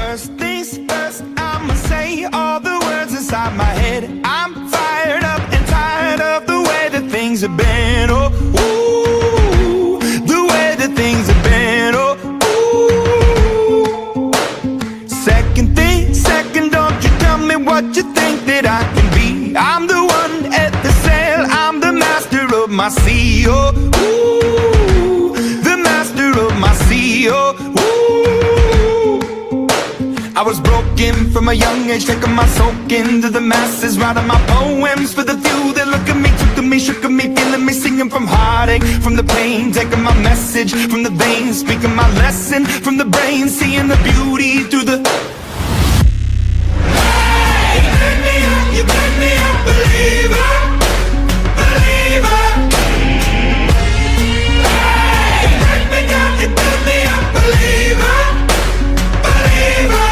First things first, I'ma say all the words inside my head. I'm fired up and tired of the way that things have been. Oh, ooh, the way that things have been. Oh, ooh. Second thing, second, don't you tell me what you think that I can be. I'm the one at the sail, I'm the master of my sea. Oh, ooh, the master of my sea. Oh, ooh. I was broken from a young age, taking my soak into the masses, writing my poems for the few that look at me, took to me, shook at me, feeling me, singing from heartache, from the pain, taking my message from the veins, speaking my lesson from the brain, seeing the beauty through the... Hey, you made me up, you made me a believer, believer. Hey, you made me up, you made me a believer, believer.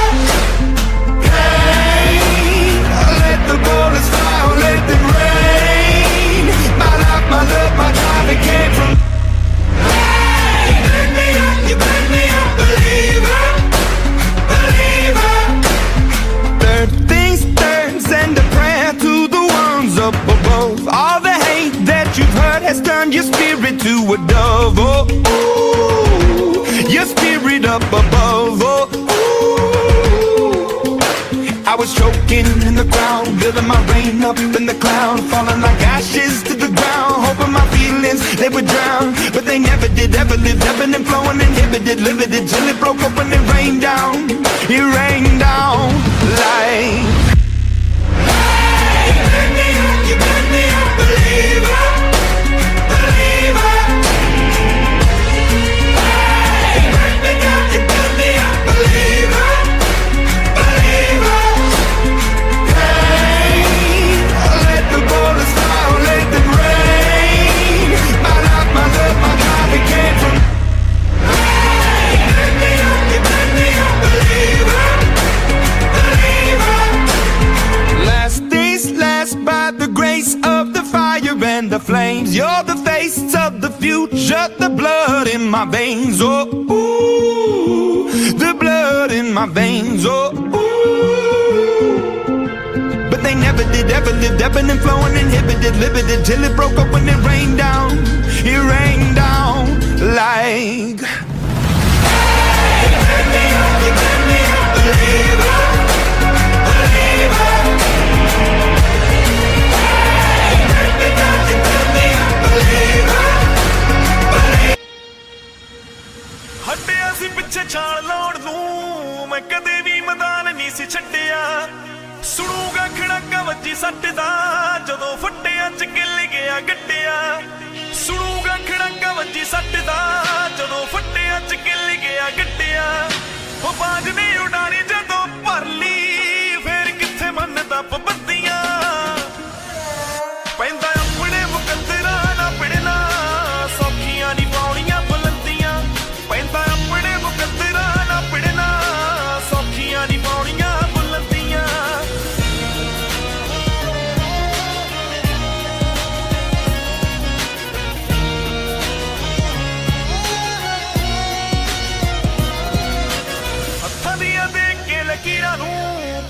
The bullets fly, let them rain. My life, my love, my drive, it came from. Hey, you made me up, you made me a believer, believer. Third things third, send a prayer to the ones up above. All the hate that you've heard has turned your spirit to a dove. Oh, ooh, your spirit up above. Oh, I was choking in the ground, building my rain up in the cloud, falling like ashes to the ground, hoping my feelings, they would drown, but they never did, ever lived, ebbing and flowing, inhibited, limited, till it broke up when it rained down like... Hey, you made me up, you made me a believer, believer. Hey, you made me up, you made me a believer, believer. The bullets fly, let them rain. My life, my love, my drive, it came from. Hey, you made me up, you made me a believer, believer. Last things last, by the grace of the fire and the flames. You're the face of the future, the blood in my veins. Oh, ooh, the blood in my veins. Oh, ooh. They never did, ever lived, ebbing and flowing, inhibited, limited, till it broke up when it rained down like... Hey, you made me up, you made me a believer, believer. Hey, you made me up, you made me a believer, believer. Hatia सी पिछे छाल लाउण नूं मैं कदे भी मैदान नहीं सी छड्डिया सुणूगा खड़ाका वज्जी सट्ट दा जदों फट्टियां च गिल गया गड्डिया सुणूगा खड़ाका वज्जी सट्ट दा जदों फट्टियां च गिल गया गड्डिया ओ बाज ने उडानी जदों भर ली फेर किथे मनदा पाबंदियां पैंदा अपने मुकद्दरां ना पिड़ना सौखियां नहीं पाउणियां बुलंदियां पैंदा अपने मुकद्दरां ना पिड़ना सौखियां नहीं पाउणियां बुलंदियां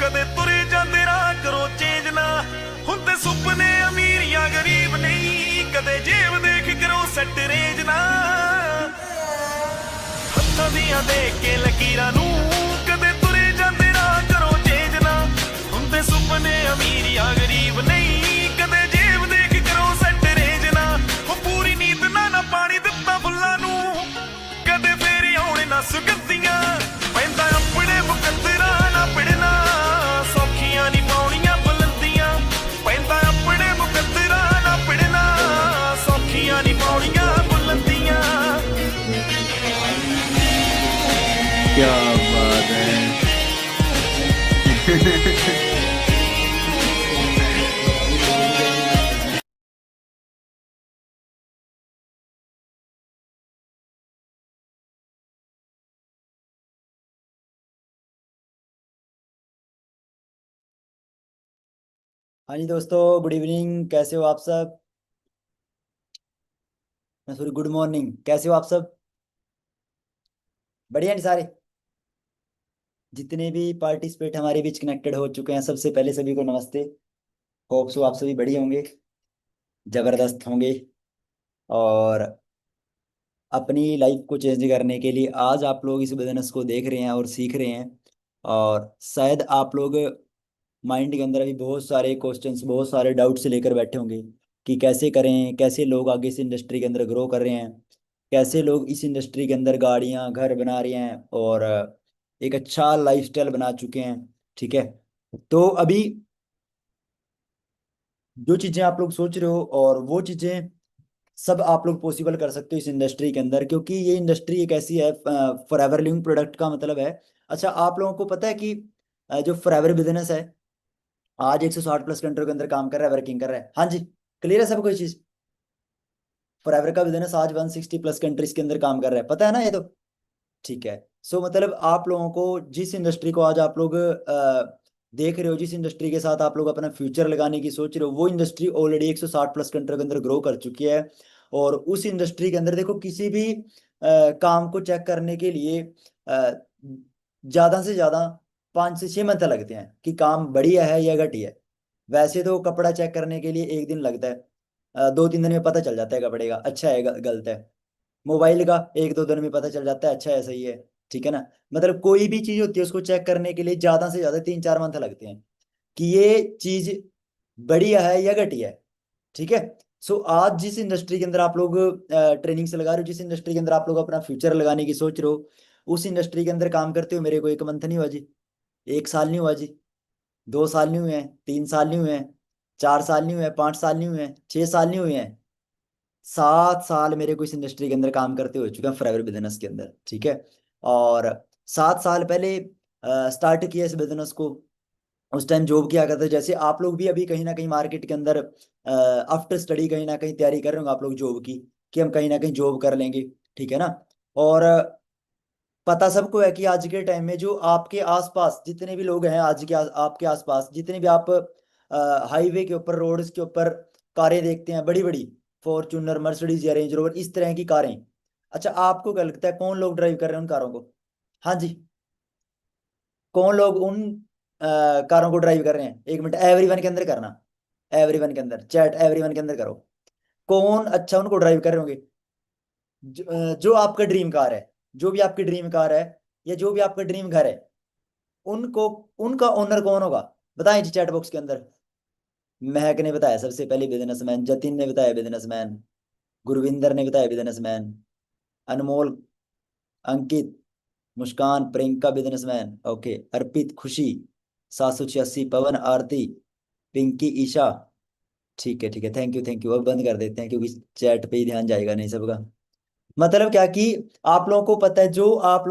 कदे तुरे जांदे राह करो चेंज ना हुंदे सुपने अमीर या गरीब नहीं कदे जेब देख करो सट रेंज ना हत्थां दियां देख के लकीरां नूं कदे तुरे जांदे राह करो चेंज ना हुंदे सुपने अमीर या गरीब नहीं कदे जेब देख करो सट रेंज ना हो पूरी नींद ना पानी दित्ता फुल्लां नूं कदे फेरी आउणे ना सुगंधियां पैंदा अपने मुकद्दरां ना पिड़ना सौखियां नहीं पाउणियां बुलंदियां पैंदा अपने मुकद्दरां ना पिड़ना सौखियां नहीं पाउणियां बुलंदियां क्या बात है। हाँ जी दोस्तों, गुड इवनिंग। कैसे हो आप सब? Sorry, good morning. कैसे हो आप सब? बढ़िया नहीं सारे? जितने भी पार्टिसिपेट हमारे बीच कनेक्टेड हो चुके हैं, सबसे पहले सभी को नमस्ते। होप सो आप सभी बढ़िया होंगे, जबरदस्त होंगे। और अपनी लाइफ को चेंज करने के लिए आज आप लोग इस बिजनेस को देख रहे हैं और सीख रहे हैं। और शायद आप लोग माइंड के अंदर अभी बहुत सारे क्वेश्चंस, बहुत सारे डाउट्स लेकर बैठे होंगे कि कैसे करें, कैसे लोग आगे इस इंडस्ट्री के अंदर ग्रो कर रहे हैं, कैसे लोग इस इंडस्ट्री के अंदर गाड़ियां घर बना रहे हैं और एक अच्छा लाइफस्टाइल बना चुके हैं। ठीक है। तो अभी जो चीजें आप लोग सोच रहे हो और वो चीजें सब आप लोग पॉसिबल कर सकते हो इस इंडस्ट्री के अंदर, क्योंकि ये इंडस्ट्री एक ऐसी है, फॉरएवर लिविंग प्रोडक्ट का मतलब है। अच्छा, आप लोगों को पता है कि जो फॉरएवर बिजनेस है आज 160 प्लस कंट्री के अंदर काम कर रहा है, वर्किंग कर रहा है। हाँ जी, क्लियर है सब कोई चीज? फॉरएवर का बिजनेस आज 160 प्लस कंट्रीज के अंदर काम कर रहा है, पता है ना ये तो? ठीक है। सो मतलब आप लोगों को जिस इंडस्ट्री को आज आप लोग देख रहे हो, जिस इंडस्ट्री के साथ आप लोग अपना फ्यूचर लगाने की सोच रहे हो, वो इंडस्ट्री ऑलरेडी 160 प्लस कंट्री के अंदर ग्रो कर चुकी है। और उस इंडस्ट्री के अंदर देखो, किसी भी काम को चेक करने के लिए ज्यादा से ज्यादा 5 से 6 मंथ लगते हैं कि काम बढ़िया है या घटिया है। वैसे तो कपड़ा चेक करने के लिए एक दिन लगता है, 2-3 दिन में पता चल जाता है कपड़े का अच्छा है गलत है। मोबाइल का 1-2 दिन में पता चल जाता है अच्छा है सही है। ठीक है ना? मतलब कोई भी चीज होती है उसको चेक करने के लिए ज्यादा से ज्यादा 3-4 मंथ लगते हैं कि ये चीज बढ़िया है या घटिया है। ठीक है। सो आज जिस इंडस्ट्री के अंदर आप लोग ट्रेनिंग से लगा रहे हो, जिस इंडस्ट्री के अंदर आप लोग अपना फ्यूचर लगाने की सोच रहे हो, उस इंडस्ट्री के अंदर काम करते हो मेरे को 1 मंथ नहीं हुआ जी, 1 साल नहीं हुआ जी, 2 साल नहीं हुए हैं, 3 साल नहीं हुए हैं, 4 साल नहीं हुए हैं, 5 साल नहीं हुए हैं, 6 साल नहीं हुए हैं, 7 साल मेरे को इस इंडस्ट्री के अंदर काम करते हो चुके हैं फॉरएवर बिजनेस के अंदर। ठीक है। और 7 साल पहले स्टार्ट किया इस बिजनेस को। उस टाइम जॉब किया करते, जैसे आप लोग भी अभी कहीं ना कहीं मार्केट के अंदर आफ्टर स्टडी कहीं ना कहीं तैयारी कर रहे होंगे आप लोग जॉब की, कि हम कहीं ना कहीं जॉब कर लेंगे। ठीक है ना? और पता सबको है कि आज के टाइम में जो आपके आसपास जितने भी लोग हैं, आज के आपके आसपास जितने भी आप हाईवे के ऊपर, रोड्स के ऊपर कारें देखते हैं, बड़ी बड़ी फॉर्च्यूनर, मर्सिडीज या रेंज रोवर, इस तरह की कारें। अच्छा, आपको क्या लगता है कौन लोग ड्राइव कर रहे हैं उन कारों को? हाँ जी, कौन लोग उन कारों को ड्राइव कर रहे हैं? 1 मिनट, एवरीवन के अंदर करना, एवरीवन के अंदर चैट, एवरीवन के अंदर करो। कौन अच्छा उनको ड्राइव कर रहे होंगे? जो आपका ड्रीम कार है, जो भी आपकी ड्रीम कार है या जो भी आपका ड्रीम घर है, उनको, उनका ओनर कौन होगा? बताएं जी चैट बॉक्स के अंदर। महक ने बताया सबसे पहले बिजनेसमैन, जतिन ने बताया बिजनेसमैन, गुरविंदर ने बताया बिजनेसमैन, अनमोल, अंकित, मुस्कान, प्रियंका बिजनेसमैन, ओके, अर्पित, खुशी, 786, पवन, आरती, पिंकी, ईशा। ठीक है, थैंक यू थैंक यू। अब बंद कर देते हैं क्योंकि चैट पे ही ध्यान जाएगा नहीं सबका। मतलब क्या कि आप लोगों को पता है, जो आप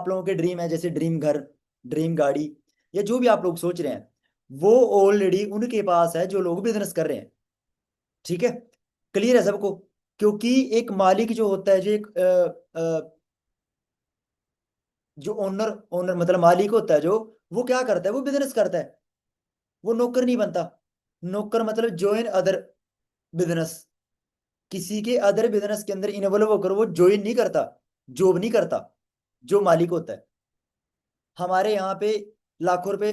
लोगों के ड्रीम है, जैसे ड्रीम घर, ड्रीम गाड़ी, या जो भी आप लोग सोच रहे हैं, वो ऑलरेडी उनके पास है जो लोग बिजनेस कर रहे हैं। ठीक है। क्लियर है सबको? क्योंकि एक मालिक जो होता है, जो एक जो ओनर, ओनर मतलब मालिक होता है, जो वो क्या करता है, वो बिजनेस करता है। वो नौकर नहीं बनता। नौकर मतलब ज्वाइन अदर बिजनेस, किसी के अदर बिजनेस के अंदर इन्वॉल्व होकर वो ज्वाइन नहीं करता, जॉब नहीं करता। जो मालिक होता है, हमारे यहाँ पे लाखों रुपए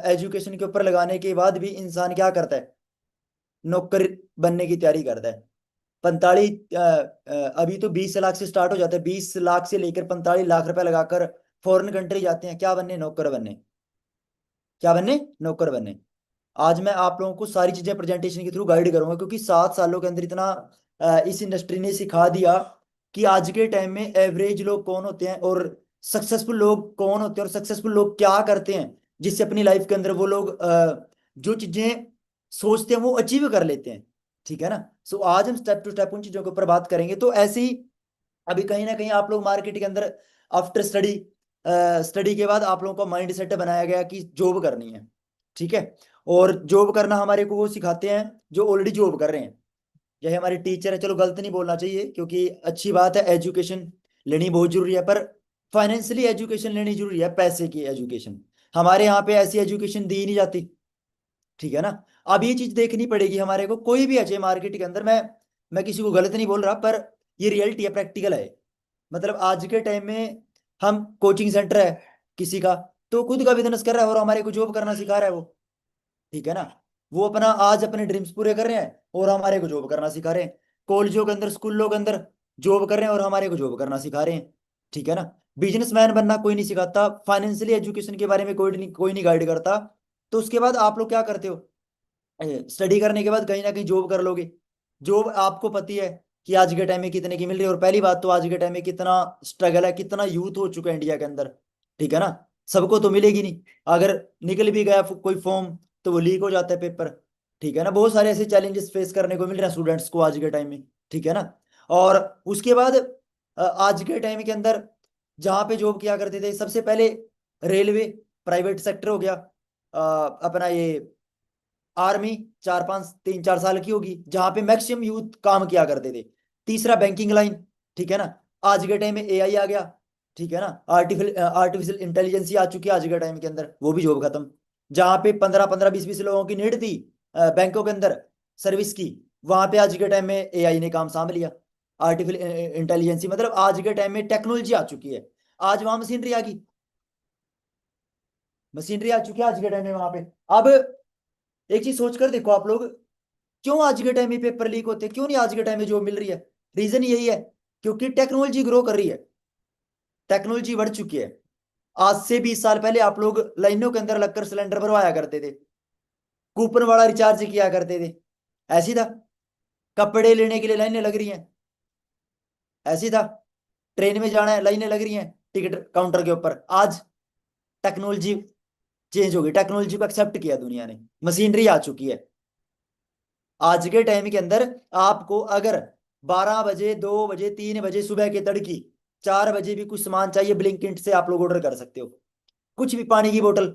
एजुकेशन के ऊपर लगाने के बाद भी इंसान क्या करता है? नौकर बनने की तैयारी करता है। 45 अभी तो 20 लाख से स्टार्ट हो जाता है, 20 लाख से लेकर 45 लाख रुपए लगाकर फॉरेन कंट्री जाते हैं, क्या बनने? नौकर बनने। क्या बनने? नौकर बनने। आज मैं आप लोगों को सारी चीजें प्रेजेंटेशन के थ्रू गाइड करूंगा, क्योंकि 7 सालों के अंदर इतना इस इंडस्ट्री ने सिखा दिया कि आज के टाइम में एवरेज लोग कौन होते हैं और सक्सेसफुल लोग कौन होते हैं, और सक्सेसफुल लोग क्या करते हैं, जिससे अपनी लाइफ के अंदर वो लोग जो चीजें सोचते हैं वो अचीव कर लेते हैं। ठीक है ना? सो आज हम स्टेप टू स्टेप उन चीजों के ऊपर बात करेंगे। तो ऐसे ही अभी कहीं ना कहीं आप लोग मार्केट के अंदर आफ्टर स्टडी, स्टडी के बाद आप लोगों का माइंड सेट बनाया गया कि जॉब करनी है। ठीक है। और जॉब करना हमारे को वो सिखाते हैं जो ऑलरेडी जॉब कर रहे हैं। यही हमारे टीचर है, चलो गलत नहीं बोलना चाहिए क्योंकि अच्छी बात है, एजुकेशन लेनी बहुत जरूरी है, पर फाइनेंशियली एजुकेशन लेनी जरूरी है, पैसे की एजुकेशन। हमारे यहाँ पे ऐसी एजुकेशन दी नहीं जाती। ठीक है ना? अब ये चीज देखनी पड़ेगी हमारे को, कोई भी अच्छे मार्केट के अंदर। मैं किसी को गलत नहीं बोल रहा, पर ये रियलिटी है, प्रैक्टिकल है। मतलब आज के टाइम में हम कोचिंग सेंटर है, किसी का, तो खुद का बिजनेस कर रहा है और हमारे को जॉब करना सिखा रहा है वो, ठीक है ना। वो अपना आज अपने ड्रीम्स पूरे कर रहे हैं और हमारे को जॉब करना सिखा रहे हैं। कॉलेजों के अंदर, स्कूलों के अंदर जॉब कर रहे हैं और हमारे को जॉब करना सिखा रहे हैं, ठीक है ना। बिजनेसमैन बनना कोई नहीं सिखाता, फाइनेंशियली एजुकेशन के बारे में कोई नहीं गाइड करता। तो उसके बाद आप लोग क्या करते हो, स्टडी करने के बाद कहीं ना कहीं जॉब कर लोगे। जॉब आपको पता है कि आज के टाइम में कितने की मिल रही है, और पहली बात तो आज के टाइम में कितना स्ट्रगल है, कितना यूथ हो चुका है इंडिया के अंदर, ठीक है ना। सबको तो मिलेगी नहीं, अगर निकल भी गया कोई फॉर्म तो वो लीक हो जाता है पेपर, ठीक है ना। बहुत सारे ऐसे चैलेंजेस फेस करने को मिल रहे हैं स्टूडेंट्स को आज के टाइम में, ठीक है ना। और उसके बाद आज के टाइम के अंदर जहाँ पे जॉब किया करते थे सबसे पहले, रेलवे, प्राइवेट सेक्टर हो गया, अपना ये आर्मी, 3-4 साल की होगी जहां पे मैक्सिमम यूथ काम किया करते थे। तीसरा बैंकिंग लाइन, ठीक है ना। आज के टाइम में एआई आ गया, ठीक है ना। आर्टिफिशियल इंटेलिजेंस आ चुकी है आज के टाइम के अंदर, वो भी जॉब खत्म। जहां पे 15-15, 20-20 लोगों की नीड थी बैंकों के अंदर सर्विस की, वहां पे आज के टाइम में एआई ने काम सांभ लिया। आर्टिफिशियल इंटेलिजेंसी मतलब आज के टाइम में टेक्नोलॉजी आ चुकी है। आज वहां मशीनरी आ गई, मशीनरी आ चुकी है आज के टाइम में वहां पे। अब एक चीज सोचकर देखो आप लोग, क्यों आज के टाइम में पेपर लीक होते हैं, क्यों नहीं आज के टाइम में जॉब मिल रही है? रीजन यही है, क्योंकि टेक्नोलॉजी ग्रो कर रही है, टेक्नोलॉजी बढ़ चुकी है। आज से 20 साल पहले आप लोग लाइनों के अंदर लगकर सिलेंडर भरवाया करते थे, कूपन वाला रिचार्ज किया करते थे, ऐसी था। कपड़े लेने के लिए लाइनें लग रही हैं, ऐसी था। ट्रेन में जाना है, लाइनें लग रही हैं टिकट काउंटर के ऊपर। आज टेक्नोलॉजी चेंज हो गई, टेक्नोलॉजी को एक्सेप्ट किया दुनिया ने, मशीनरी आ चुकी है। आज के टाइम के अंदर आपको अगर 12 बजे, 2 बजे, 3 बजे सुबह के तड़की, 4 बजे भी कुछ सामान चाहिए, ब्लिंकिट से आप लोग ऑर्डर कर सकते हो। कुछ भी, पानी की बोतल,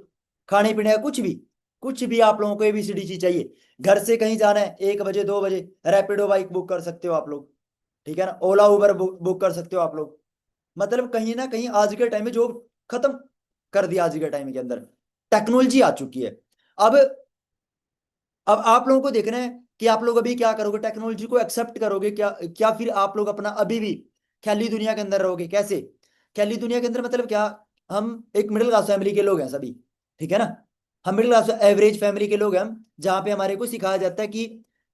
खाने पीने का कुछ भी आप लोगों को एबीसीडी चीज चाहिए। घर से कहीं जाना है 1 बजे, 2 बजे, रैपिडो बाइक बुक कर सकते हो आप लोग, ठीक है ना। ओला उबर बुक कर सकते हो आप लोग। मतलब कहीं ना कहीं आज के टाइम में जॉब खत्म कर दिया आज के टाइम के अंदर, टेक्नोलॉजी आ चुकी है। अब अब आप लोगों को देखना है कि आप लोग अभी क्या करोगे, टेक्नोलॉजी को एक्सेप्ट करोगे क्या, क्या फिर आप लोग अपना अभी भी ख्याली दुनिया के अंदर रहोगे? कैसे ख्याली दुनिया के अंदर, मतलब क्या? हम एक मिडिल क्लास फैमिली के लोग हैं सभी, ठीक है ना। हम मिडिल क्लास एवरेज फैमिली के लोग हैं हम, जहाँ पे हमारे को सिखाया जाता है कि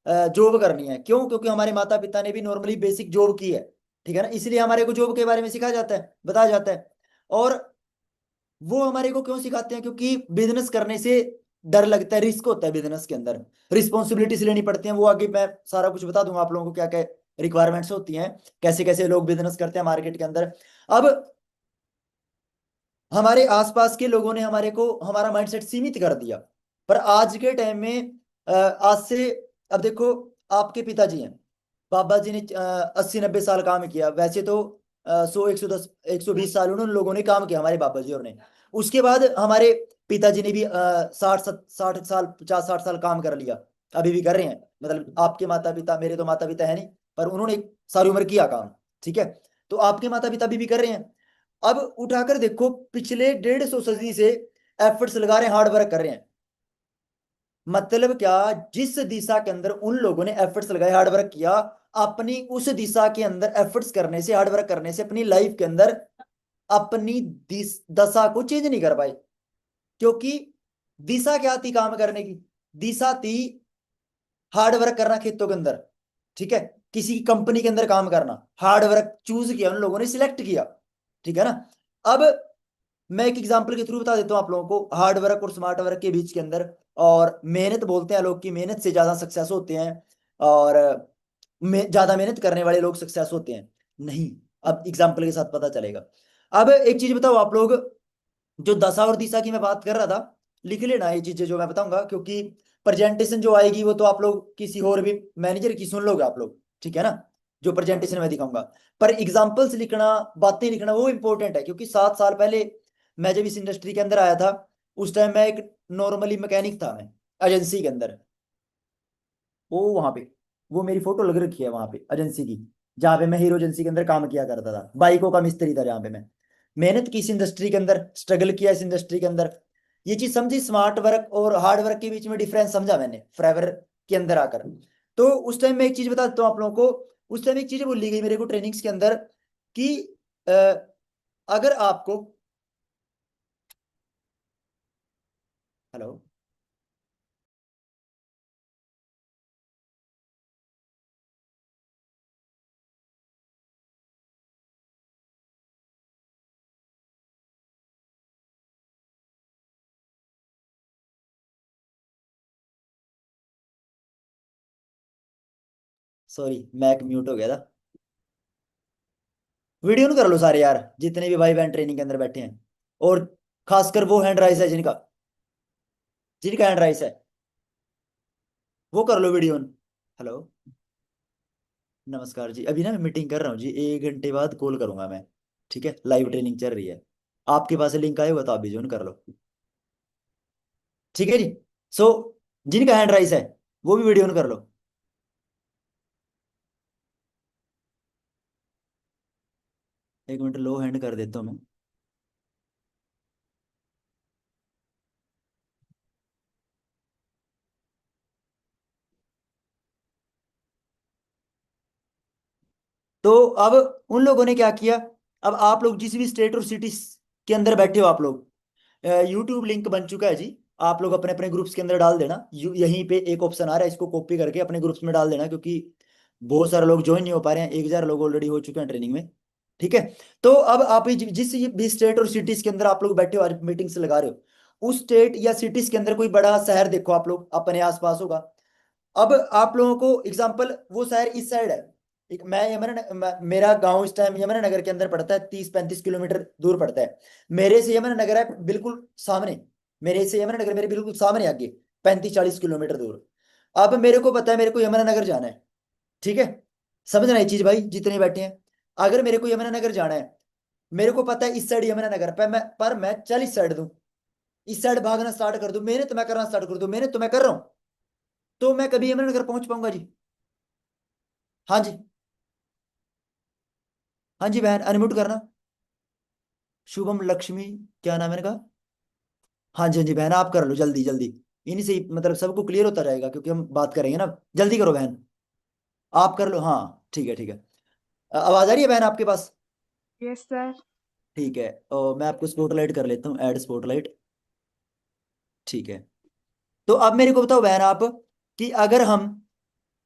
जॉब करनी है। क्यों? क्योंकि हमारे माता पिता ने भी नॉर्मली बेसिक जॉब की है, ठीक है ना। इसलिए हमारे को जॉब के बारे में सिखाया जाता है, बताया जाता है। और वो हमारे को क्यों सिखाते हैं? क्योंकि बिजनेस करने से डर लगता है, रिस्क होता है बिजनेस के अंदर, रिस्पॉन्सिबिलिटीज लेनी पड़ती हैं। वो आगे मैं सारा कुछ बता दूंगा आप लोगों को, क्या क्या रिक्वायरमेंट्स होती हैं, कैसे कैसे लोग बिजनेस करते हैं मार्केट के अंदर। अब हमारे आसपास के लोगों ने हमारे को हमारा माइंडसेट सीमित कर दिया। पर आज के टाइम में आज से, अब देखो, आपके पिताजी हैं, बाबा जी ने 80-90 साल काम किया, वैसे तो 100, 110, 120 साल उन लोगों ने काम किया, हमारे बाबा जी और ने। उसके बाद हमारे पिताजी ने भी 60 साल, 50-60 साल काम कर लिया, अभी भी कर रहे हैं। मतलब आपके माता पिता, मेरे तो माता पिता है नहीं, पर उन्होंने सारी उम्र किया काम, ठीक है। तो आपके माता पिता भी कर रहे हैं। अब उठाकर देखो, पिछले 150 सदी से एफर्ट्स लगा रहे हैं, हार्ड वर्क कर रहे हैं। मतलब क्या? जिस दिशा के अंदर उन लोगों ने एफर्ट्स लगाए, हार्ड वर्क किया, अपनी उस दिशा के अंदर एफर्ट्स करने से, हार्ड वर्क करने से अपनी लाइफ के अंदर अपनी दशा को चेंज नहीं कर पाए। क्योंकि दिशा क्या थी काम करने की? दिशा थी हार्ड वर्क करना खेतों के अंदर, ठीक है। किसी कंपनी के अंदर काम करना, हार्ड वर्क चूज किया उन लोगों ने, सिलेक्ट किया, ठीक है ना। अब मैं एक एग्जांपल के थ्रू बता देता हूँ आप लोगों को, हार्ड वर्क और स्मार्ट वर्क के बीच के अंदर। और मेहनत बोलते हैं लोग कि मेहनत से ज्यादा सक्सेस होते हैं, और ज्यादा मेहनत करने वाले लोग सक्सेस होते हैं। नहीं, अब एग्जांपल के साथ पता चलेगा। अब एक चीज बताओ आप लोग, जो दशा और दिशा की मैं बात कर रहा था, लिख लेना ये चीजें जो मैं बताऊंगा, क्योंकि प्रेजेंटेशन जो आएगी वो तो आप लोग किसी और भी मैनेजर की सुन लोगे आप लोग, ठीक है ना, जो प्रेजेंटेशन मैं दिखाऊंगा। पर एग्जाम्पल्स लिखना, बातें लिखना वो इंपॉर्टेंट है। क्योंकि 7 साल पहले मैं जब इस इंडस्ट्री के अंदर आया था, उस टाइम मैं एक नॉर्मली मैकेनिक था, मैं एजेंसी के अंदर। वो वहां पे, वो मेरी फोटो लग रखी है वहां पे एजेंसी की, जहाँ पे मैं हीरो एजेंसी के अंदर काम किया करता था, बाइकों का मिस्त्री था, जहाँ पे मैं मेहनत की इस इंडस्ट्री के अंदर, स्ट्रगल किया इस इंडस्ट्री के अंदर। ये चीज समझी, स्मार्ट वर्क और हार्ड वर्क के बीच में डिफरेंस समझा मैंने फॉरएवर के अंदर आकर। तो उस टाइम मैं एक चीज बता देता हूँ आप लोगों को, उस टाइम एक चीज बोली गई मेरे को ट्रेनिंग्स के अंदर कि अ, अगर आपको हेलो। सॉरी, मैक म्यूट हो गया था। वीडियो ऑन कर लो सारे यार, जितने भी भाई बहन ट्रेनिंग के अंदर बैठे हैं, और खासकर वो हैंड राइज है जिनका, जिनका हैंड राइज है, वो कर लो वीडियो ऑन। हेलो। नमस्कार जी, अभी ना मैं मीटिंग कर रहा हूँ जी, 1 घंटे बाद कॉल करूंगा मैं। ठीक है, लाइव ट्रेनिंग चल रही है। आपके पास लिंक आया होगा तो आप भी ज्वाइन कर लो। ठीक है जी। सो जिनका हैंड राइज है वो भी वीडियो ऑन कर लो। 1 मिनट, लो हैंड कर देता हूँ मैं। तो अब उन लोगों ने क्या किया, अब आप लोग जिस भी स्टेट और सिटी के अंदर बैठे हो आप लोग, यूट्यूब लिंक बन चुका है जी। आप लोग अपने अपने ग्रुप्स के अंदर डाल देना, यहीं पे एक ऑप्शन आ रहा है, इसको कॉपी करके अपने ग्रुप्स में डाल देना, क्योंकि बहुत सारे लोग ज्वाइन नहीं हो पा रहे हैं, 1,000 लोग ऑलरेडी हो चुके हैं ट्रेनिंग में। ठीक है। तो अब आप जिस भी स्टेट और सिटीज के अंदर आप लोग बैठे हो, आज मीटिंग्स लगा रहे हो, उस स्टेट या सिटीज के अंदर कोई बड़ा शहर देखो आप लोग अपने आसपास होगा। अब आप लोगों को एग्जाम्पल, वो शहर इस साइड है, एक मैं मेरा गांव इस टाइम यमुनानगर के अंदर पड़ता है, 30-35 किलोमीटर दूर पड़ता है। मेरे से यमुनानगर है बिल्कुल सामने, मेरे से यमुनानगर मेरे बिल्कुल सामने आगे, 35-40 किलोमीटर दूर। अब मेरे को पता है मेरे को यमुनानगर जाना है। ठीक है, समझना ये चीज भाई जितने बैठे हैं। अगर मेरे को यमुनानगर जाना है, मेरे को पता है इस साइड यमुनानगर पर मैं चल इस साइड दूं, इस साइड भागना स्टार्ट कर दूं, मेहनत मैं करना स्टार्ट कर दूं, मेहनत तो मैं कर रहा हूं, तो मैं कभी यमुनानगर पहुंच पाऊंगा जी। हाँ जी। हाँ जी बहन, अनम्यूट करना। शुभम लक्ष्मी, क्या नाम है इनका? हाँ जी हाँ जी बहन, आप कर लो जल्दी जल्दी। इन्हीं से ही मतलब सबको क्लियर होता रहेगा, क्योंकि हम बात करेंगे ना। जल्दी करो बहन, आप कर लो। हाँ ठीक है ठीक है। आवाज आ रही है बहन आपके पास? Yes sir. ठीक है, और मैं आपको स्पॉटलाइट कर लेता हूँ, ऐड स्पॉटलाइट। ठीक है। तो अब मेरे को बताओ बहन आप, कि अगर हम,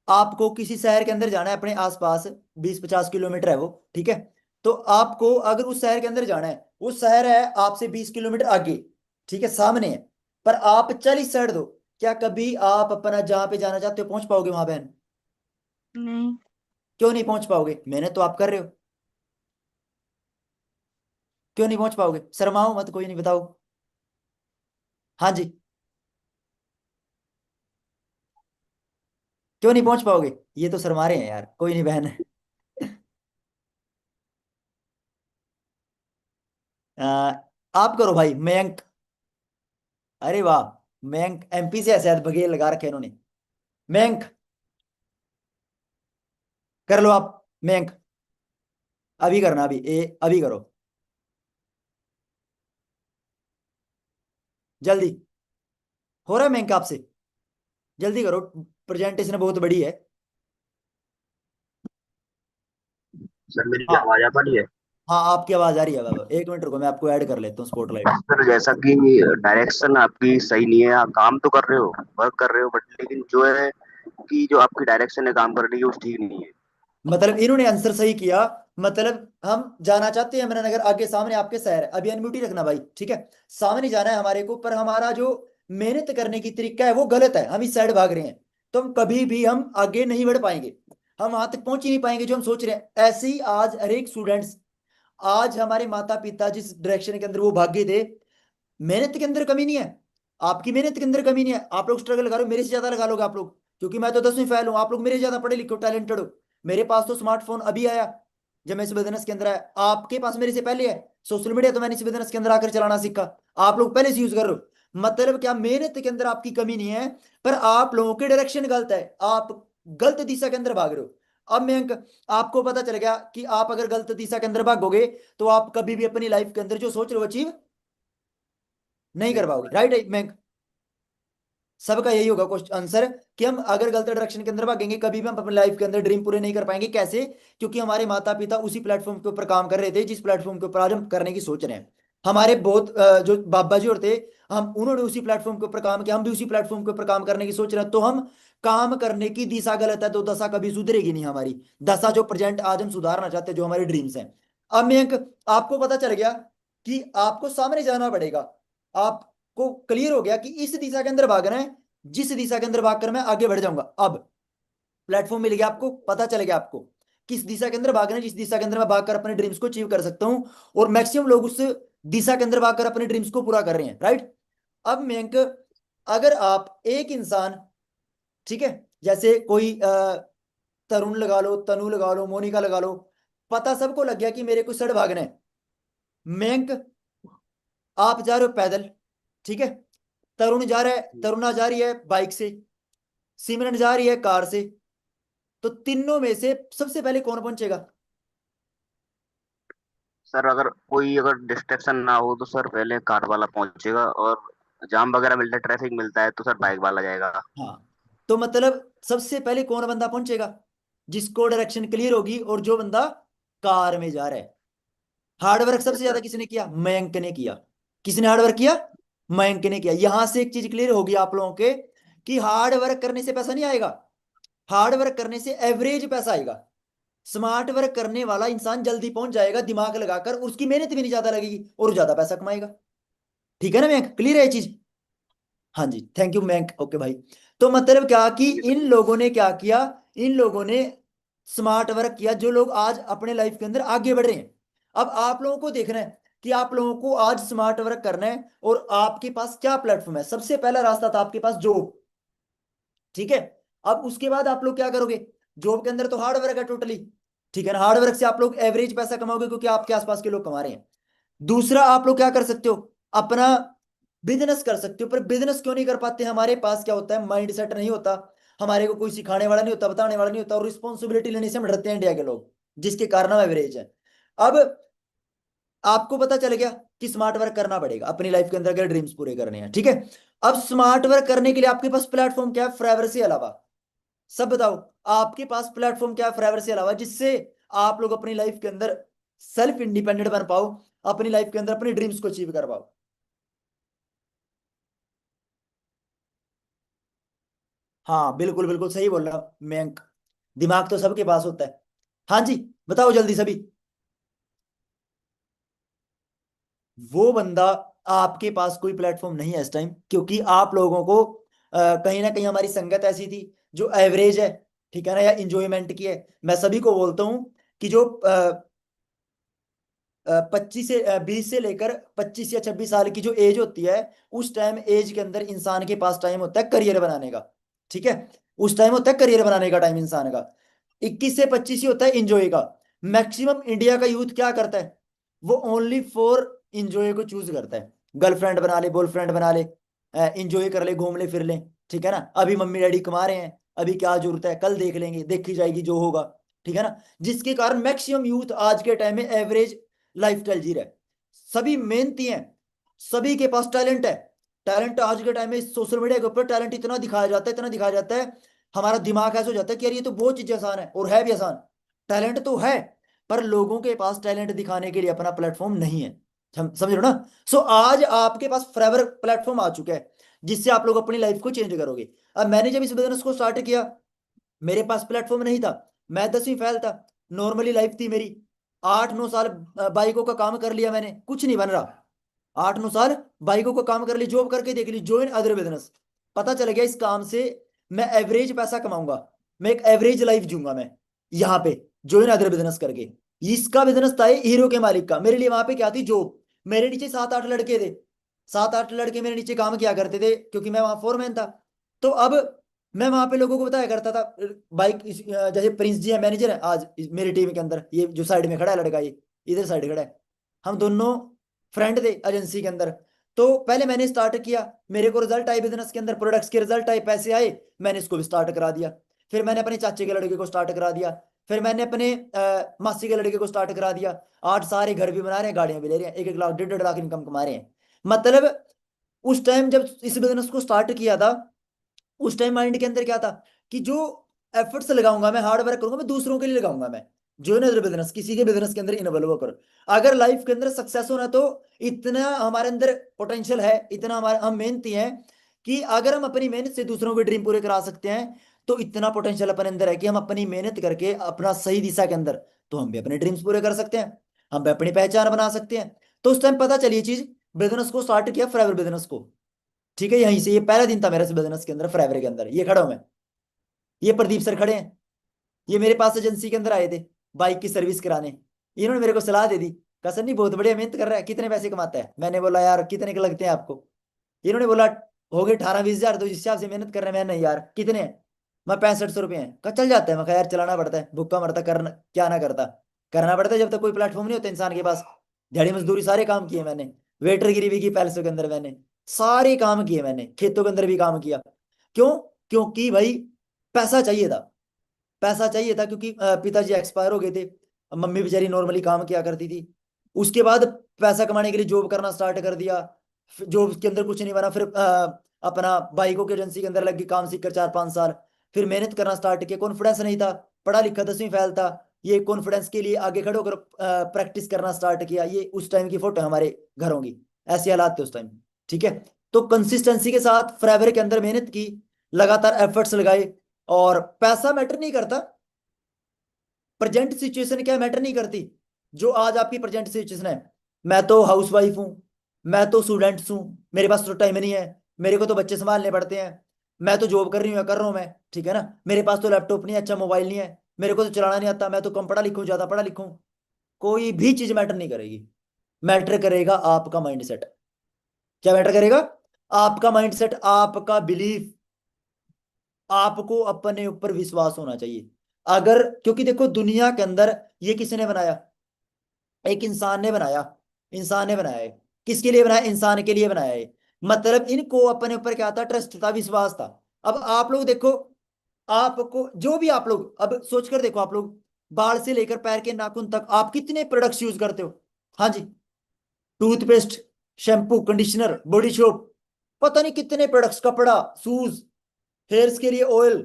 आपको किसी शहर के अंदर जाना है अपने आसपास, 20-50 किलोमीटर है वो, ठीक है, तो आपको अगर उस शहर के अंदर जाना है, वो शहर है आपसे 20 किलोमीटर आगे, ठीक है, सामने है, पर आप चल इस साइड दो, क्या कभी आप अपना जहां पे जाना चाहते हो पहुंच पाओगे वहां बहन? नहीं। क्यों नहीं पहुंच पाओगे? मेहनत तो आप कर रहे हो, क्यों नहीं पहुंच पाओगे? शर्माओ मत, कोई नहीं, बताओ। हाँ जी, क्यों नहीं पहुंच पाओगे? ये तो शर्मा रहे हैं यार, कोई नहीं बहन। आ, आप करो भाई, मयंक। अरे वाह, मयंक एमपी से है शायद, बघेल लगा रखे हैं इन्होंने। मयंक, कर लो आप, मयंक। अभी करना, अभी अभी करो, जल्दी। हो रहा है मयंक आपसे? जल्दी करो, प्रेजेंटेशन बहुत बड़ी है। सर मेरी हाँ आवाज आ पा रही है। हाँ, आपकी आवाज आ रही है बाबा, 1 मिनट रुको, मैं आपको ऐड कर लेता हूँ स्पॉटलाइट। सर जैसा कि डायरेक्शन आपकी सही नहीं है, आप काम तो कर रहे हो, वर्क कर रहे हो, बट लेकिन जो है कि जो आपकी डायरेक्शन है काम करने की वो ठीक नहीं है। मतलब इन्होंने आंसर सही किया। मतलब हम जाना चाहते हैं यमुनानगर, आगे सामने आपके शहर है, अभी अनम्यूट ही रखना भाई, ठीक है। सामने जाना है हमारे को, पर हमारा जो मेहनत करने की तरीका है वो गलत है, हम इस साइड भाग रहे हैं, तो हम कभी भी हम आगे नहीं बढ़ पाएंगे, हम वहां तक पहुंच ही नहीं पाएंगे जो हम सोच रहे हैं। ऐसे ही आज हर एक स्टूडेंट्स, आज हमारे माता पिता जिस डायरेक्शन के अंदर वो भागे थे, मेहनत के अंदर कमी नहीं है, आपकी मेहनत के अंदर कमी नहीं है, आप लोग स्ट्रगल करो, मेरे से ज्यादा लगा लोगे आप लोग, क्योंकि मैं तो 10वीं फेल हूँ, आप लोग मेरे से ज्यादा पढ़े लिखे हो, टैलेंटेड हो। मेरे पास तो स्मार्टफोन अभी आया, जब मैं इस बिजनेस के अंदर आया, आपके पास मेरे से पहले है। सोशल मीडिया तो मैंने इस बिजनेस के अंदर आकर चलाना सीखा, आप लोग पहले से यूज कर रहे हो। मतलब क्या, मेहनत के अंदर आपकी कमी नहीं है, पर आप लोगों की डायरेक्शन गलत है, आप गलत दिशा के अंदर भाग रहे हो। अब मैं आपको पता चल गया कि आप अगर गलत दिशा के अंदर भागोगे, तो आप कभी भी अपनी लाइफ के अंदर जो सोच रहे हो अचीव नहीं कर पाओगे, राइट मैं? सबका यही होगा क्वेश्चन आंसर, कि हम अगर गलत डायरेक्शन के अंदर भागेंगे, कभी भी हम अपनी लाइफ के अंदर ड्रीम पूरे नहीं कर पाएंगे। कैसे? क्योंकि हमारे माता पिता उसी प्लेटफॉर्म के ऊपर काम कर रहे थे जिस प्लेटफॉर्म के ऊपर आज हम करने की सोच रहे हैं। हमारे बहुत जो बाबा जी और थे, हम उन्होंने उसी प्लेटफॉर्म के ऊपर काम किया, हम भी उसी प्लेटफॉर्म के ऊपर काम करने की सोच रहे हैं। तो हम काम करने की दिशा गलत है तो दशा कभी सुधरेगी नहीं हमारी। दशा जो प्रेजेंट आज हम सुधारना चाहते हैं, जो हमारे ड्रीम्स हैं। अब मयंक, आपको पता चल गया कि आपको सामने जाना पड़ेगा। आपको क्लियर हो गया कि इस दिशा के अंदर भागना है, जिस दिशा के अंदर भागकर मैं आगे बढ़ जाऊंगा। अब प्लेटफॉर्म मिल गया आपको, पता चल गया आपको किस दिशा के अंदर भागना है, जिस दिशा के अंदर मैं भागकर अपने ड्रीम्स को अचीव कर सकता हूं। और मैक्सिमम लोग उस दिशा के अंदर भागकर अपने ड्रीम्स को पूरा कर रहे हैं, राइट। अब मयंक, अगर आप एक इंसान, ठीक है, जैसे कोई तरुण लगा लो, तनु लगा लो, मोनिका लगा लो, पता सबको लग गया कि मेरे को सड़ भागना है। मयंक, आप जा रहे हो पैदल, ठीक है, तरुण जा रहा है, तरुणा जा रही है बाइक से, सिमरन जा रही है कार से। तो तीनों में से सबसे पहले कौन पहुंचेगा? सर अगर कोई अगर डिस्ट्रैक्शन ना हो तो सर पहले कार वाला पहुंचेगा, और जाम वगैरह मिलता है, ट्रैफिक मिलता है तो सर बाइक वाला जाएगा। हाँ, तो मतलब सबसे पहले कौन बंदा पहुंचेगा? जिसको डायरेक्शन क्लियर होगी और जो बंदा कार में जा रहा है। हार्डवर्क यस सबसे ज्यादा सर। किसने किया? मयंक ने किया। किसने हार्डवर्क किया? मयंक ने किया। यहां से एक चीज क्लियर होगी आप लोगों के कि हार्ड वर्क करने से पैसा नहीं आएगा, हार्ड वर्क करने से एवरेज पैसा आएगा। स्मार्ट वर्क करने वाला इंसान जल्दी पहुंच जाएगा दिमाग लगाकर, उसकी मेहनत भी नहीं ज्यादा लगेगी और ज्यादा पैसा कमाएगा। ठीक है ना मयंक, क्लियर है ये चीज? हाँ जी, थैंक यू मयंक। ओके भाई, तो मतलब क्या कि थैंक यू इन सर। लोगों ने क्या किया? इन लोगों ने स्मार्ट वर्क किया, जो लोग आज अपने लाइफ के अंदर आगे बढ़ रहे हैं। अब आप लोगों को देखना है कि आप लोगों को आज स्मार्ट वर्क करना है और आपके पास क्या प्लेटफॉर्म है। सबसे पहला रास्ता था आपके पास जॉब, ठीक है। अब उसके बाद आप लोग क्या करोगे? जॉब के अंदर तो हार्ड वर्क है टोटली, ठीक है ना। हार्ड वर्क से आप लोग एवरेज पैसा कमाओगे क्योंकि आपके आसपास के लोग कमा रहे हैं। दूसरा, आप लोग क्या कर सकते हो? अपना बिजनेस कर सकते हो। पर बिजनेस क्यों नहीं कर पाते? हमारे पास क्या होता है, माइंड सेट नहीं होता, हमारे को कोई सिखाने वाला नहीं होता, बताने वाला नहीं होता, और रिस्पॉन्सिबिलिटी लेने से हम डरते हैं इंडिया के लोग, जिसके कारण हम एवरेज है। अब आपको पता चल गया कि स्मार्ट वर्क करना पड़ेगा अपनी लाइफ के अंदर अगर ड्रीम्स पूरे करने हैं, ठीक है। अब स्मार्ट वर्क करने के लिए आपके पास प्लेटफॉर्म क्या है फॉरएवर से अलावा? सब बताओ, आपके पास प्लेटफॉर्म क्या है फॉरएवर से अलावा, जिससे आप लोग अपनी लाइफ के अंदर सेल्फ इंडिपेंडेंट बन पाओ, अपनी लाइफ के अंदर अपने ड्रीम्स को अचीव कर पाओ? हाँ, बिल्कुल बिल्कुल सही बोल रहा मयंक, दिमाग तो सबके पास होता है। हाँ जी, बताओ जल्दी सभी। वो बंदा, आपके पास कोई प्लेटफॉर्म नहीं है इस टाइम, क्योंकि आप लोगों को कहीं ना कहीं हमारी संगत ऐसी थी जो एवरेज है, ठीक है ना, या इंजॉयमेंट की है। मैं सभी को बोलता हूँ कि जो 20 से लेकर 25 या 26 साल की जो एज होती है, उस टाइम एज के अंदर इंसान के पास टाइम होता है करियर बनाने का, ठीक है। उस टाइम होता है करियर बनाने का टाइम इंसान का। 21 से 25 ही होता है इंजॉय का। मैक्सिमम इंडिया का यूथ क्या करता है? वो ओनली फॉर इंजॉय को चूज करता है। गर्लफ्रेंड बना ले, बॉयफ्रेंड बना ले, इंजॉय कर ले, घूम ले फिर ले, ठीक है ना। अभी मम्मी डैडी कमा रहे हैं, अभी क्या जरूरत है, कल देख लेंगे, देखी जाएगी जो होगा, ठीक है ना। जिसके कारण मैक्सिमम यूथ आज के टाइम में एवरेज लाइफस्टाइल जी रहा है। सभी मेहनती हैं, सभी के पास टैलेंट है। टैलेंट आज के टाइम में सोशल मीडिया के ऊपर टैलेंट इतना दिखाया जाता है, इतना दिखाया जाता है, हमारा दिमाग ऐसा हो जाता है कि यार ये तो बहुत चीजें आसान है, और है भी आसान। टैलेंट तो है, पर लोगों के पास टैलेंट दिखाने के लिए अपना प्लेटफॉर्म नहीं है। समझ रहे हो ना। सो आज आपके पास फॉरएवर प्लेटफॉर्म आ चुका है, जिससे आप लोग अपनी लाइफ को चेंज करोगे। अब मैंने जब इस बिजनेस को स्टार्ट किया, मेरे पास प्लेटफॉर्म नहीं था, मैं 10वीं फेल था, नॉर्मली लाइफ थी मेरी। 8-9 साल बाइकों का काम कर लिया मैंने, कुछ नहीं बन रहा। 8-9 साल बाइकों का काम कर ली, जॉब करके देख ली, ज्वाइन अदर बिजनेस। पता चल गया इस काम से मैं एवरेज पैसा कमाऊंगा, मैं एक एवरेज लाइफ जूंगा मैं यहाँ पे, ज्वाइन अदर बिजनेस करके। इसका बिजनेस था ये हीरो के मालिक का। मेरे लिए वहां पे क्या थी, जॉब। मेरे नीचे 7-8 लड़के थे, 7-8 लड़के मेरे नीचे काम किया करते थे, क्योंकि मैं वहां फोरमैन था। तो अब मैं वहां पे लोगों को बताया करता था। बाइक जैसे प्रिंस जी है, मैनेजर है आज मेरी टीम के अंदर, ये जो साइड में खड़ा है लड़का, ये इधर साइड खड़ा है, हम दोनों फ्रेंड थे एजेंसी के अंदर। तो पहले मैंने स्टार्ट किया, मेरे को रिजल्ट आए बिजनेस के अंदर, प्रोडक्ट्स के रिजल्ट आए, पैसे आए, मैंने इसको भी स्टार्ट करा दिया। फिर मैंने अपने चाचे के लड़के को स्टार्ट करा दिया, फिर मैंने अपने मासी के लड़के को स्टार्ट करा दिया। 8 सारे घर भी बना रहे हैं, गाड़ियां भी ले रहे हैं, 1-1 लाख 1.5-1.5 लाख इनकम कमा रहे हैं। मतलब उस टाइम जब इस बिजनेस को स्टार्ट किया था, उस टाइम माइंड के अंदर क्या था कि जो एफर्ट्स लगाऊंगा मैं, हार्ड वर्क करूंगा मैं, दूसरों के लिए लगाऊंगा मैं। जो अदर बिजनेस, किसी के बिजनेस के अंदर इन्वॉल्व करो। अगर लाइफ के अंदर सक्सेस होना, तो इतना हमारे अंदर पोटेंशियल है, इतना हमारे हम मेहनती हैं कि अगर हम अपनी मेहनत से दूसरों के ड्रीम पूरे करा सकते हैं, तो इतना पोटेंशियल अपने अंदर है कि हम अपनी मेहनत करके अपना सही दिशा के अंदर, तो हम भी अपने ड्रीम्स पूरे कर सकते हैं, हम भी अपनी पहचान बना सकते हैं। तो उस टाइम पता चली चीज, बिजनेस को स्टार्ट किया, फॉरएवर बिजनेस को। ठीक है, यहीं से ये पहला दिन था मेरा इस बिजनेस के अंदर, फॉरएवर के अंदर। ये खड़ा हूं मैं, ये प्रदीप सर खड़े हैं, ये मेरे पास एजेंसी के अंदर आए थे बाइक की सर्विस कराने। इन्होंने मेरे को सलाह दे दी, कहा सन्नी बहुत बढ़िया मेहनत कर रहा है, कितने पैसे कमाता है? मैंने बोला यार कितने के लगते हैं आपको? इन्होंने बोला हो गए 18-20 हजार, तो जिस हिसाब से मेहनत कर रहे हैं। मैं नहीं यार, कितने हैं? मैं 6500 रुपये हैं। कहा चल जाता है। मैं कहा यार चलाना पड़ता है, भूखा मरता, करना क्या ना करता, करना पड़ता है जब तक कोई प्लेटफॉर्म नहीं होता इंसान के पास। दिहाड़ी मजदूरी सारे काम किए मैंने, वेटरगिरी भी की पैलेसों के अंदर, मैंने सारे काम किए, मैंने खेतों के अंदर भी काम किया। क्यों? क्योंकि भाई पैसा चाहिए था, पैसा चाहिए था, क्योंकि पिताजी एक्सपायर हो गए थे, मम्मी बेचारी नॉर्मली काम किया करती थी। उसके बाद पैसा कमाने के लिए जॉब करना स्टार्ट कर दिया। जॉब के अंदर कुछ नहीं बना, फिर अपना बाइकों की एजेंसी के अंदर लग गई, काम सीख कर 4-5 साल। फिर मेहनत करना स्टार्ट किया, कॉन्फिडेंस नहीं था, पढ़ा लिखा 10वीं फेल था। ये कॉन्फिडेंस के लिए आगे खड़े होकर प्रैक्टिस करना स्टार्ट किया। ये उस टाइम की फोटो है हमारे घरों की, ऐसे हालात थे उस टाइम। ठीक है, तो कंसिस्टेंसी के साथ फॉरएवर के अंदर मेहनत की, लगातार एफर्ट्स लगाए। और पैसा मैटर नहीं करता, प्रेजेंट सिचुएशन क्या मैटर नहीं करती। जो आज आपकी प्रेजेंट सिचुएशन है, मैं तो हाउस वाइफ हूँ, मैं तो स्टूडेंट्स हूँ, मेरे पास तो टाइम नहीं है, मेरे को तो बच्चे संभालने पड़ते हैं, मैं तो जॉब कर रही हूँ, कर रहा हूँ मैं, ठीक है ना, मेरे पास तो लैपटॉप नहीं है, अच्छा मोबाइल नहीं है, मेरे को तो चलाना नहीं आता, मैं तो कम पढ़ा लिखूँ, ज्यादा पढ़ा लिखूँ, कोई भी चीज मैटर नहीं करेगी। मैटर करेगा आपका माइंडसेट। क्या मैटर करेगा? आपका माइंडसेट, आपका बिलीफ। आपको अपने ऊपर विश्वास होना चाहिए। अगर, क्योंकि देखो दुनिया के अंदर ये किसने बनाया? एक इंसान ने बनाया, इंसान ने बनाया है। किसके लिए बनाया? इंसान के लिए बनाया है। मतलब इनको अपने ऊपर क्या था? ट्रस्ट था, विश्वास था। अब आप लोग देखो, आपको जो भी, आप लोग अब सोच कर देखो, आप लोग बाल से लेकर पैर के नाखून तक आप कितने प्रोडक्ट्स यूज करते हो? हाँ जी, toothpaste, shampoo, conditioner, body soap, पता नहीं कितने प्रोडक्ट्स, कपड़ा, शूज, हेयर्स के लिए ऑयल,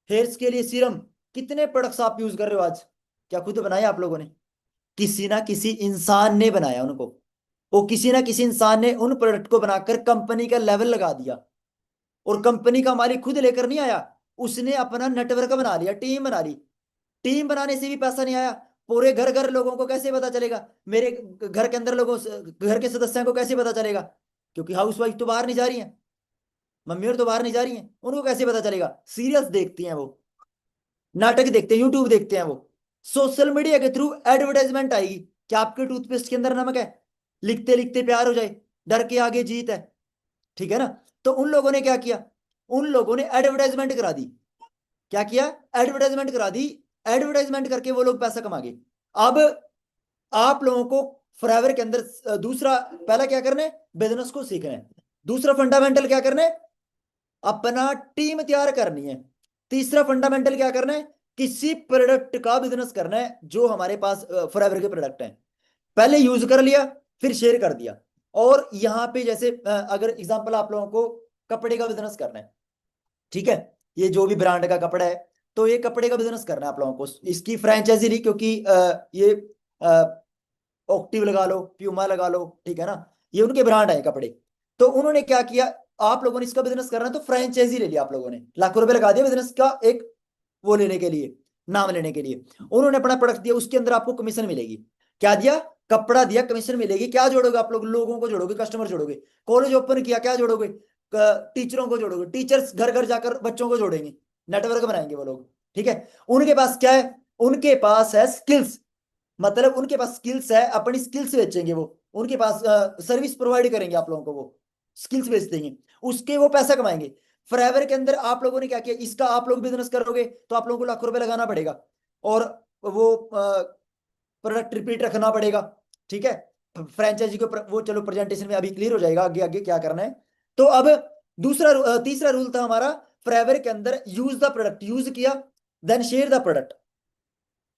हेयर्स के लिए सीरम, कितने प्रोडक्ट्स आप यूज कर रहे हो आज? क्या खुद बनाए आप लोगों ने? किसी ना किसी इंसान ने बनाया उनको। वो किसी ना किसी इंसान ने उन प्रोडक्ट को बनाकर कंपनी का लेवल लगा दिया। और कंपनी का मालिक खुद लेकर नहीं आया, उसने अपना नेटवर्क बना लिया, टीम बना ली। टीम बनाने से भी पैसा नहीं आया। पूरे घर घर लोगों को कैसे पता चलेगा? मेरे घर के अंदर लोगों, घर के सदस्यों को कैसे पता चलेगा? क्योंकि हाउस वाइफ तो बाहर नहीं जा रही है, मम्मी और तो बाहर नहीं जा रही हैं, उनको कैसे पता चलेगा? सीरियल्स देखती हैं वो, नाटक देखते हैं, यूट्यूब देखते हैं वो। सोशल मीडिया के थ्रू एडवर्टाइजमेंट आएगी कि आपके टूथपेस्ट के अंदर नमक है, लिखते लिखते प्यार हो जाए, डर के आगे जीत है। ठीक है ना? तो उन लोगों ने क्या किया? उन लोगों ने एडवर्टाइजमेंट करा दी। क्या किया? एडवर्टाइजमेंट करा दी। एडवर्टाइजमेंट करके वो लोग पैसा कमा गए। अब आप लोगों को फॉरएवर के अंदर दूसरा, पहला क्या करना है? बिजनेस को सीखना है। दूसरा फंडामेंटल क्या करना है? अपना टीम तैयार करनी है। तीसरा फंडामेंटल क्या करना है? किसी प्रोडक्ट का बिजनेस करना है जो हमारे पास फॉरएवर के प्रोडक्ट हैं, पहले यूज कर लिया, फिर शेयर कर दिया। और यहाँ पे जैसे अगर एग्जांपल आप लोगों को कपड़े का बिजनेस करना है, ठीक है, ये जो भी ब्रांड का कपड़ा है, तो ये कपड़े का बिजनेस करना है आप लोगों को, इसकी फ्रेंचाइजी ली, क्योंकि ये ऑक्टिव लगा लो, प्यूमा लगा लो, ठीक है ना, ये उनके ब्रांड है कपड़े। तो उन्होंने क्या किया? आप लोगों ने इसका बिजनेस करना है तो फ्रेंचाइजी ले लिया, आप लोगों ने लाखों रुपए लगा दिया बिजनेस का एक वो लेने के लिए, नाम लेने के लिए। उन्होंने अपना प्रोडक्ट दिया, उसके अंदर आपको कमीशन मिलेगी। क्या दिया? कपड़ा दिया, कमीशन मिलेगी। क्या जोड़ोगे आप लोग? लोगों को जोड़ोगे, कस्टमर जोड़ोगे। कॉलेज ओपन किया, क्या जोड़ोगे? टीचरों को जोड़ोगे, टीचर्स घर घर जाकर बच्चों को जोड़ेंगे, नेटवर्क बनाएंगे वो लोग। ठीक है, उनके पास क्या है? उनके पास है स्किल्स, मतलब उनके पास स्किल्स है, अपनी स्किल्स बेचेंगे वो, उनके पास सर्विस प्रोवाइड करेंगे आप लोगों को, वो स्किल्स बेच देंगे, उसके वो पैसा कमाएंगे। फॉरएवर के अंदर आप लोगों ने क्या किया? इसका आप लोग बिजनेस करोगे तो आप लोगों को लाखों रुपए लगाना पड़ेगा, और वो प्रोडक्ट रिपीट रखना पड़ेगा। ठीक है, फ्रेंचाइजी को वो चलो प्रेजेंटेशन में अभी क्लियर हो जाएगा, आगे आगे क्या करना है। तो अब दूसरा तीसरा रूल था हमारा फॉरएवर के अंदर, यूज द प्रोडक्ट, यूज किया, then share the product,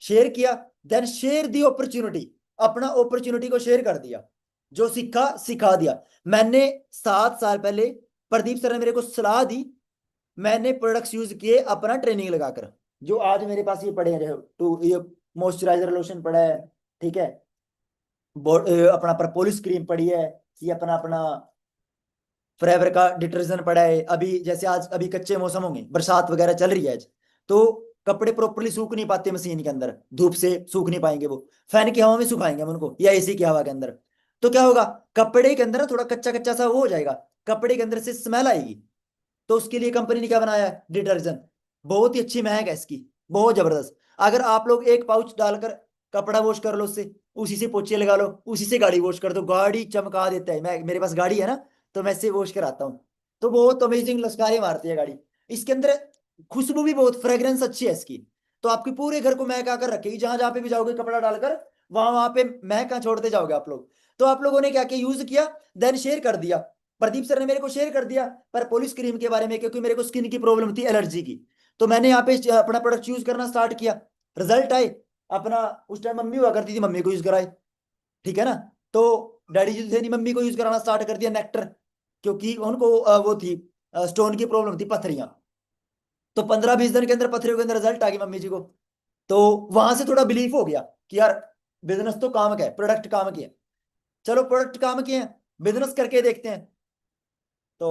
share किया, देन शेयर दी अपॉर्चुनिटी, अपना अपॉर्चुनिटी को शेयर कर दिया, जो सीखा सिखा दिया। मैंने 7 साल पहले प्रदीप सर ने मेरे को सलाह दी, मैंने प्रोडक्ट्स यूज किए अपना ट्रेनिंग लगाकर, जो आज मेरे पास ये पड़े हैं, तो ये मॉइस्चराइजर लोशन पड़ा है, ठीक है, अपना परपोलिस क्रीम पड़ी है, ये अपना अपना फॉरएवर का डिटर्जेंट पड़ा है। अभी जैसे आज अभी कच्चे मौसम होंगे, बरसात वगैरह चल रही है आज, तो कपड़े प्रॉपरली सूख नहीं पाते मशीन के अंदर, धूप से सूख नहीं पाएंगे, वो फैन की हवा में सुखाएंगे हम उनको या एसी की हवा के अंदर। तो क्या होगा, कपड़े के अंदर ना थोड़ा कच्चा कच्चा सा वो हो जाएगा, कपड़े के अंदर से स्मेल आएगी। तो उसके लिए कंपनी ने क्या बनाया है, डिटर्जेंट। बहुत ही अच्छी महक है इसकी, बहुत जबरदस्त। अगर आप लोग एक पाउच डालकर कपड़ा वॉश कर लो उससे, उसी से पोछे लगा लो, उसी से गाड़ी वॉश कर दो, गाड़ी चमका देता है। मैं मेरे पास गाड़ी है ना, तो मैं इससे वॉश कराता हूँ, तो बहुत अमेजिंग लश्कारे मारती है गाड़ी। इसके अंदर खुशबू भी बहुत, फ्रेग्रेंस अच्छी है इसकी, तो आपके पूरे घर को महका कर रखेगी। जहां जहां पे भी जाओगे कपड़ा डालकर, वहां वहां पे महका छोड़ते जाओगे आप लोग। तो आप लोगों ने क्या किया, यूज किया, देन शेयर कर दिया। प्रदीप सर ने मेरे को शेयर कर दिया पर पुलिस क्रीम के बारे में, क्योंकि मेरे को स्किन की प्रॉब्लम थी, एलर्जी की। तो मैंने यहाँ पे अपना प्रोडक्ट यूज करना स्टार्ट किया, रिजल्ट आए अपना। उस टाइम मम्मी हुआ करती थी, मम्मी को यूज कराए, ठीक है ना। तो डैडी जी थे नहीं, मम्मी को यूज कराना स्टार्ट कर दिया नेक्टर, क्योंकि उनको वो थी, स्टोन की प्रॉब्लम थी, पथरियां। तो 15-20 दिन के अंदर पथरियों के अंदर रिजल्ट आ गई मम्मी जी को। तो वहां से थोड़ा बिलीफ हो गया कि यार बिजनेस तो काम का है, प्रोडक्ट काम के है। चलो प्रोडक्ट काम के हैं, बिजनेस करके देखते हैं। तो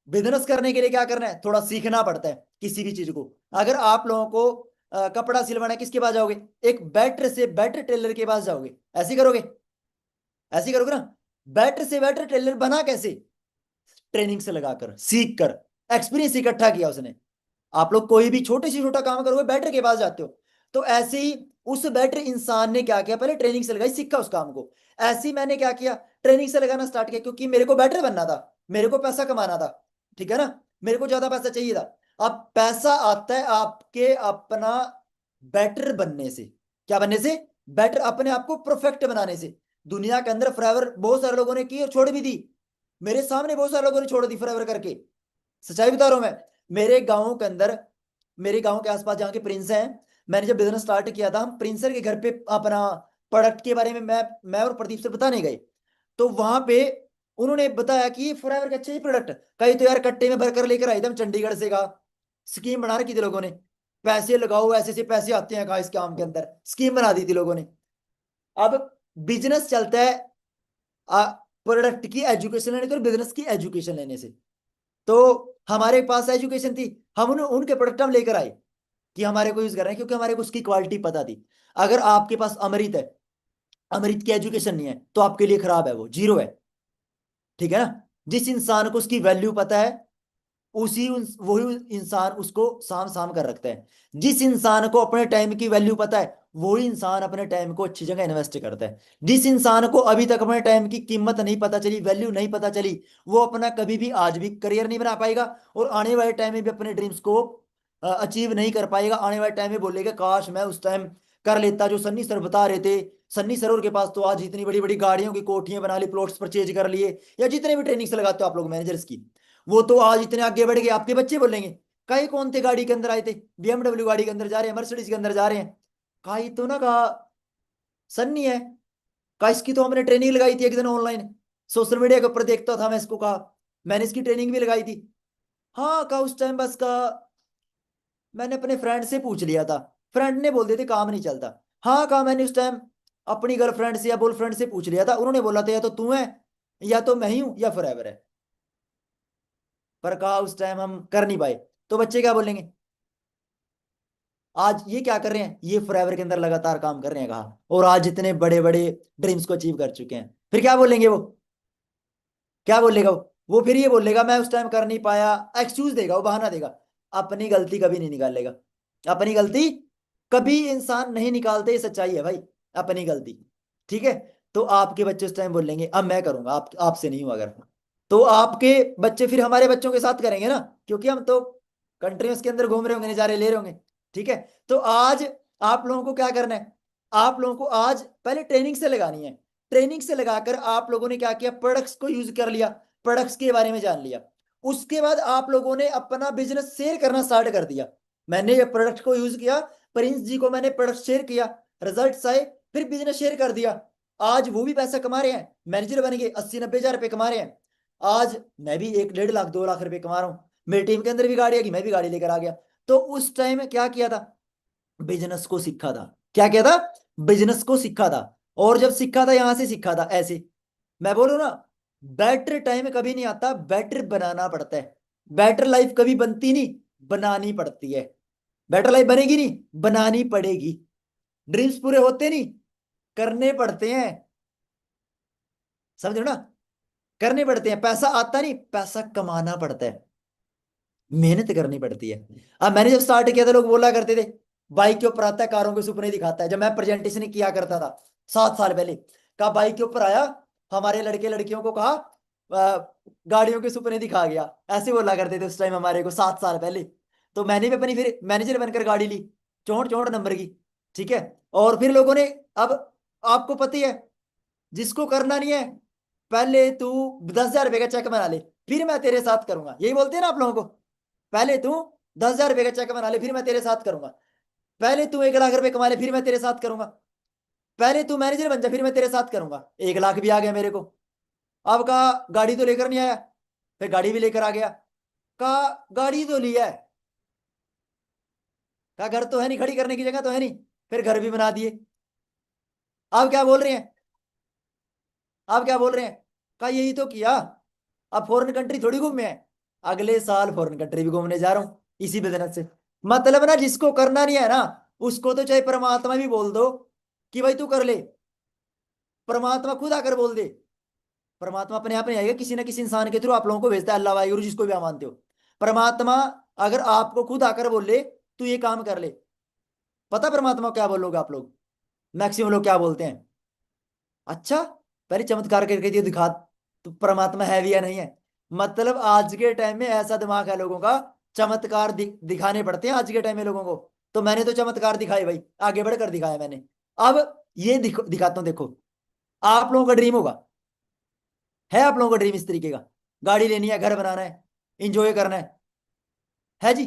बिजनेस करने के लिए क्या करना है, थोड़ा सीखना पड़ता है किसी भी चीज को। अगर आप लोगों को कपड़ा सिलवाना है, किसके पास जाओगे, एक बेटर से बेटर टेलर के पास जाओगे, ऐसे करोगे, ऐसे करोगे ना। बेटर से बेटर टेलर बना कैसे, ट्रेनिंग से लगाकर, सीख कर, एक्सपीरियंस इकट्ठा किया उसने। आप लोग कोई भी छोटे से छोटा काम करोगे, बेटर के पास जाते हो। तो ऐसे ही उस बेटर इंसान ने क्या किया, पहले ट्रेनिंग से लगाई, सीखा उस काम को। ऐसे ही मैंने क्या किया, ट्रेनिंग से लगाना स्टार्ट किया, क्योंकि मेरे को बेटर बनना था, मेरे को पैसा कमाना था, ठीक है ना, मेरे को ज्यादा पैसा चाहिए था। अब पैसा आता है आपके अपना बेटर बनने से। क्या बनने से, बेटर, अपने आप को परफेक्ट बनाने से। दुनिया के अंदर फॉरएवर बहुत सारे लोगों ने की और छोड़ भी दी, मेरे सामने बहुत सारे लोगों ने छोड़ दी फॉरएवर करके, सच्चाई बता रहा हूं मैं। मेरे गांव के अंदर, मेरे गांव के आसपास जहाँ के प्रिंस हैं, मैंने जब बिजनेस स्टार्ट किया था, हम प्रिंसर के घर पे अपना प्रोडक्ट के बारे में मैं और प्रदीप सर बताने गए। तो वहां पे उन्होंने बताया कि ये फॉरएवर का अच्छा ही प्रोडक्ट, कहीं तो यार कट्टे में भरकर लेकर आए थे हम चंडीगढ़ से, का स्कीम बना रखी थी लोगों ने, पैसे लगाओ, ऐसे ऐसे पैसे आते हैं, कहा इस काम के अंदर स्कीम बना दी थी लोगों ने। अब बिजनेस चलता है प्रोडक्ट की एजुकेशन लेने से और बिजनेस की एजुकेशन लेने से। तो हमारे पास एजुकेशन थी, हम उनके प्रोडक्ट हम लेकर आए कि हमारे को यूज कर रहे हैं, क्योंकि हमारे को उसकी क्वालिटी पता थी। अगर आपके पास अमृत है, अमृत की एजुकेशन नहीं है, तो आपके लिए खराब है, वो जीरो है, ठीक है ना। जिस इंसान को उसकी वैल्यू पता है, वही इंसान उसको साम साम कर रखता है। जिस इंसान को अपने टाइम की वैल्यू पता है, वही इंसान अपने टाइम को अच्छी जगह इन्वेस्ट करता है। जिस इंसान को अभी तक अपने टाइम की कीमत नहीं पता चली, वैल्यू नहीं पता चली, वो अपना कभी भी आज भी करियर नहीं बना पाएगा, और आने वाले टाइम में भी अपने ड्रीम्स को अचीव नहीं कर पाएगा। आने वाले टाइम में बोलेगा काश मैं उस टाइम कर लेता जो सन्नी सर बता रहे थे। सन्नी सरोवर के पास तो आज इतनी बड़ी बड़ी गाड़ियों की कोठियां बना ली, प्लॉट्स परचेज कर लिए, या जितने भी ट्रेनिंग से लगाते हो आप लोग मैनेजर्स की, वो तो आज इतने आगे बढ़ गए। आपके बच्चे बोलेंगे कई कौन थे गाड़ी के अंदर आए थे, BMW गाड़ी के अंदर जा रहे हैं, मर्सिडीज के अंदर जा रहे हैं। कहा तो ना, कहा सन्नी है, कहा इसकी तो हमने ट्रेनिंग लगाई थी एक दिन ऑनलाइन, सोशल मीडिया के ऊपर देखता था मैं इसको, कहा मैंने इसकी ट्रेनिंग भी लगाई थी। हाँ कहा उस टाइम बस का मैंने अपने फ्रेंड से पूछ लिया था, फ्रेंड ने बोल दिया थे काम नहीं चलता। हाँ कहा मैंने उस टाइम अपनी गर्लफ्रेंड से या बॉयफ्रेंड से पूछ लिया था, उन्होंने बोला था या तो तू है, या तो मैं ही हूं, या फॉरएवर है। पर कहा उस टाइम हम कर नहीं पाए। तो बच्चे क्या बोलेंगे, आज ये क्या कर रहे हैं, ये फॉरएवर के अंदर लगातार काम कर रहे हैं, कहा, और आज इतने बड़े बड़े ड्रीम्स को अचीव कर चुके हैं। फिर क्या बोलेंगे वो, क्या बोलेगा वो फिर ये बोलेगा मैं उस टाइम कर नहीं पाया, एक्सक्यूज देगा, वो बहाना देगा। अपनी गलती कभी नहीं निकालेगा, अपनी गलती कभी इंसान नहीं निकालते, ये सच्चाई है भाई, अपनी गलती, ठीक है। तो आपके बच्चे उस टाइम बोलेंगे अब मैं करूंगा, आपसे नहीं हुआ अगर, तो आपके बच्चे फिर हमारे बच्चों के साथ करेंगे ना, क्योंकि हम तो कंट्रीज के अंदर घूम रहे होंगे, नजारे ले रहे होंगे, ठीक है। तो आज आप लोगों को क्या करना है, आप लोगों को आज पहले ट्रेनिंग से लगानी है। ट्रेनिंग से लगाकर आप लोगों ने क्या किया, प्रोडक्ट्स को यूज कर लिया, प्रोडक्ट्स के बारे में जान लिया। उसके बाद आप लोगों ने अपना बिजनेस शेयर करना स्टार्ट कर दिया। मैंने ये प्रोडक्ट को यूज किया, प्रिंस जी को मैंने प्रोडक्ट शेयर किया, रिजल्ट आए, फिर बिजनेस शेयर कर दिया। आज वो भी पैसा कमा रहे हैं, मैनेजर बन गए, 80-90 हजार रुपए कमा रहे हैं। आज मैं भी 1-1.5 लाख 2 लाख रुपए कमा रहा हूँ, मेरी टीम के अंदर भी गाड़ी आ गई, मैं भी गाड़ी लेकर आ गया। तो उस टाइम क्या किया था, बिजनेस को सीखा था, क्या किया था? बिजनेस को सीखा था। और जब सीखा था यहां से सीखा था ऐसे। मैं बोलूं ना, बेटर टाइम कभी नहीं आता, बेटर बनाना पड़ता है। बेटर लाइफ कभी बनती नहीं, बनानी पड़ती है। बेटर लाइफ बनेगी नहीं, बनानी पड़ेगी। ड्रीम्स पूरे होते नहीं, करने पड़ते हैं। समझ रहे हो ना? करने पड़ते हैं। पैसा आता नहीं, पैसा कमाना पड़ता है, मेहनत करनी पड़ती है। अब मैंने जब स्टार्ट किया था, लोग बोला करते थे बाइक के ऊपर आता है, कारों के सुपने दिखाता है। जब मैं प्रेजेंटेशन किया करता था 7 साल पहले, कहा बाइक के ऊपर आया, हमारे लड़के लड़कियों को कहा गाड़ियों के सुपने दिखा गया, ऐसे बोला करते थे उस टाइम हमारे को, 7 साल पहले। तो मैंने भी अपनी फिर मैनेजर बनकर गाड़ी ली, 64 64 नंबर की। ठीक है। और फिर लोगों ने, अब आपको पता ही है, जिसको करना नहीं है, पहले तू 10,000 रुपए का चेक बना ले, फिर मैं तेरे साथ करूंगा, यही बोलते हैं ना आप लोगों को। पहले तू 10,000 रुपए का चेक बना ले, फिर मैं तेरे साथ करूंगा। पहले तू 1 लाख रुपए कमा ले, फिर मैं तेरे साथ करूंगा। पहले तू मैनेजर बन जा, फिर मैं तेरे साथ करूंगा। 1 लाख भी आ गया मेरे को। अब कहा गाड़ी तो लेकर नहीं आया, फिर गाड़ी भी लेकर आ गया। कहा गाड़ी तो लिया है, कहा घर तो है नहीं, खड़ी करने की जगह तो है नहीं, फिर घर भी बना दिए। अब क्या बोल रहे हैं? अब क्या बोल रहे हैं? कहा यही तो किया, अब फॉरेन कंट्री थोड़ी घूमे हैं, अगले साल फॉरेन कंट्री भी घूमने जा रहा हूं इसी बिजनेस से। मतलब ना, जिसको करना नहीं है ना, उसको तो चाहे परमात्मा भी बोल दो कि भाई तू कर ले, परमात्मा खुद आकर बोल दे। परमात्मा अपने आप नहीं आएगा, किसी ना किसी इंसान के थ्रू आप लोगों को भेजता है, अल्लाह वाहिगुरु जिसको भी आप मानते हो। परमात्मा अगर आपको खुद आकर बोल ले तू ये काम कर ले, पता परमात्मा को क्या बोलोगे आप लोग? मैक्सिमम लोग क्या बोलते हैं? अच्छा, पहले चमत्कार करके दियो दिखा, तो परमात्मा है भी या नहीं है। मतलब आज के टाइम में ऐसा दिमाग है लोगों का, चमत्कार दिखाने पड़ते हैं आज के टाइम में लोगों को। तो मैंने तो चमत्कार दिखाए भाई, आगे बढ़कर दिखाया मैंने। अब ये दिखाता हूं, देखो। आप लोगों का ड्रीम होगा, है आप लोगों का ड्रीम इस तरीके का, गाड़ी लेनी है, घर बनाना है, इंजॉय करना है जी?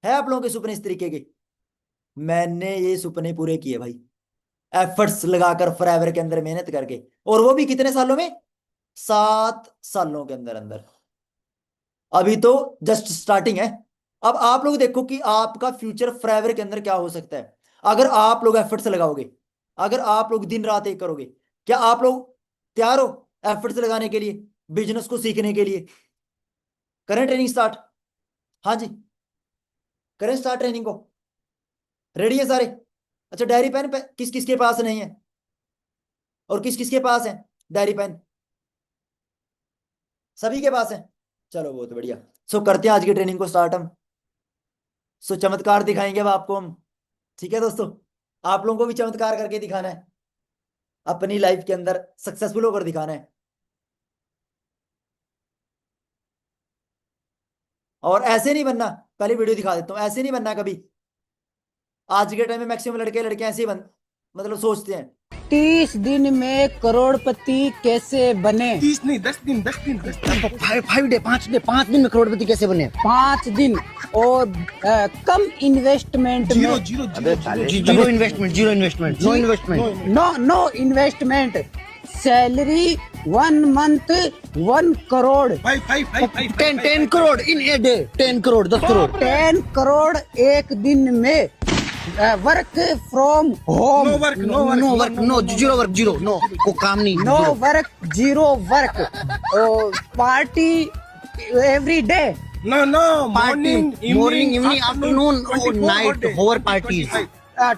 है आप लोगों के सुपने इस तरीके के? मैंने ये सुपने पूरे किए भाई, एफर्ट्स लगाकर, फॉरएवर के अंदर मेहनत करके। और वो भी कितने सालों में? 7 सालों के अंदर अंदर। अभी तो जस्ट स्टार्टिंग है। अब आप लोग देखो कि आपका फ्यूचर फॉरएवर के अंदर क्या हो सकता है, अगर आप लोग एफर्ट्स लगाओगे, अगर आप लोग दिन रात एक करोगे। क्या आप लोग तैयार हो एफर्ट्स लगाने के लिए, बिजनेस को सीखने के लिए? करें ट्रेनिंग स्टार्ट? हाँ जी, करें स्टार्ट ट्रेनिंग को। रेडी है सारे? अच्छा, डायरी पेन किस किस के पास नहीं है, और किस किस के पास है डायरी पेन? सभी के पास है। चलो बहुत बढ़िया। सो करते हैं आज की ट्रेनिंग को स्टार्ट हम। सो चमत्कार दिखाएंगे अब आपको हम। ठीक है दोस्तों, आप लोगों को भी चमत्कार करके दिखाना है, अपनी लाइफ के अंदर सक्सेसफुल होकर दिखाना है। और ऐसे नहीं बनना, पहले वीडियो दिखा देता हूँ, ऐसे नहीं बनना कभी। आज के टाइम में मैक्सिमम लड़के लड़कियां ऐसे ही मतलब सोचते हैं। 30 दिन में करोड़पति कैसे बने? 30 नहीं, 10 दिन, 10 दिन, 10 दिन। 5 डे 5 दिन में करोड़पति कैसे बने? 5 दिन और कम इन्वेस्टमेंट में। Zero investment, no investment. Salary 1 month 1 crore. 10 crore in a day, 10 crore, 10 crore. 10 crore एक दिन में। Work from home. No zero work, zero no, को काम नहीं। No work, zero work. Party every day. No morning, evening, afternoon, night, होवर parties.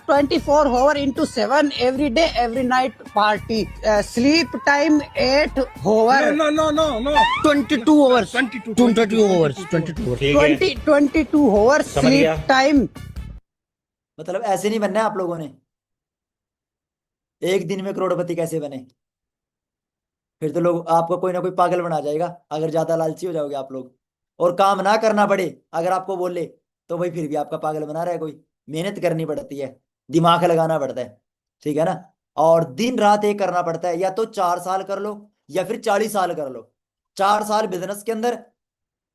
24 hour into 7 every day, every night party. Sleep time 8 hour. No. 22 hours. 22 hours. 22 hours sleep time. मतलब ऐसे नहीं बनना है आप लोगों ने। एक दिन में करोड़पति कैसे बने? फिर तो लोग आपको कोई ना कोई पागल बना जाएगा, अगर ज्यादा लालची हो जाओगे आप लोग। और काम ना करना पड़े अगर आपको बोले, तो भाई फिर भी आपका पागल बना रहा है कोई। मेहनत करनी पड़ती है, दिमाग लगाना पड़ता है। ठीक है ना? और दिन रात एक करना पड़ता है, या तो 4 साल कर लो या फिर 40 साल कर लो। 4 साल बिजनेस के अंदर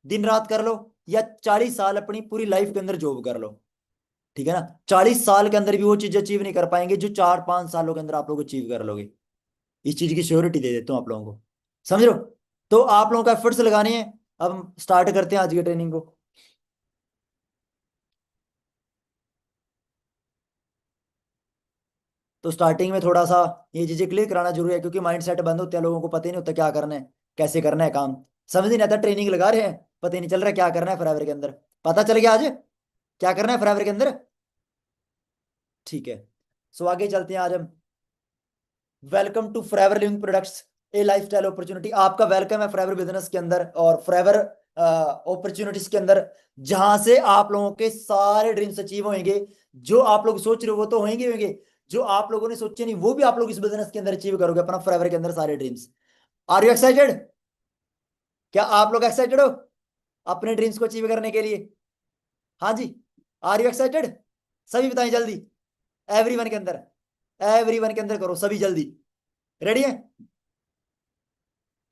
दिन रात कर लो, या 40 साल अपनी पूरी लाइफ के अंदर जॉब कर लो। ठीक है ना? 40 साल के अंदर भी वो चीज अचीव नहीं कर पाएंगे जो 4 5 सालों के अंदर आप लोग अचीव कर लोगे। इस चीज की श्योरिटी दे देता हूं आप लोगों को, समझ रहे हो? तो आप लोगों को एफर्ट्स लगाने हैं। अब हम स्टार्ट करते हैं आज की ट्रेनिंग को। तो स्टार्टिंग में थोड़ा सा ये चीजें क्लियर कराना जरूरी है, क्योंकि माइंड सेट बंद होते हैं, लोगों को पता ही नहीं होता क्या करना है, कैसे करना है काम, समझ नहीं आता। ट्रेनिंग लगा रहे हैं, पता ही नहीं चल रहा क्या करना है फॉरएवर के अंदर। पता चल गया आज क्या करना है फॉरएवर के अंदर? ठीक है, सो आगे चलते हैं। आज हम welcome to forever living products a lifestyle opportunity. आपका वेलकम है फॉरएवर बिजनेस के अंदर और फॉरएवर अपॉर्चुनिटीज के अंदर, जहां से आप लोगों के सारे ड्रीम्स अचीव होंगे। जो आप लोग सोच रहे हो वो तो होंगे होंगे, जो आप लोगों ने सोचे नहीं वो भी आप लोग इस बिजनेस के अंदर अचीव करोगे अपना फॉरएवर के अंदर सारे ड्रीम्स। Are you excited? क्या आप लोग एक्साइटेड हो अपने ड्रीम्स को अचीव करने के लिए? हाँ जी, आर यू एक्साइटेड? सभी बताएं जल्दी, एवरीवन के अंदर, एवरीवन के अंदर करो सभी जल्दी। रेडी है?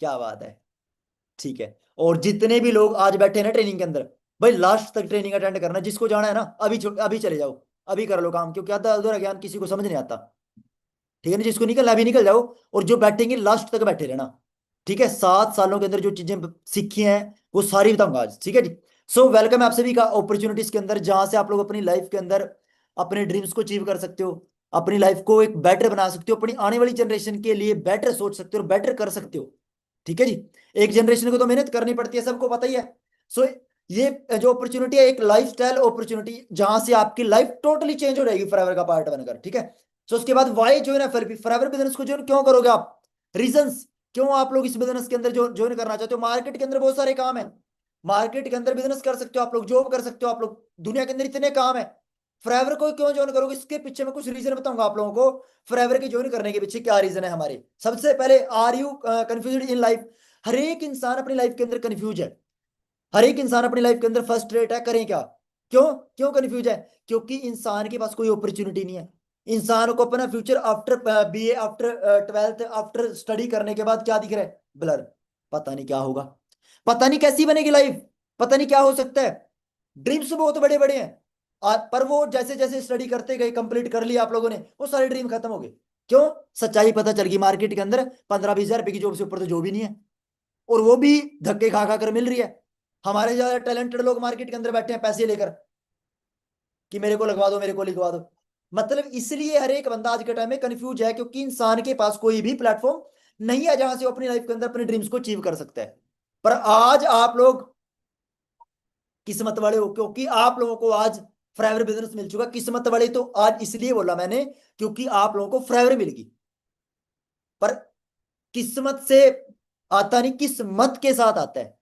क्या बात है, ठीक है। और जितने भी लोग आज बैठे हैं ना ट्रेनिंग के अंदर, भाई लास्ट तक ट्रेनिंग अटेंड करना। जिसको जाना है ना अभी चले जाओ, अभी कर लो काम, क्योंकि आधा अधूरा ज्ञान किसी को समझ नहीं आता। ठीक है ना, जिसको निकलना अभी निकल जाओ, और जो बैठेंगे लास्ट तक बैठे रहना। ठीक है, 7 सालों के अंदर जो चीजें सीखी हैं वो सारी बताऊंगा आज। ठीक है जी, सो वेलकम है आप सभी का अपॉर्चुनिटीज के अंदर, जहां से आप लोग अपनी लाइफ के अंदर अपने ड्रीम्स को अचीव कर सकते हो, अपनी लाइफ को एक बेटर बना सकते हो, अपनी आने वाली जनरेशन के लिए बेटर सोच सकते हो और बेटर कर सकते हो। ठीक है जी, एक जनरेशन को तो मेहनत करनी पड़ती है, सबको पता ही है। सो ये जो अपॉर्चुनिटी है एक लाइफस्टाइल अपॉर्चुनिटी, जहां से आपकी लाइफ टोटली चेंज हो जाएगी फॉरएवर का पार्ट बनकर। ठीक है, सो उसके बाद why join FLP, forever business को ज्वाइन क्यों करोगे आप? रीजंस क्यों आप लोग इस बिजनेस के अंदर जो ज्वाइन करना चाहते हो? मार्केट के अंदर बहुत सारे काम है, मार्केट के अंदर बिजनेस कर सकते हो आप लोग, जॉब कर सकते हो आप लोग, दुनिया के अंदर इतने काम है। फॉरएवर को क्यों ज्वाइन करोगे? इसके पीछे मैं कुछ रीजन बताऊंगा आप लोगों को। फॉरएवर के ज्वाइन करने के पीछे क्या रीजन है हमारे। सबसे पहले, are you confused in life? हर एक इंसान अपनी लाइफ के अंदर कंफ्यूज है, हर एक इंसान अपनी लाइफ के अंदर फ्रस्ट्रेट है, करें क्या? क्यों क्यों कंफ्यूज है? क्योंकि इंसान के पास कोई अपॉर्चुनिटी नहीं है। इंसान को अपना future after BA, after 12th, after study करने के बाद क्या दिख रहा है? ब्लर। पता नहीं क्या होगा, पता नहीं कैसी बनेगी लाइफ, पता नहीं क्या हो सकता है। ड्रीम्स बहुत बड़े बड़े हैं, पर वो जैसे जैसे स्टडी करते गए, कंप्लीट कर लिया आप लोगों ने, वो सारे ड्रीम खत्म हो गए। क्यों? सच्चाई पता चल गई, मार्केट के अंदर 15-20 हजार रुपए की जॉब से ऊपर तो जॉब ही नहीं है, और वो भी धक्के खा खा कर मिल रही है। हमारे ज्यादा टैलेंटेड लोग मार्केट के अंदर बैठे हैं पैसे लेकर कि मेरे को लगवा दो, मेरे को लिखवा दो। मतलब इसलिए हर एक बंदा आज के टाइम में कंफ्यूज है, क्योंकि इंसान के पास कोई भी प्लेटफॉर्म नहीं है जहां से वो अपनी लाइफ के अंदर अपने ड्रीम्स को अचीव कर सकता है। पर आज आप लोग किस्मत वाले हो, क्योंकि आप लोगों को आज फॉरएवर बिजनेस मिल चुका। किस्मत वाले तो आज इसलिए बोला मैंने क्योंकि आप लोगों को फॉरएवर मिल गई, पर किस्मत से आता नहीं, किस्मत के साथ आता है।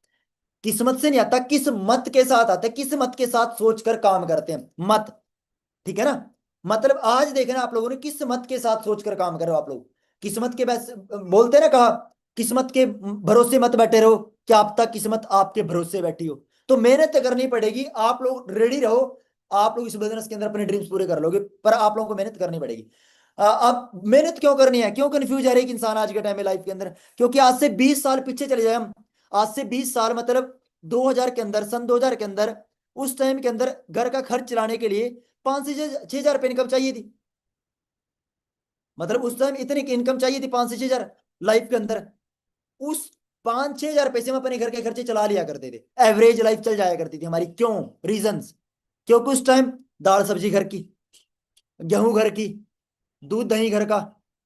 किस्मत से नहीं आता, किस्मत के साथ आता है। किस्मत के साथ सोचकर काम करते हैं, मत। ठीक है ना, मतलब आज देखना आप लोगों ने किस्मत के साथ सोचकर काम करो आप लोग। किस्मत के वैसे बोलते हैं ना, कहा किस्मत के भरोसे मत बैठे रहो, क्या अब तक किस्मत आपके भरोसे बैठी हो। तो मेहनत करनी पड़ेगी, आप लोग रेडी रहो, आप लोग इस बिजनेस के अंदर अपने ड्रीम्स पूरे कर लोगे, पर आप लोगों को मेहनत करनी पड़ेगी। अब मेहनत क्यों करनी है? क्यों कंफ्यूज है एक इंसान आज के टाइम में लाइफ के अंदर? क्योंकि आज से 20 साल पीछे चले जाए हम, आज से 20 साल मतलब 2000 के अंदर, सन 2000 के अंदर, उस टाइम के अंदर घर का खर्च चलाने के लिए 5 से 6 हजार रुपए इनकम चाहिए थी। मतलब उस टाइम इतनी इनकम चाहिए थी 5 से 6 हजार लाइफ के अंदर। उस 5-6 हजार पैसे में अपने घर के खर्चे चला लिया करते थे, एवरेज लाइफ चल जाया करती थी हमारी। क्यों? रीजंस, क्योंकि उस टाइम दाल सब्जी घर की, गेहूं घर की, दूध दही घर का,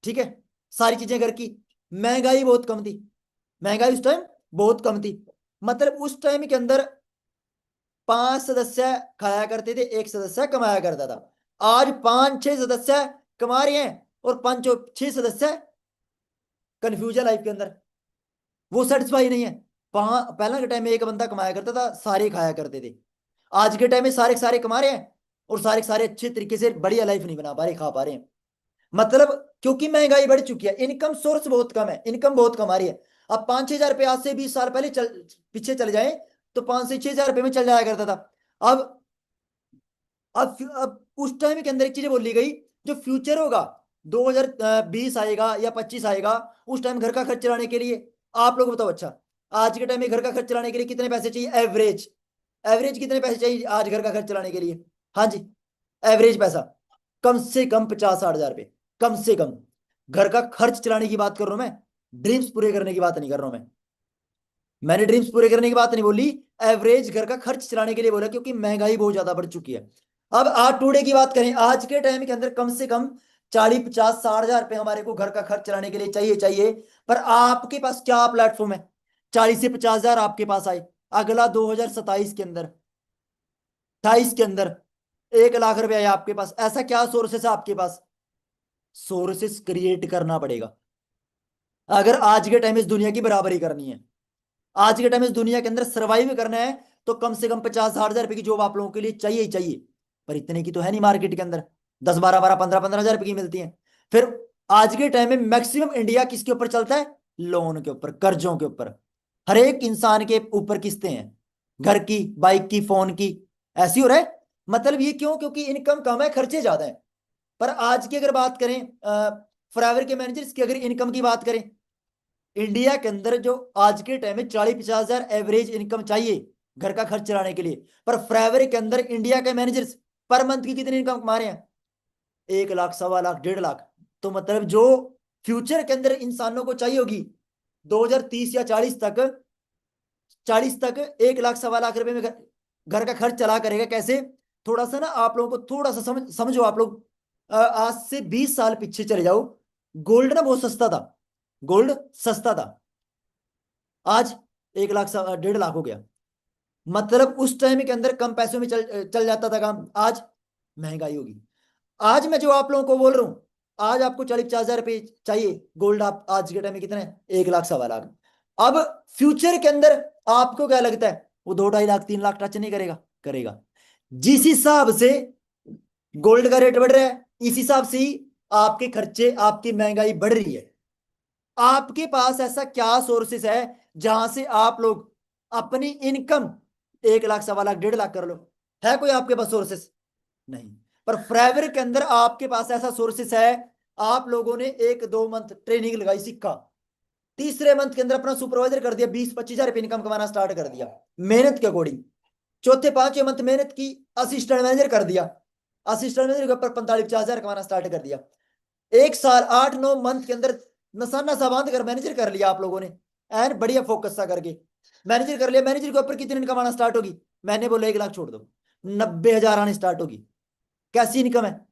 ठीक है, सारी चीजें घर की। महंगाई बहुत कम थी, महंगाई उस टाइम बहुत कम थी। मतलब उस टाइम के अंदर 5 सदस्य खाया करते थे, 1 सदस्य कमाया करता था। आज 5-6 सदस्य कमा रहे हैं और 5-6 सदस्य कंफ्यूज है लाइफ के अंदर, वो सेटिस्फाई नहीं है। पहला के टाइम में एक बंदा कमाया करता था, सारे खाया करते थे। आज के टाइम में सारे सारे कमा रहे हैं और सारे सारे अच्छे तरीके से बढ़िया लाइफ नहीं बना पा रहे, खा पा रहे हैं। मतलब क्योंकि महंगाई बढ़ चुकी है, इनकम सोर्स बहुत कम है, इनकम बहुत कम आ रही है। अब 5-6 हजार रुपये आज से 20 साल पहले पीछे चले जाए तो 5 से 6 हजार रुपये में चल जाया करता था। अब उस टाइम के अंदर एक चीज बोली गई, जो फ्यूचर होगा 2020 आएगा या 25 आएगा, उस टाइम घर का खर्च चलाने के लिए आप लोग बताओ, अच्छा आज के टाइम में घर का खर्च चलाने के लिए कितने पैसे चाहिए? एवरेज एवरेज कितने पैसे चाहिए आज घर का खर्च चलाने के लिए? हाँ जी, एवरेज पैसा कम से कम 50-60 हजार रुपये, कम से कम। घर का खर्च चलाने की बात कर रहा हूं मैं, ड्रीम्स पूरे करने की बात नहीं कर रहा हूं मैंने ड्रीम्स पूरे करने की बात नहीं बोली, एवरेज घर का खर्च चलाने के लिए बोला, क्योंकि महंगाई बहुत ज्यादा बढ़ चुकी है। अब आज टुडे की बात करें, आज के टाइम के अंदर कम से कम 40, 50, 60 हजार रुपए हमारे को घर का खर्च चलाने के लिए चाहिए, पर आपके पास क्या प्लेटफॉर्म है? 40 से 50 हजार आपके पास आए, अगला 2027 के अंदर, 28 के अंदर 1 लाख रुपए आए आपके पास। ऐसा क्या सोर्सेस है आपके पास? सोर्सेस क्रिएट करना पड़ेगा। अगर आज के टाइम इस दुनिया की बराबरी करनी है, आज के टाइम इस दुनिया के अंदर सर्वाइव करना है, तो कम से कम 50-60 हजार रुपए की जॉब आप लोगों के लिए चाहिए ही चाहिए। पर इतने की तो है नहीं मार्केट के अंदर, 10, 12, 12, 15, 15 हजार रुपए की मिलती हैं। फिर आज के टाइम में मैक्सिमम इंडिया किसके ऊपर चलता है? लोन के ऊपर, कर्जों के ऊपर। हर एक इंसान के ऊपर किस्तें हैं, घर की, बाइक की, फोन की, ऐसी हो रहा है। मतलब ये क्यों? क्योंकि इनकम कम है, खर्चे ज्यादा है। पर आज की अगर बात करें, फॉरएवर के मैनेजर्स की अगर इनकम की बात करें, इंडिया के अंदर जो आज के टाइम में 40-50 हजार एवरेज इनकम चाहिए घर का खर्च चलाने के लिए, पर फॉरएवर के अंदर इंडिया के मैनेजर्स पर मंथ की कितनी इनकम कमा रहे हैं? 1 लाख, 1.25 लाख, 1.5 लाख। तो मतलब जो फ्यूचर के अंदर इंसानों को चाहिए होगी 2030 या 40 तक 1 लाख, 1.25 लाख रुपए में घर का खर्च चला करेगा कैसे? थोड़ा सा ना आप लोगों को थोड़ा सा समझो। आप लोग आज से 20 साल पीछे चले जाओ, गोल्ड ना बहुत सस्ता था, गोल्ड सस्ता था। आज 1 लाख, 1.5 लाख हो गया। मतलब उस टाइम के अंदर कम पैसों में चल जाता था काम, आज महंगाई होगी। आज मैं जो आप लोगों को बोल रहा हूं, आज आपको 40-50 हजार रुपए चाहिए गोल्ड, आप आज के टाइम में कितने? 1 लाख, 1.25 लाख। अब फ्यूचर के अंदर आपको क्या लगता है वो 2-2.5 लाख, 3 लाख टच नहीं करेगा? करेगा। जिस हिसाब से गोल्ड का रेट बढ़ रहा है, इस हिसाब से ही आपके खर्चे, आपकी महंगाई बढ़ रही है। आपके पास ऐसा क्या सोर्सेस है जहां से आप लोग अपनी इनकम 1 लाख, 1.25 लाख, 1.5 लाख कर लो? है कोई आपके पास सोर्सेस? नहीं। पर फॉरएवर के अंदर आपके पास ऐसा सोर्सेस है, आप लोगों ने 1-2 मंथ ट्रेनिंग लगाई, सीखा, तीसरे मंथ के अंदर अपना सुपरवाइजर कर दिया, 20-25 हजार इनकम कमाना स्टार्ट कर दिया मेहनत के अकॉर्डिंग। चौथे 5वें मंथ मेहनत की, असिस्टेंट मैनेजर कर दिया, असिस्टेंट मैनेजर के ऊपर 45-50 हजार कमाना स्टार्ट कर दिया। 1 साल 8-9 मंथ के अंदर नसाना सा बांध कर मैनेजर कर लिया आप लोगों ने, एन बढ़िया फोकस सा करके मैनेजर कर लिया। मैनेजर के ऊपर कितनी इनकम आना स्टार्ट होगी? मैंने बोला 1 लाख छोड़ दो, 90 हजार आने स्टार्ट होगी। कैसी इनकम है?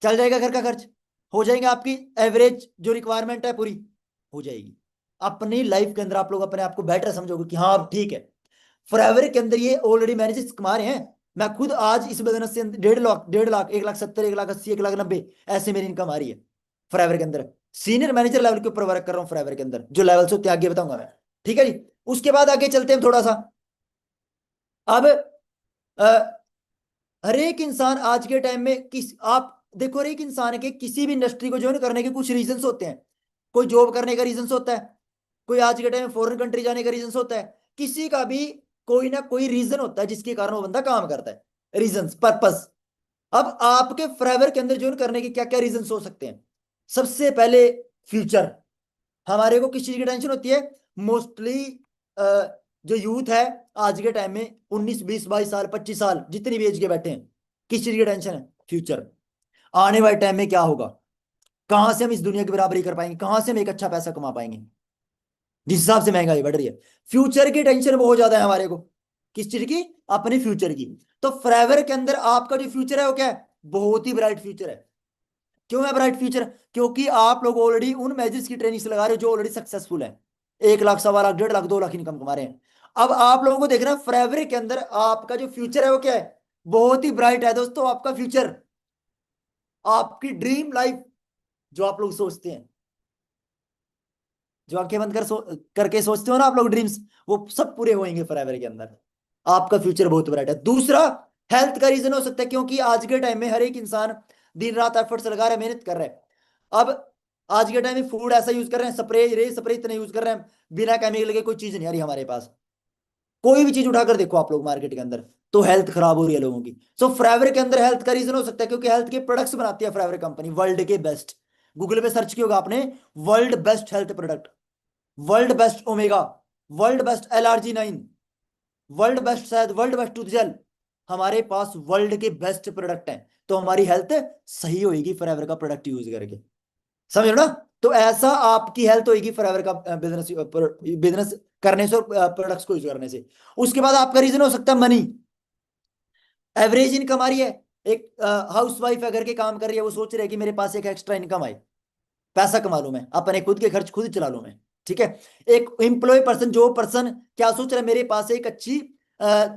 चल जाएगा घर का खर्च, हो जाएगा, आपकी एवरेज जो रिक्वायरमेंट है पूरी हो जाएगी। अपनी लाइफ के अंदर आप लोग अपने आप को बेटर समझोगे कि हाँ अब ठीक है। फॉरएवर के अंदर ये ऑलरेडी मैनेजर्स कमा रहे हैं। मैं खुद आज इस बिजनेस से 1.5 लाख, 1.5 लाख, 1,70,000, 1,80,000, 1,90,000 ऐसे मेरी इनकम आ रही है फॉरएवर के अंदर। सीनियर मैनेजर लेवल के ऊपर वर्क कर रहा हूँ फॉरएवर के अंदर, जो लेवल से आगे बताऊंगा मैं, ठीक है जी। उसके बाद आगे चलते हैं थोड़ा सा। अब हर एक इंसान आज के टाइम में आप देखो, हर एक इंसान के किसी भी इंडस्ट्री को ज्वाइन करने के कुछ रीजंस होते हैं। कोई जॉब करने का रीजंस होता है, कोई आज के टाइम में फॉरेन कंट्री जाने का रीजंस होता है, किसी का भी कोई ना कोई रीजन होता है जिसके कारण वो बंदा काम करता है, रीजंस, पर्पस। अब आपके फॉरएवर के अंदर ज्वाइन करने के क्या क्या रीजंस हो सकते हैं? सबसे पहले फ्यूचर। हमारे को किस चीज की टेंशन होती है? मोस्टली जो यूथ है आज के टाइम में 19, 20, 22 साल, 25 साल, जितनी भी एज के बैठे हैं, किस चीज की टेंशन है? फ्यूचर। आने वाले टाइम में क्या होगा, कहां से हम इस दुनिया की बराबरी कर पाएंगे, कहां से हम एक अच्छा पैसा कमा पाएंगे, जिस हिसाब से महंगाई बढ़ रही है। फ्यूचर की टेंशन बहुत ज्यादा है हमारे को। किस चीज की? अपने फ्यूचर की। तो फॉरएवर के अंदर आपका जो फ्यूचर है वो क्या है? बहुत ही ब्राइट फ्यूचर है। क्यों है ब्राइट फ्यूचर? क्योंकि आप लोग ऑलरेडी उन मेजर्स की ट्रेनिंग लगा रहे हो जो ऑलरेडी सक्सेसफुल है। 1 लाख, 1.25 लाख, 1.5 लाख, 2 लाख इनकम कमा रहे हैं। अब आप लोगों को देखना फॉरएवर के अंदर आपका जो फ्यूचर है वो क्या है? बहुत ही ब्राइट है दोस्तों आपका फ्यूचर। आपकी ड्रीम लाइफ जो आप लोग सोचते हैं, जो आंखें बंद करके सोचते हो ना आप लोग ड्रीम्स, वो सब पूरे होंगे फॉरएवर के अंदर। आपका फ्यूचर बहुत ब्राइट है। दूसरा, हेल्थ का रीजन हो सकता है, क्योंकि आज के टाइम में हर एक इंसान दिन रात एफर्ट्स लगा रहा है, मेहनत कर रहा है। अब आज के टाइम में फूड ऐसा यूज कर रहे हैं, स्प्रे इतना यूज कर रहे हैं, बिना केमिकल के कोई चीज नहीं आ रही हमारे पास। कोई भी चीज उठाकर देखो आप लोग मार्केट के अंदर, तो हेल्थ खराब हो रही है लोगों की। सो फॉरएवर के अंदर हेल्थ का रीजन हो सकता है, क्योंकि हेल्थ के प्रोडक्ट्स बनाती है फॉरएवर कंपनी, वर्ल्ड के बेस्ट। गूगल पे सर्च किया होगा आपने, world best health product, world best omega, world best LRG9, world best शायद वर्ल्ड बेस्ट टूथ जेल। हमारे पास वर्ल्ड के बेस्ट प्रोडक्ट हैं, तो हमारी हेल्थ सही होगी फॉरएवर का प्रोडक्ट यूज करके, समझ लो ना। तो ऐसा आपकी हेल्थ होगी फॉरएवर का बिजनेस करने से और प्रोडक्ट्स को यूज करने से। उसके बाद आपका रीजन हो सकता है मनी। एवरेज इनकम आ रही है, एक हाउस वाइफ अगर के काम कर रही है, वो सोच रही है कि मेरे पास एक एक्स्ट्रा इनकम आए, पैसा कमा लूं मैं, अपने खुद के खर्च खुद चला लूं मैं, ठीक है। एक एम्प्लॉय पर्सन, जो पर्सन क्या सोच रहा है, मेरे पास एक अच्छी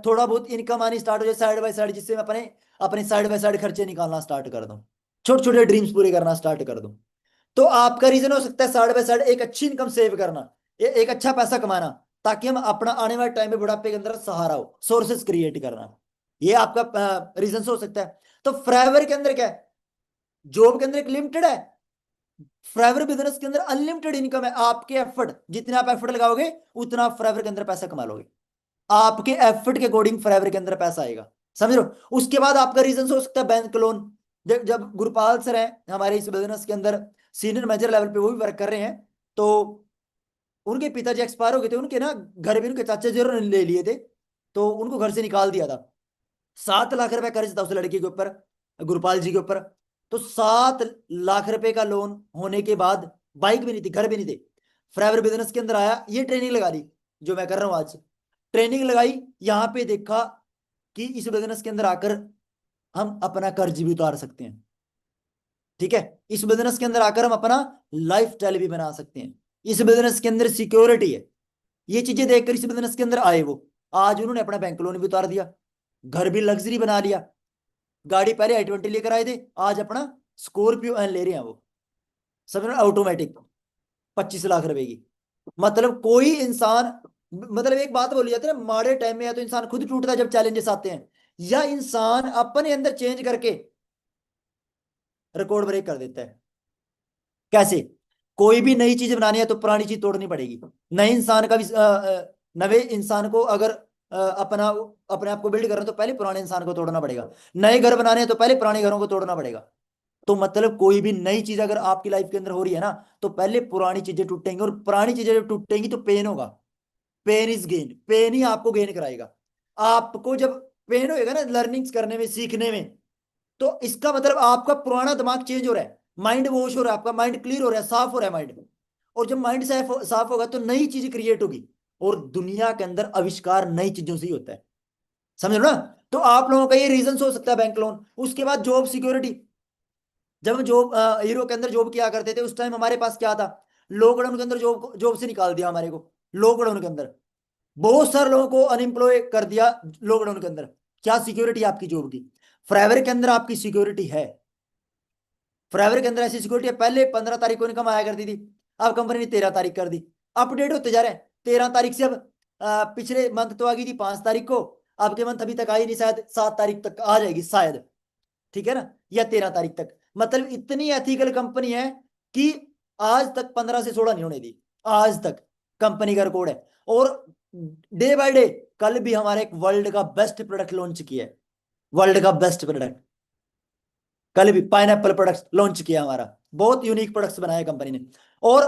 थोड़ा बहुत इनकम आनी स्टार्ट हो जाए साइड बाय साइड, जिससे मैं अपने अपने साइड बाय साइड खर्चे निकालना स्टार्ट कर दूं, छोटे छोटे ड्रीम्स पूरे करना स्टार्ट कर दूं। तो आपका रीजन हो सकता है साइड बाय साइड एक अच्छी इनकम सेव करना, एक अच्छा पैसा कमाना, ताकि हम अपना आने वाले टाइम में बुढ़ापे के अंदर सहारा हो, सोर्सेस क्रिएट करना, ये आपका रीजन हो सकता है। तो फ्राइवर के अंदर क्या है, जॉब के अंदर एक लिमिटेड है, फ्राइवर बिजनेस के अंदर अनलिमिटेड इनकम है। आपके एफर्ट, जितने आप एफर्ट लगाओगे उतना आप फ्राइवर के अंदर पैसा कमा लोगे, आपके एफर्ट के अकॉर्डिंग फ्राइवर के अंदर पैसा आएगा, समझ लो। उसके बाद आपका रीजन हो सकता है बैंक लोन। जब गुरपाल सर हैं हमारे इस बिजनेस के अंदर सीनियर मैनेजर लेवल पे, वो भी वर्क कर रहे हैं, तो उनके पिताजी एक्सपायर हो गए थे, उनके ना घर भी उनके चाचा जी ने ले लिए थे, तो उनको घर से निकाल दिया था। 7 लाख रुपए कर्ज था उस लड़के के ऊपर, गुरपाल जी के ऊपर। तो 7 लाख रुपए का लोन होने के बाद बाइक भी नहीं थी, घर भी नहीं थे, फ्राइवर बिजनेस के अंदर आया, ये ट्रेनिंग लगा ली जो मैं कर रहा हूं आज, ट्रेनिंग लगाई, यहां पे देखा कि इस बिजनेस के अंदर आकर हम अपना कर्ज भी उतार सकते हैं, ठीक है। इस बिजनेस के अंदर आकर हम अपना लाइफ स्टाइल भी बना सकते हैं, इस बिजनेस के अंदर सिक्योरिटी है। ये चीजें देखकर इस बिजनेस के अंदर आए वो, आज उन्होंने अपना बैंक लोन भी उतार दिया, घर भी लग्जरी बना लिया, गाड़ी पहले i20 लेकर आए थे, आज अपना स्कॉर्पियो एन ले रहे हैं वो, समझ ऑटोमेटिक 25 लाख रुपए की। मतलब कोई इंसान, मतलब एक बात बोली जाती है ना, माड़े टाइम में या तो इंसान खुद टूटता है जब चैलेंजेस आते हैं, या इंसान अपने अंदर चेंज करके रिकॉर्ड ब्रेक कर देता है। कैसे? कोई भी नई चीज बनानी है तो पुरानी चीज तोड़नी पड़ेगी। नए इंसान का भी नवे इंसान को अगर अपना अपने आप को बिल्ड करना है तो पहले पुराने इंसान को तोड़ना पड़ेगा, नए घर बनाने हैं तो पहले पुराने घरों को तोड़ना पड़ेगा। तो मतलब कोई भी नई चीज अगर आपकी लाइफ के अंदर हो रही है ना, तो पहले पुरानी चीजें टूटेंगी, और पुरानी चीजें जब टूटेंगी तो पेन होगा, पेन इज गेन, पेन ही आपको गेन कराएगा। आपको जब पेन होएगा ना लर्निंग्स करने में, सीखने में, तो इसका मतलब आपका पुराना दिमाग चेंज हो रहा है, माइंड वॉश हो रहा है, आपका माइंड क्लियर हो रहा है, साफ हो रहा है माइंड। और जब माइंड साफ होगा तो नई चीज क्रिएट होगी, और दुनिया के अंदर आविष्कार नई चीजों से ही होता है, समझ लो ना। तो आप लोगों का ये रीजन हो सकता है बैंक लोन। उसके बाद जॉब सिक्योरिटी, जब हम जॉब हीरो के अंदर जॉब किया करते थे, उस टाइम हमारे पास क्या था, लॉकडाउन के अंदर जॉब जॉब से निकाल दिया हमारे को, लॉकडाउन के अंदर बहुत सारे लोगों को अनएम्प्लॉय कर दिया लॉकडाउन के अंदर। क्या सिक्योरिटी आपकी जॉब की? फ्राइवर के अंदर आपकी सिक्योरिटी है, फ्राइवर के अंदर ऐसी सिक्योरिटी है, पहले 15 तारीख को इनकम आया करती थी, अब कंपनी ने 13 तारीख कर दी, अपडेट होते जा रहे हैं। 13 तारीख से अब पिछले मंथ तो आ गई थी 5 तारीख को, अब के मंथ अभी तक आई नहीं, शायद 7 तारीख तक आ जाएगी शायद, ठीक है ना, या 13 तारीख तक। मतलब इतनी एथिकल कंपनी है कि आज तक 15 से 16 नहीं होने दी, आज तक कंपनी का रिकॉर्ड है। और डे बाय डे, कल भी हमारे एक वर्ल्ड का बेस्ट प्रोडक्ट लॉन्च किया है, वर्ल्ड का बेस्ट प्रोडक्ट, कल भी पाइनएप्पल प्रोडक्ट्स लॉन्च किया हमारा, बहुत यूनिक प्रोडक्ट्स बनाए कंपनी ने। और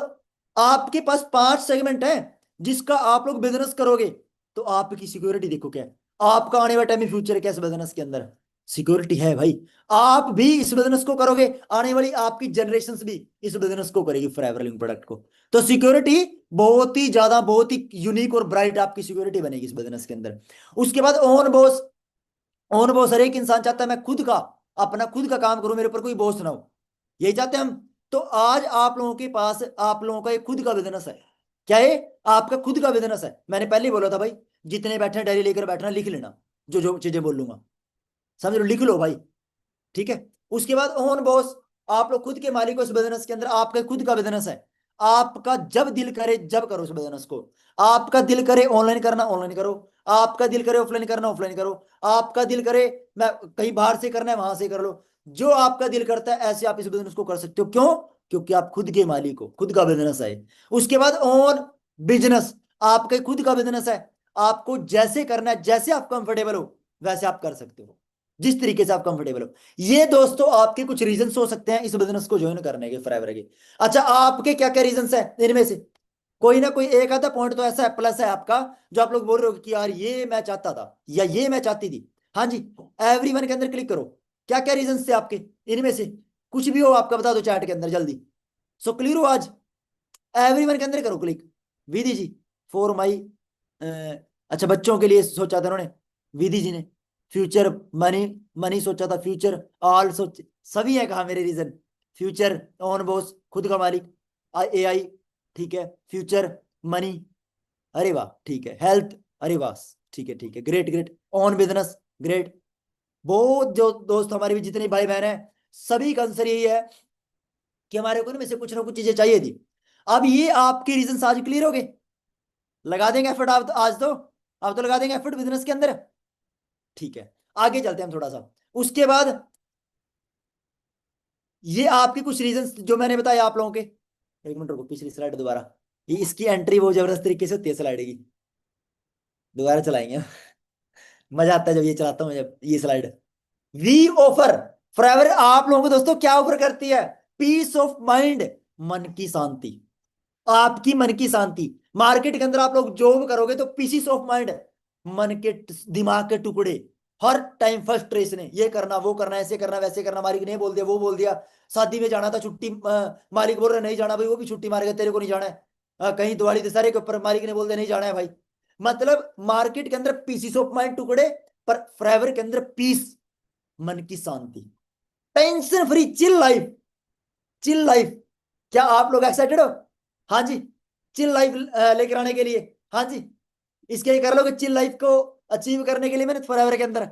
आपके पास 5 सेगमेंट है जिसका आप लोग बिजनेस करोगे, तो आपकी सिक्योरिटी देखो क्या है, आपका आने वाले टाइम में फ्यूचर क्या है इस बिजनेस के अंदर, सिक्योरिटी है भाई। आप भी इस बिजनेस को करोगे, आने वाली आपकी जनरेशन भी इस बिजनेस को करेगी, फॉरएवर लिविंग प्रोडक्ट को। तो सिक्योरिटी बहुत ही ज्यादा, बहुत ही यूनिक और ब्राइट आपकी सिक्योरिटी बनेगी इस बिजनेस के अंदर। उसके बाद ओन बॉस, ओन बॉस हर एक इंसान चाहता है मैं खुद का, अपना खुद का काम करूं, मेरे ऊपर कोई बॉस ना हो, यही चाहते हैं हम। तो आज आप लोगों के पास, आप लोगों का एक खुद का बिजनेस है। क्या है? आपका खुद का बिजनेस है। मैंने पहले ही बोला था भाई, जितने बैठे डायरी लेकर बैठना, लिख लेना जो जो चीजें बोल लूंगा, समझ लो, लिख लो भाई, ठीक है। उसके बाद ओन बॉस, आप लोग खुद के मालिक हो इस बिजनेस के अंदर, आपका खुद का बिजनेस है, आपका जब दिल करे जब करो इस बिजनेस को। आपका दिल करे ऑनलाइन करना ऑनलाइन करो, आपका दिल करे ऑफलाइन करना ऑफलाइन करो, आपका दिल करे मैं कहीं बाहर से करना है वहां से कर लो, जो आपका दिल करता है ऐसे आप इस बिजनेस को कर सकते हो। क्यों? क्योंकि आप खुद के मालिक हो, खुद का बिजनेस है। उसके बाद ओन बिजनेस, आपका खुद का बिजनेस है, आपको जैसे करना है, जैसे आप कंफर्टेबल हो वैसे आप कर सकते हो, जिस तरीके से आप कंफर्टेबल हो। ये दोस्तों आपके कुछ रीजंस हो सकते हैं इस बिजनेस को ज्वाइन करने के, फॉरएवर के। अच्छा, आपके क्या क्या रीजंस है? इनमें से कोई ना कोई एक आधा पॉइंट तो ऐसा है, प्लस है आपका, जो आप लोग बोल रहे हो कि यार ये मैं चाहता था या ये मैं चाहती थी। हाँ जी, एवरीवन के अंदर क्लिक करो, क्या क्या रीजंस थे आपके, इनमें से कुछ भी हो आपका बता दो चैट के अंदर जल्दी। सो क्लियर हो आज? एवरीवन के अंदर करो click. Vidhi ji for my, अच्छा बच्चों के लिए सोचा था उन्होंने, विधि जी ने फ्यूचर, मनी, मनी सोचा था, फ्यूचर, ऑल सोच, सभी है कहा मेरे रीजन। फ्यूचर, ऑन बॉस, खुद का मालिक, AI, ठीक है, फ्यूचर, मनी, अरे वाह ठीक है, हेल्थ, अरे वाह ठीक है ठीक है, great great, on business, great. बहुत जो दोस्त हमारे भी जितने भाई बहन हैं, सभी का आंसर यही है कि हमारे को ना में से कुछ ना कुछ चीजें चाहिए थी। अब ये आपके रीजन आज क्लियर हो गए? लगा देंगे एफर्ट आप आज तो, आप तो लगा देंगे एफर्ट बिजनेस के अंदर, ठीक है। आगे चलते हैं हम थोड़ा सा। उसके बाद ये आपके कुछ रीजन जो मैंने बताया आप लोगों के, एक मिनट रुको, पिछली स्लाइड दोबारा, ये इसकी एंट्री बहुत जबरदस्त तरीके से होती है स्लाइड की, दोबारा चलाएंगे। मजा आता है जब ये चलाता हूँ, जब ये स्लाइड। वी ऑफर फॉरएवर आप लोगों को दोस्तों क्या ऑफर करती है? पीस ऑफ माइंड, मन की शांति, आपकी मन की शांति। मार्केट के अंदर आप लोग जॉब करोगे तो पीसीस ऑफ माइंड, मन के दिमाग के टुकड़े, हर टाइम फ्रस्ट्रेशन है, ये करना वो करना, ऐसे करना वैसे करना, मालिक ने बोल दिया वो बोल दिया, शादी में जाना था छुट्टी, मालिक बोल रहा नहीं जाना भाई, वो भी छुट्टी मारेगा, तेरे को नहीं जाना है। कहीं दिवाली दशहरे के ऊपर मालिक ने बोल दिया नहीं जाना है भाई। मतलब मार्केट के अंदर पीसीस ऑफ माइंड टुकड़े, पर फॉरएवर के अंदर पीस, मन की शांति, tension free, chill life, chill life. क्या आप लोग एक्साइटेड हो? हाँ जी, चिल लाइफ लेकर आने के लिए, हाँ जी, इसके लिए कर लोगे चिल लाइफ को अचीव करने के लिए मैंने फॉरएवर के अंदर,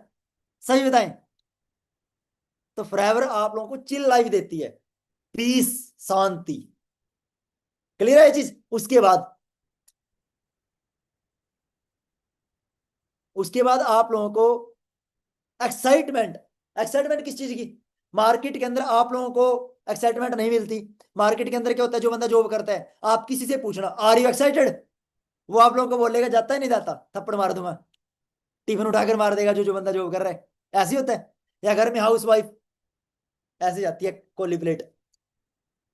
सही बताएं तो फॉरएवर आप लोगों को चिल लाइफ देती है, पीस, शांति, क्लियर है ये चीज? उसके बाद आप लोगों को एक्साइटमेंट, एक्साइटमेंट किस चीज की? मार्केट के अंदर आप लोगों को एक्साइटमेंट नहीं मिलती। मार्केट के अंदर क्या होता है, जो बंदा जॉब करता है, आप किसी से पूछना आर यू एक्साइटेड, वो आप लोगों को बोलेगा जाता है नहीं जाता, थप्पड़ मार दूंगा, टिफिन उठाकर मार देगा जो जो बंदा जॉब कर रहा है, ऐसे होता है। या घर में हाउस वाइफ ऐसे जाती है कोली प्लेट,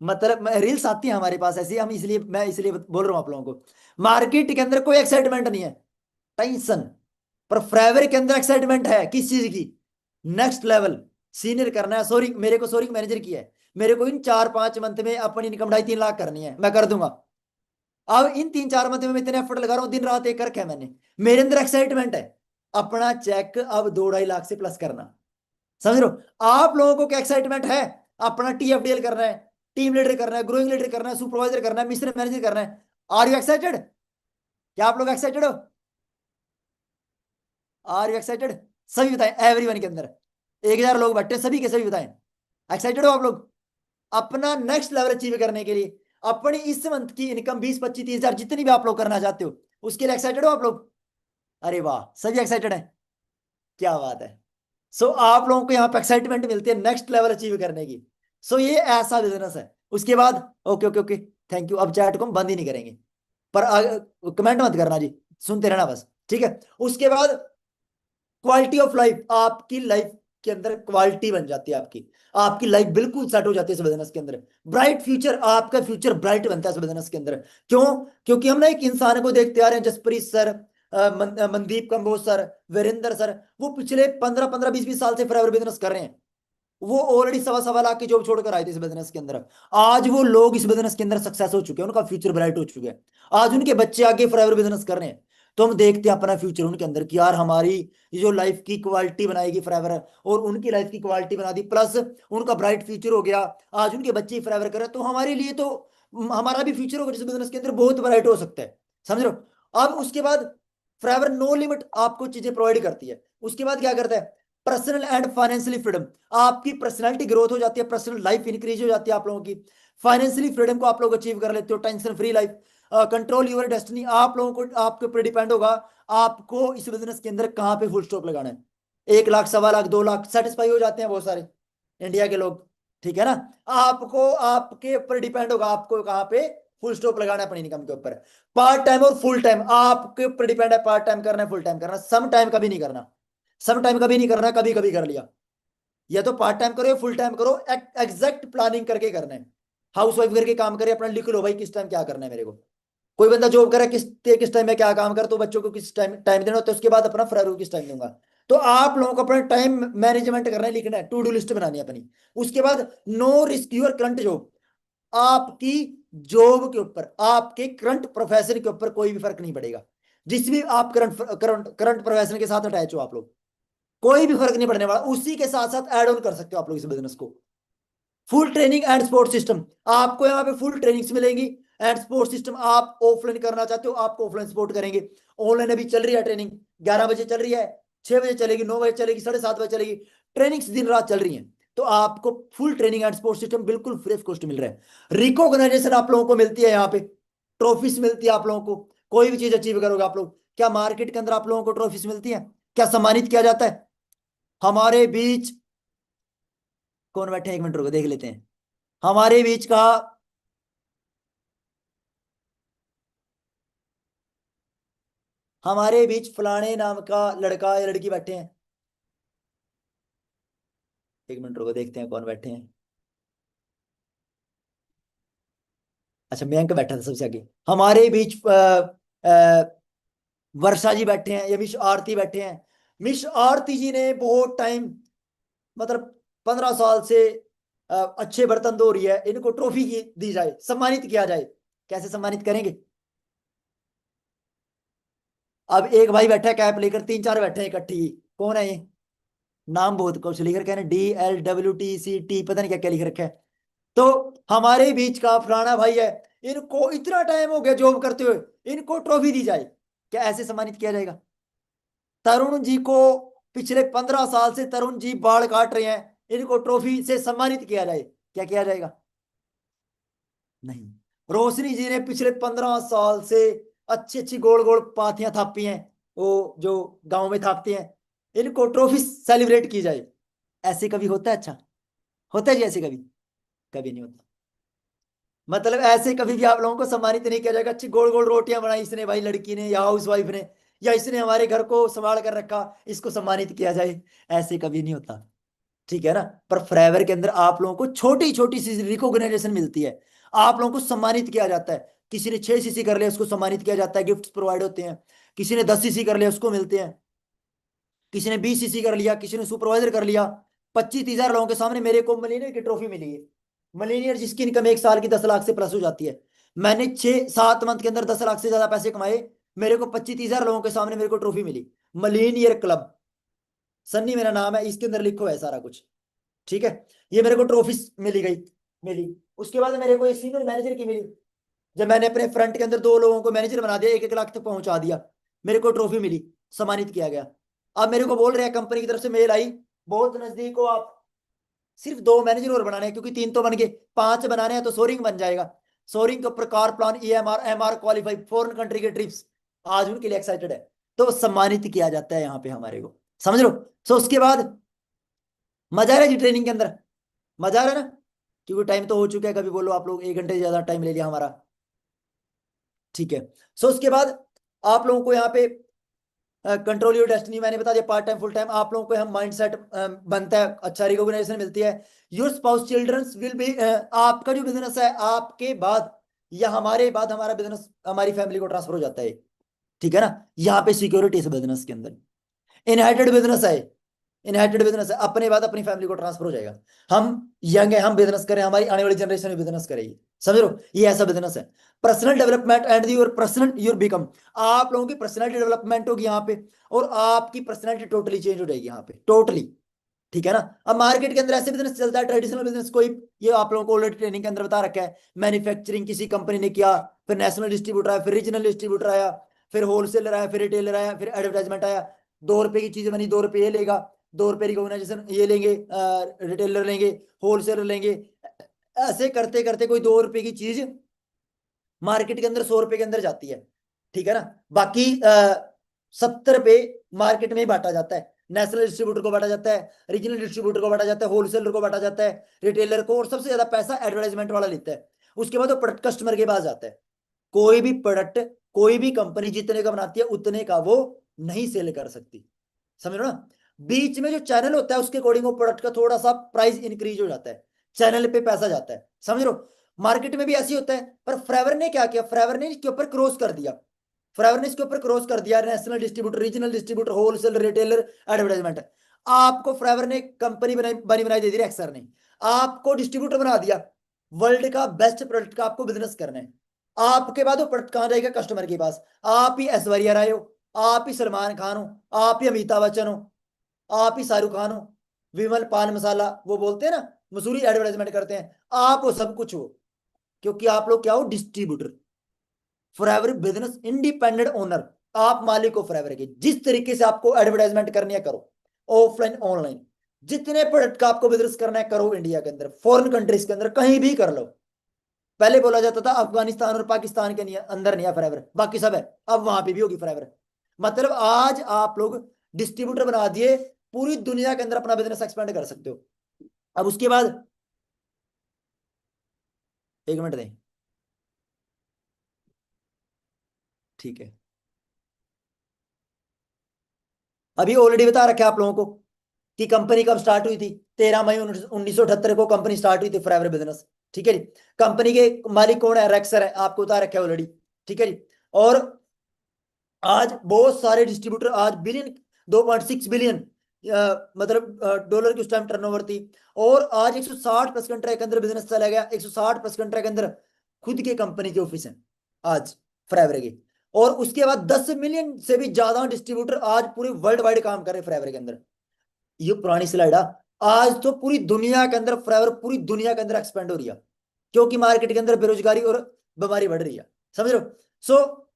मतलब रील्स आती है हमारे पास ऐसी, हम इसलिए मैं इसलिए बोल रहा हूं आप लोगों को। मार्केट के अंदर कोई एक्साइटमेंट नहीं है, टेंशन, पर फॉरएवर के अंदर एक्साइटमेंट है, किस चीज की? नेक्स्ट लेवल, सीनियर करना है, सॉरी मेरे को, सॉरी मैनेजर की है, मेरे को इन 4-5 मंथ में अपनी इनकम 2.5-3 लाख करनी है, मैं कर दूंगा। अब इन 3-4 मंथ में मैं इतने एफर्ट लगा रहा हूं, दिन रात एक करके है मैंने, मेरे अंदर एक्साइटमेंट है अपना चेक अब 2-2.5 लाख से प्लस करना, समझ रहे हो? आप लोगों को क्या एक्साइटमेंट है? अपना TFDL करना है, टीम लीडर करना है, ग्रोइंग लीडर करना है, सुपरवाइजर करना है, मिशन मैनेजर करना है। Are you excited? क्या आप लोग एक्साइटेड हो? Are you excited? सभी बताएं, एवरीवन के अंदर 1000 लोग बैठे, सभी के सभी बताएं, एक्साइटेड हो आप लोग अपना नेक्स्ट लेवल अचीव करने के लिए? अपनी इस मंथ की इनकम 20-25-30 हजार जितनी भी आप लोग करना चाहते हो, उसके लिए एक्साइटेड हो आप लोग? अरे वाह, सभी एक्साइटेड है, क्या बात है। सो आप लोगों को यहाँ पे एक्साइटमेंट मिलती है नेक्स्ट लेवल अचीव करने की। सो ये ऐसा बिजनेस है। उसके बाद okay okay okay, thank you, अब चैट को हम बंद ही नहीं करेंगे, पर कमेंट मत करना जी, सुनते रहना बस, ठीक है। उसके बाद क्वालिटी ऑफ लाइफ, आपकी लाइफ के अंदर क्वालिटी बन जाती है, आपकी आपकी लाइफ बिल्कुल सेट हो जाती है इस बिजनेस के अंदर। ब्राइट फ्यूचर, आपका फ्यूचर ब्राइट बनता है इस बिजनेस के अंदर। क्यों? क्योंकि हम ना एक इंसान को देखते आ रहे हैं, Jaspreet sir, Mandeep Kamboj sir, Virendra sir, वो पिछले 15-15 20-20 साल से फॉरएवर बिजनेस कर रहे हैं। वो ऑलरेडी 1.25 लाख की जॉब छोड़कर आए थे इस बिजनेस के अंदर, आज वो लोग इस बिजनेस के अंदर सक्सेस हो चुके हैं, उनका फ्यूचर ब्राइट हो चुका है, आज उनके बच्चे आगे फॉरएवर बिजनेस कर रहे हैं। तो हम देखते हैं अपना फ्यूचर उनके अंदर कि यार हमारी ये जो लाइफ की क्वालिटी बनाएगी फॉरएवर, और उनकी लाइफ की क्वालिटी बना दी, प्लस उनका ब्राइट फ्यूचर हो गया, आज उनके बच्चे फॉरएवर कर रहे हैं, तो हमारे लिए तो हमारा भी फ्यूचर होगा जिस बिजनेस के अंदर बहुत ब्राइट हो सकता है, समझ रहे हो? अब उसके बाद फॉरएवर नो लिमिट आपको चीजें प्रोवाइड करती है। उसके बाद क्या करता है? पर्सनल एंड फाइनेंशियली फ्रीडम, आपकी पर्सनैलिटी ग्रोथ हो जाती है, पर्सनल लाइफ इंक्रीज हो जाती है आप लोगों की, फाइनेंशियली फ्रीडम को आप लोग अचीव कर लेते हो, tension free life, control your destiny, आप लोगों को आपके ऊपर डिपेंड होगा आपको इस बिजनेस के अंदर कहाँ पे फुल स्टॉप लगाना है। 1 लाख, 1.25 लाख, 2 लाख सेटिस्फाई हो जाते हैं बहुत सारे इंडिया के लोग, ठीक है ना? आपको आपके ऊपर डिपेंड होगा आपको कहाँ पे फुल स्टॉप लगाना है अपनी इनकम के ऊपर। पार्ट टाइम और फुल टाइम आपके ऊपर डिपेंड है, पार्ट टाइम करना है फुल टाइम करना, सम टाइम कभी नहीं करना, सम टाइम कभी नहीं करना, कभी कभी कर लिया, या तो पार्ट टाइम करो या फुल टाइम करो, एग्जैक्ट प्लानिंग करके करना है। हाउस वाइफ करके काम करे, अपना लिख लो भाई किस टाइम क्या करना है मेरे को। कोई बंदा जॉब करे, किस टाइम में क्या काम कर, तो बच्चों को किस टाइम टाइम देना होता है, उसके बाद अपना फरार किस टाइम दूंगा। तो आप लोगों को अपना टाइम मैनेजमेंट करना है, लिखना है, टू डू लिस्ट बनानी है अपनी। उसके बाद no risk your current job, आपकी जॉब के ऊपर, आपके करंट प्रोफेशन के ऊपर कोई भी फर्क नहीं पड़ेगा, जिस भी आप करंट प्रोफेशन के साथ अटैच हो आप लोग, कोई भी फर्क नहीं पड़ने वाला, उसी के साथ साथ ऐड ऑन कर सकते हो आप लोग इस बिजनेस को। Full training and support system, आपको यहाँ पे फुल ट्रेनिंग्स मिलेंगी एंड सपोर्ट सिस्टम। आप ऑफलाइन करना चाहते हो, आपको ऑफलाइन सपोर्ट करेंगे। ऑनलाइन अभी चल रही है ट्रेनिंग, 11 बजे चल रही है, 6 बजे चलेगी, 9 बजे चलेगी, 7:30 बजे चलेगी, ट्रेनिंग्स दिन रात चल रही है। तो आपको full training and support system बिल्कुल फ्री ऑफ कॉस्ट मिल रहा है। रिकॉग्नाइजेशन आप लोगों को मिलती है, यहाँ पे ट्रॉफीज मिलती है आप लोगों को। कोई भी चीज अचीव करोगे आप लोग, क्या मार्केट के अंदर आप लोगों को ट्रॉफीज मिलती है? क्या सम्मानित किया जाता है? हमारे बीच कौन बैठे हैं, 1 मिनट रुको देख लेते हैं। हमारे बीच का हमारे बीच फलाने नाम का लड़का या लड़की बैठे हैं। 1 मिनट रुको देखते हैं कौन बैठे हैं। अच्छा, मयंक बैठा था सबसे आगे। हमारे बीच वर्षा जी बैठे हैं, या मिस आरती बैठे हैं। मिस आरती जी ने बहुत टाइम, मतलब 15 साल से अच्छे बर्तन धो रही है, इनको ट्रॉफी दी जाए, सम्मानित किया जाए। कैसे सम्मानित करेंगे? अब एक भाई बैठा है कैप लेकर, 3-4 बैठे हैं इकट्ठी, कौन है ये? नाम बहुत कुछ लिख रखे हैं, DLWTCT, पता नहीं क्या क्या लिख रखा है। तो हमारे बीच का फलाना भाई है, इनको इतना टाइम हो गया जॉब करते हुए, इनको ट्रॉफी दी जाए। क्या ऐसे सम्मानित किया जाएगा? तरुण जी को पिछले 15 साल से तरुण जी बाल काट रहे हैं, इनको ट्रॉफी से सम्मानित किया जाए। क्या किया जाएगा? नहीं। रोशनी जी ने पिछले 15 साल से अच्छी अच्छी गोल गोल पाथियां थापी हैं, वो जो गांव में थापते हैं, इनको ट्रॉफी सेलिब्रेट की जाए। ऐसे कभी होता है? अच्छा होता है जी ऐसे कभी? कभी नहीं होता। मतलब ऐसे कभी भी आप लोगों को सम्मानित नहीं किया जाएगा। अच्छी गोल गोल रोटियां बनाई इसने भाई, लड़की ने या हाउस वाइफ ने, या इसने हमारे घर को संभाल कर रखा, इसको सम्मानित किया जाए, ऐसे कभी नहीं होता। ठीक है ना? पर फ्रेवर के अंदर आप लोगों को छोटी छोटी सी रिकॉग्नाइजेशन मिलती है, आप लोगों को सम्मानित किया जाता है। किसी ने 6 सीसी कर लिया, उसको सम्मानित किया जाता है, गिफ्ट प्रोवाइड होते हैं। किसी ने 10 सीसी कर लिया, उसको मिलते हैं। किसी ने 20 सीसी कर लिया, किसी ने सुपरवाइजर कर लिया। 25-30 लोगों के सामने मेरे को मिलीनियर की ट्रॉफी मिली है। मिलीनियर जिसकी इनकम 1 साल की 10 लाख से प्लस हो जाती है। मैंने 6-7 मंथ के अंदर 10 लाख से ज्यादा पैसे कमाए, मेरे को 25-30 लोगों के सामने मेरे को ट्रॉफी मिली। मिलीनियर क्लब, सन्नी मेरा नाम है, इसके अंदर लिखो है सारा कुछ। ठीक है, ये मेरे को ट्रॉफी मिली। उसके बाद मेरे को एक सीनियर मैनेजर की मिली, जब मैंने अपने फ्रंट के अंदर 2 लोगों को मैनेजर बना दिया, 1-1 लाख तक पहुंचा दिया, मेरे को ट्रॉफी मिली, सम्मानित किया गया। अब मेरे को बोल रहे हैं कंपनी की तरफ से मेल आई, बहुत नजदीक हो आप, सिर्फ 2 मैनेजर और बनाने हैं, क्योंकि 3 तो बन गए, 5 बनाने हैं तो सोरिंग बन जाएगा। सोरिंग का प्रकार plan EMR MR qualified, foreign country के ट्रिप्स, आज उनके लिए एक्साइटेड है। तो सम्मानित किया जाता है यहाँ पे हमारे को, समझ लो। सो उसके बाद मजा आ रहा है जी ट्रेनिंग के अंदर? मजा आ रहा है ना? क्योंकि टाइम तो हो चुका है, कभी बोलो आप लोग 1 घंटे से ज्यादा टाइम ले लिया हमारा। ठीक है, सो उसके बाद आप लोगों को यहाँ पे कंट्रोल योर डेस्टिनी मैंने बता दिया, पार्ट टाइम फुल टाइम। आप लोगों को हम माइंड सेट बनता है, अच्छा रिकॉग्नाइजेशन मिलती है। Your spouse children's will be, आपका जो बिजनेस है आपके बाद या हमारे बाद हमारा बिजनेस हमारी फैमिली को ट्रांसफर हो जाता है। ठीक है ना? यहाँ पे सिक्योरिटी है बिजनेस के अंदर। इनहेरिटेड बिजनेस है, इनहेरिटेड बिजनेस है, अपने बाद अपनी फैमिली को ट्रांसफर हो जाएगा। हम यंग है, हम बिजनेस करें, हमारी आने वाली जनरेशन में बिजनेस करेगी, समझ लो, ये ऐसा बिजनेस है। Personal development and your personal your become, आप लोगों की पर्सनैलिटी डेवलपमेंट होगी यहाँ पे, और आपकी पर्सनैलिटी टोटली चेंज हो जाएगी यहाँ पे, टोटली। ठीक है ना? अब मार्केट के अंदर ऐसे बिजनेस चलता है, ट्रेडिशनल बिजनेस कोई, ये आप लोगों को ऑलरेडी ट्रेनिंग के अंदर बता रखा है। मैन्युफैक्चरिंग किसी कंपनी ने किया, फिर नेशनल डिस्ट्रीब्यूटर आया, फिर रीजनल डिस्ट्रीब्यूटर आया, फिर होलसेलर आया, फिर रिटेलर आया, फिर एडवर्टाइजमेंट आया। 2 रुपए की चीज बनी, 2 रुपए ये लेगा, 2 रुपए रिकॉग्नाइजेशन ये लेंगे, रिटेलर लेंगे, होलसेलर लेंगे। ऐसे करते करते कोई 2 रुपए की चीज मार्केट के अंदर 100 रुपए के अंदर जाती है। ठीक है ना? बाकी 70 पे मार्केट में ही बांटा जाता है, नेशनल डिस्ट्रीब्यूटर को बांटा जाता है, रीजनल डिस्ट्रीब्यूटर को बांटा जाता है, होलसेलर को बांटा जाता है, रिटेलर को, और सबसे ज्यादा पैसा एडवर्टाइजमेंट वाला लेता है। उसके बाद वो प्रोडक्ट कस्टमर के पास जाता है। कोई भी प्रोडक्ट, कोई भी कंपनी जितने का बनाती है उतने का वो नहीं सेल कर सकती, समझ लो ना? बीच में जो चैनल होता है उसके अकॉर्डिंग वो प्रोडक्ट का थोड़ा सा प्राइस इंक्रीज हो जाता है, चैनल पे पैसा जाता है, समझ लो। मार्केट में भी ऐसी होता है। पर फ्रेवर ने क्या किया, फ्रेवर ने इसके ऊपर क्रॉस कर दिया, फ्रेवर ने इसके ऊपर क्रॉस कर दिया, national distributor, regional distributor, wholesale, retailer, advertisement. आपको फ्रेवर ने कंपनी बनी बनाई दे दी, एक्सर ने आपको डिस्ट्रीब्यूटर बना दिया, वर्ल्ड का बेस्ट प्रोडक्ट का आपको बिजनेस करना है। आपके बाद वो प्रोडक्ट कहां जाएगा? कस्टमर के पास। आप ही ऐश्वर्या राय हो, आप ही सलमान खान हो, आप ही अमिताभ बच्चन हो, आप ही शाहरुख खान हो, विमल पान मसाला वो बोलते हैं ना, मसूरी एडवर्टाइजमेंट करते हैं, आप वो सब कुछ हो, क्योंकि आप लोग क्या हो, distributor. Forever business independent owner, आप मालिक हो फॉरएवर के। जिस तरीके से आपको एडवर्टाइजमेंट करनी है करो, ऑफलाइन ऑनलाइन, जितने प्रोडक्ट का आपको बिजनेस करना है करो, इंडिया के अंदर फॉरेन कंट्रीज के अंदर कहीं भी कर लो। पहले बोला जाता था अफगानिस्तान और पाकिस्तान के नहीं अंदर नहीं है फॉरएवर, बाकी सब है, अब वहां पे भी होगी फॉरएवर। मतलब आज आप लोग डिस्ट्रीब्यूटर बना दिए, पूरी दुनिया के अंदर अपना बिजनेस एक्सपेंड कर सकते हो। अब उसके बाद 1 मिनट दें, ठीक है। अभी ऑलरेडी बता रखा है आप लोगों को कि कंपनी कब स्टार्ट हुई थी। 13 मई 1978 को कंपनी स्टार्ट हुई थी फॉरएवर बिजनेस, ठीक है जी। कंपनी के मालिक कौन है, रेक्सर है, आपको बता रखा है ऑलरेडी, ठीक है जी। और आज बहुत सारे डिस्ट्रीब्यूटर, आज बिलियन 2.6 बिलियन मतलब डॉलर की उस टाइम टर्नओवर थी। और आज 160+ कंट्री के अंदर बिजनेस चला गया, 160+ कंट्री के अंदर खुद के कंपनी के ऑफिस हैं आज फॉरएवर के। और उसके बाद 10 मिलियन से भी ज्यादा डिस्ट्रीब्यूटर आज पूरे वर्ल्ड वाइड काम कर रहे हैं फॉरएवर के अंदर। ये पुरानी स्लाइड है, आज तो पूरी दुनिया के अंदर फॉरएवर पूरी दुनिया के अंदर एक्सपेंड हो रही है, क्योंकि मार्केट के अंदर बेरोजगारी और बीमारी बढ़ रही है, समझ रहे हो। सो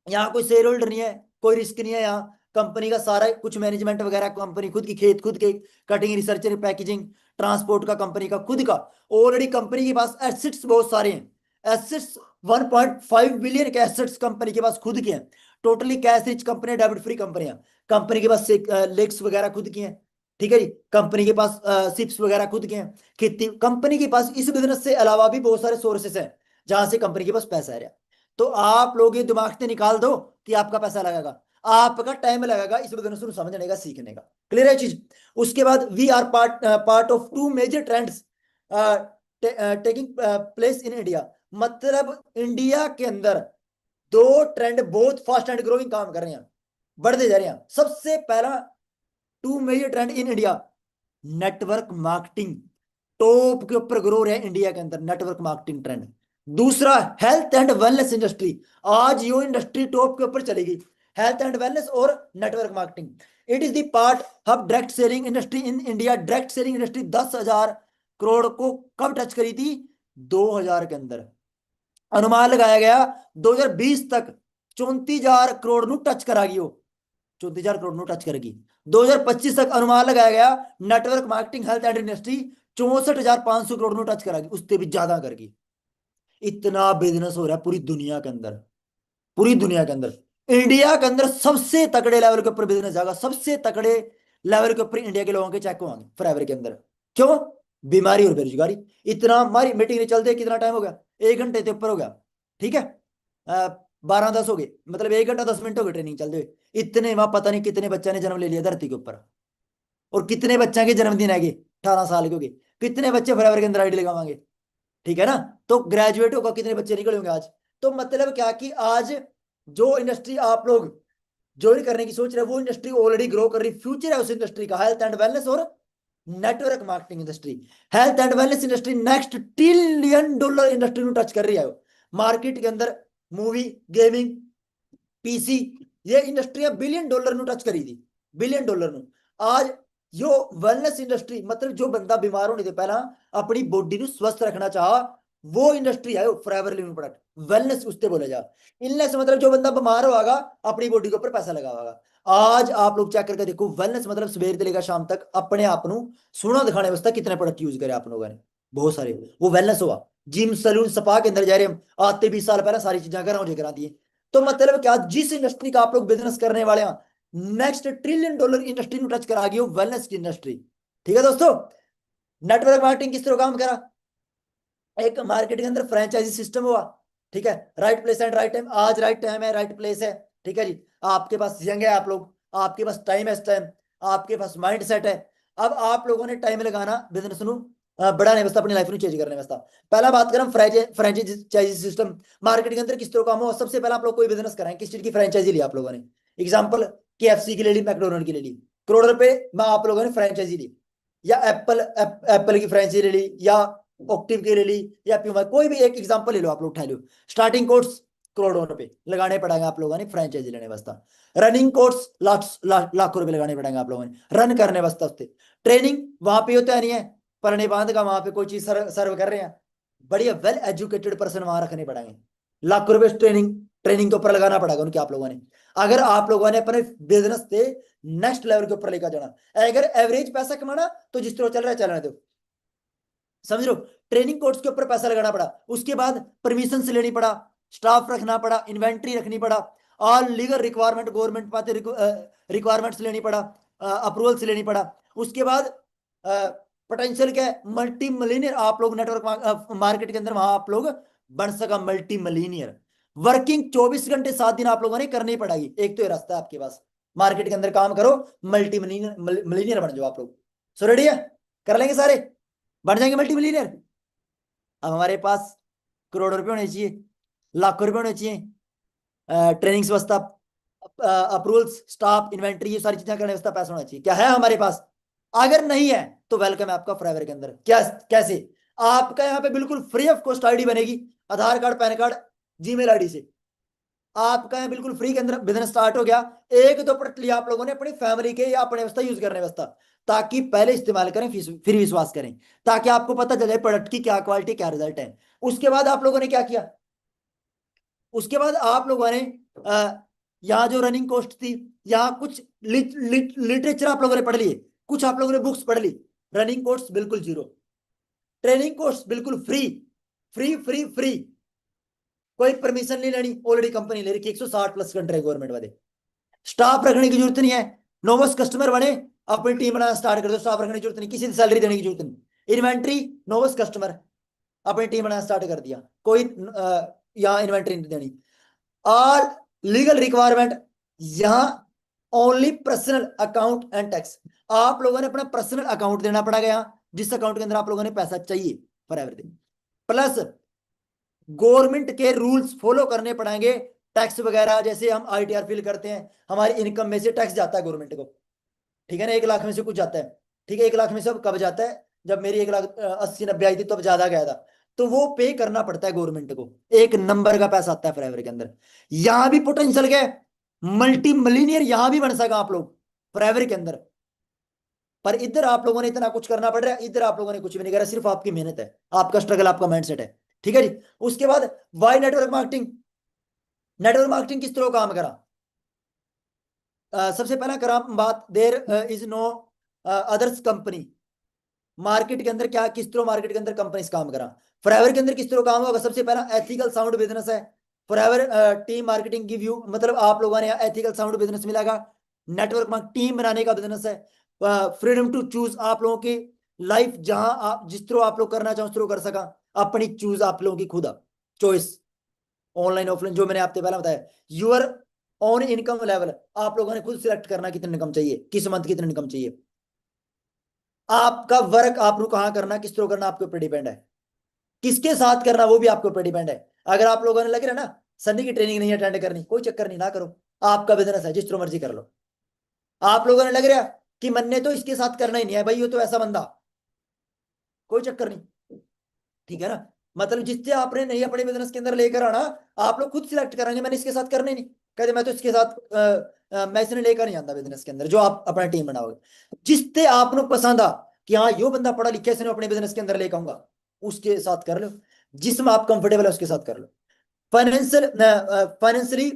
यहाँ कोई शेयर होल्डर नहीं है, कोई रिस्क नहीं है, यहाँ कंपनी का सारा कुछ मैनेजमेंट वगैरह कंपनी खुद की, खेत खुद के, कटिंग रिसर्च पैकेजिंग ट्रांसपोर्ट का कंपनी का खुद का। ऑलरेडी कंपनी के पास एसेट्स बहुत सारे हैं, एसेट्स 1.5 बिलियन के एसेट्स कंपनी के पास खुद के हैं। Totally cash rich company, debit free कंपनियां। कंपनी के पास लेक्स वगैरह खुद की हैं, ठीक है जी। कंपनी के पास शिप्स वगैरह खुद के हैं, खेती। कंपनी के पास इस बिजनेस से अलावा भी बहुत सारे सोर्सेस हैं जहां से कंपनी के पास पैसा आ रहा है। तो आप लोग ये दिमाग से निकाल दो कि आपका पैसा लगेगा, आपका टाइम लगेगा इस बिजनेस को समझने का, सीखने का। क्लियर है चीज। उसके बाद we are part of 2 major trends taking place in India. मतलब इंडिया के अंदर 2 ट्रेंड बहुत फास्ट एंड ग्रोइंग काम कर रहे हैं, बढ़ते जा रहे हैं। सबसे पहला 2 major trend in India, network marketing top के ऊपर ग्रो रहा है इंडिया के अंदर, नेटवर्क मार्केटिंग ट्रेंड। दूसरा हेल्थ एंड वेलनेस इंडस्ट्री, आज यो इंडस्ट्री टॉप के ऊपर चलेगी, हेल्थ एंड वेलनेस और network marketing. It is the part of direct selling industry in India. Direct selling industry 10,000 crore को कब टच करी थी, 2000 के अंदर। अनुमान लगाया गया 2020 तक 34,000 करोड़ नु टच करागी, हो 34,000 करोड़ नु टच करेगी। 2025 तक अनुमान लगाया गया network marketing health and industry 64,500 crore नु टच करागी, उससे भी ज्यादा करेगी। इतना बिजनेस हो रहा है पूरी दुनिया के अंदर, पूरी दुनिया के अंदर। इंडिया के अंदर सबसे तगड़े लेवल के ऊपर बिजनेस जाएगा, सबसे तगड़े लेवल के ऊपर इंडिया के लोगों के चेक होंगे फॉरएवर के अंदर। क्यों, बीमारी और बेरोजगारी। इतना हमारी मीटिंग नहीं चलते, कितना टाइम हो गया, 1 घंटे से ऊपर हो गया, ठीक है। 12-10 हो गए, मतलब 1 घंटा 10 मिनट हो गए ट्रेनिंग चलते हुए। इतने वहां पता नहीं कितने बच्चा ने जन्म ले लिया धरती के ऊपर, और कितने बच्चा के जन्मदिन है 18 साल के हो गए, कितने बच्चे फॉरएवर के अंदर आईडी लगावांगे, ठीक है ना। तो ग्रेजुएट होगा कितने बच्चे निकले होंगे आज। तो मतलब क्या कि आज जो इंडस्ट्री आप लोग ज्वाइन करने की सोच रहे हैं वो इंडस्ट्री ऑलरेडी ग्रो कर रही, फ्यूचर है उस इंडस्ट्री का, हेल्थ एंड वेलनेस और network marketing industry. Health and wellness industry next $1 trillion industry में टच कर रही है मार्केट के अंदर। मूवी, गेमिंग, पीसी, ये इंडस्ट्री $1 बिलियन में टच करी थी, $1 बिलियन। आज यो वेलनेस इंडस्ट्री, मतलब जो बंदा बीमार होने से पहला अपनी बॉडी को स्वस्थ रखना चाह, वो इंडस्ट्री है फॉरएवर लिविंग प्रोडक्ट। वेलनेस उससे बोला जा, इलनेस मतलब जो बंदा बीमार होगा अपनी बॉडी के ऊपर पैसा लगावागा। आज आप लोग चेक करके देखो, वेलनेस मतलब सवेर से लेकर शाम तक अपने आप को सोना दिखाने वास्ते कितने प्रोडक्ट यूज करे आप लोगों ने, बहुत सारे, वो वेलनेस हुआ। जिम, सलून, स्पा के अंदर जा रहे हम, आते 20 साल पहले सारी चीजें करा मुझे करा दी। तो मतलब क्या, जिस इंडस्ट्री का आप लोग बिजनेस करने वाले हैं, नेक्स्ट $1 ट्रिलियन इंडस्ट्री में टच करा गई हो वेलनेस की इंडस्ट्री, ठीक है दोस्तों। नेटवर्क मार्केटिंग किस तरह काम करा, एक मार्केट के अंदर फ्रेंचाइजी सिस्टम हुआ, ठीक है। Right place and right time, आज राइट टाइम है, राइट प्लेस है, ठीक है जी। आपके पास यंग है आप लोग, आपके पास टाइम है, इस टाइम आपके पास माइंड सेट है। अब आप लोगों ने टाइम लगाना बिजनेस नु बढ़ाने वास्ते, अपनी लाइफ में चेंज करने वास्ते। पहला बात करें फ्रेंचाइजी सिस्टम मार्केट के अंदर किस तरह काम हो। सबसे पहले आप लोग कोई बिजनेस कराएं, किस चीज की फ्रेंचाइजी ली आप लोगों ने, एग्जांपल KFC की ले ली, मैकडोनल्ड की ले ली, करोड़ रुपए में आप लोगों ने फ्रेंचाइजी ली, या एप्पल की फ्रेंचाइजी ले ली, या ऑक्टिव की ले ली, या प्यूमा, कोई भी एक एग्जांपल ले लो आप लोग, उठा लो। स्टार्टिंग कॉस्ट करोड़ों रुपए लगाने पड़ेंगे आप लोगों ने फ्रेंचाइजी लेने वास्ते। रनिंग कोर्स लाखों रुपए लगाने पड़ेंगे आप लोगों ने रन करने वास्ते उससे। ट्रेनिंग वहां पे होता नहीं है परने बांध का, वहां पे कोई चीज सर्व कर रहे हैं, बढ़िया वेल एजुकेटेड पर्सन वहां रखने पड़ेंगे। लाखों रुपए ट्रेनिंग ट्रेनिंग के ऊपर लगाना पड़ेगा उनके आप लोगों ने, अगर आप लोगों ने अपने बिजनेस से नेक्स्ट लेवल के ऊपर लेकर जाना। अगर एवरेज पैसा कमाना तो जिस तरह चल रहा है चलने दो, समझ लो। ट्रेनिंग कोर्स के ऊपर पैसा लगाना पड़ा, उसके बाद परमिशन से लेनी पड़ा, स्टाफ रखना पड़ा, इन्वेंट्री रखनी पड़ा, ऑल लीगल रिक्वायरमेंट गवर्नमेंट पाते रिक्वायरमेंट्स लेनी पड़ा, अप्रूवल से लेनी पड़ा। उसके बाद पोटेंशियल क्या है, मल्टी मिलीनियर आप लोग नेटवर्क मार्केट के अंदर वहां आप लोग बन सका मल्टी मिलीनियर। वर्किंग 24 घंटे 7 दिन आप लोगों ने करनी पड़ेगी। एक तो ये रास्ता है आपके पास, मार्केट के अंदर काम करो, मल्टी मिलीनियर बन जाओ आप लोग। सो रेडी है, कर लेंगे सारे, बन जाएंगे मल्टी मिलीनियर। अब हमारे पास करोड़ों रुपए होने चाहिए, लाखों रुपए होने चाहिए, ट्रेनिंग व्यवस्था, अप्रूवल्स, स्टाफ, इन्वेंट्री, ये सारी चीजें करने वास्ते पैसा होना चाहिए। क्या है हमारे पास? अगर नहीं है तो वेलकम है आपका फॉरएवर के अंदर। क्या कैसे? आपका यहाँ पे बिल्कुल फ्री ऑफ कॉस्ट आईडी बनेगी, Aadhaar card, PAN card, Gmail ID से आपका यहाँ बिल्कुल फ्री के अंदर बिजनेस स्टार्ट हो गया। एक दो प्रोडक्ट लिया आप लोगों ने अपनी फैमिली के या अपने वास्ते यूज करने वास्ते, ताकि पहले इस्तेमाल करें फिर विश्वास करें, ताकि आपको पता चले प्रोडक्ट की क्या क्वालिटी, क्या रिजल्ट है। उसके बाद आप लोगों ने क्या किया? उसके बाद आप लोगों ने यहाँ जो रनिंग कॉस्ट थी, यहाँ कुछ लिटरेचर आप लोगों ने पढ़ लिए, कुछ आप लोगों ने बुक्स पढ़ ली। रनिंग कॉस्ट बिल्कुल जीरो, ट्रेनिंग कॉस्ट बिल्कुल फ्री फ्री फ्री फ्री, कोई परमिशन नहीं लेनी, ऑलरेडी कंपनी ले रही 160 प्लस कंट्री गवर्नमेंट वाले। स्टाफ रखने की जरूरत नहीं है, नोवस कस्टमर बने अपनी टीम बनाना स्टार्ट कर दो, स्टाफ रखने की जरूरत नहीं, किसी सैलरी देने की जरूरत नहीं। इन्वेंट्री नोवस कस्टमर अपनी टीम बनाना स्टार्ट कर दिया, कोई यहाँ इन्वेंट्री नहीं देनी। और लीगल रिक्वायरमेंट यहाँ only personal account and tax, आप लोगों ने अपना पर्सनल अकाउंट देना पड़ेगा यहाँ, जिस अकाउंट के अंदर आप लोगों ने पैसा चाहिए फॉर एवरीथिंग। प्लस गवर्नमेंट के रूल्स फॉलो करने पड़ेंगे, टैक्स वगैरह, जैसे हम आईटीआर फिल करते हैं, हमारी इनकम में से टैक्स जाता है गवर्नमेंट को, ठीक है ना, 1 लाख में से कुछ जाता है, ठीक है। 1 लाख में से कब जाता है? जब मेरी 1,80,90 आई थी तो अब ज्यादा गया था, तो वो पे करना पड़ता है गवर्नमेंट को, एक नंबर का पैसा आता है फॉरएवर के अंदर। यहां भी पोटेंशियल क्या है, मल्टी मिलीनियर यहां भी बन सका आप लोग फॉरएवर के अंदर। पर इधर आप लोगों ने इतना कुछ करना पड़ रहा है, इधर आप लोगों ने कुछ भी नहीं करा, सिर्फ आपकी मेहनत है, आपका स्ट्रगल, आपका माइंडसेट है, ठीक है जी। उसके बाद why network marketing. Network marketing किस तरह काम करा? सबसे पहला करा बात, there is no others company. Market के अंदर क्या, किस तरह मार्केट के अंदर कंपनीज काम करा, फॉरएवर के अंदर किस तरह काम होगा? सबसे पहला एथिकल साउंड बिजनेस है forever team marketing give you, मतलब आप लोगों ने एथिकल साउंड बिजनेस मिलेगा। नेटवर्क टीम बनाने का बिजनेस है, फ्रीडम टू चूज, आप लोगों की लाइफ जहां आप जिस तरह आप लोग करना चाहो उस तरह कर सका, अपनी चूज आप लोगों की खुद चॉइस, ऑनलाइन ऑफलाइन, जो मैंने आपसे पहले बताया। यूर ऑन इनकम लेवल, आप लोगों ने खुद सिलेक्ट करना कितनी इनकम चाहिए, किस मंथ कितनी इनकम चाहिए। आपका वर्क आपको कहां करना, किस तरह करना, आपके ऊपर डिपेंड है, किसके साथ करना वो भी आपके ऊपर डिपेंड है। अगर आप लोगों ने लग रहा है ना संडे की ट्रेनिंग नहीं अटेंड करनी, कोई चक्कर नहीं, ना करो, आपका बिजनेस है, जिस तरह मर्जी कर लो। आप लोगों ने लग रहा कि मन ने तो इसके साथ करना ही नहीं है भाई, ये तो ऐसा बंदा, कोई चक्कर नहीं, ठीक है ना। मतलब जिससे आपने नहीं अपने बिजनेस के अंदर लेकर आना, आप लोग खुद सिलेक्ट करेंगे, मैंने इसके साथ करना ही नहीं, कहते मैं तो इसके साथ मैं इसने लेकर नहीं आता बिजनेस के अंदर, जो आप अपना टीम बनाओगे। जिससे आपको पसंद आ कि हाँ यो बंदा पढ़ा लिखा, इसने अपने बिजनेस के अंदर लेकर आऊंगा, उसके साथ कर लो। जिसमें आप कंफर्टेबल है उसके साथ कर लो। फाइनेंशियली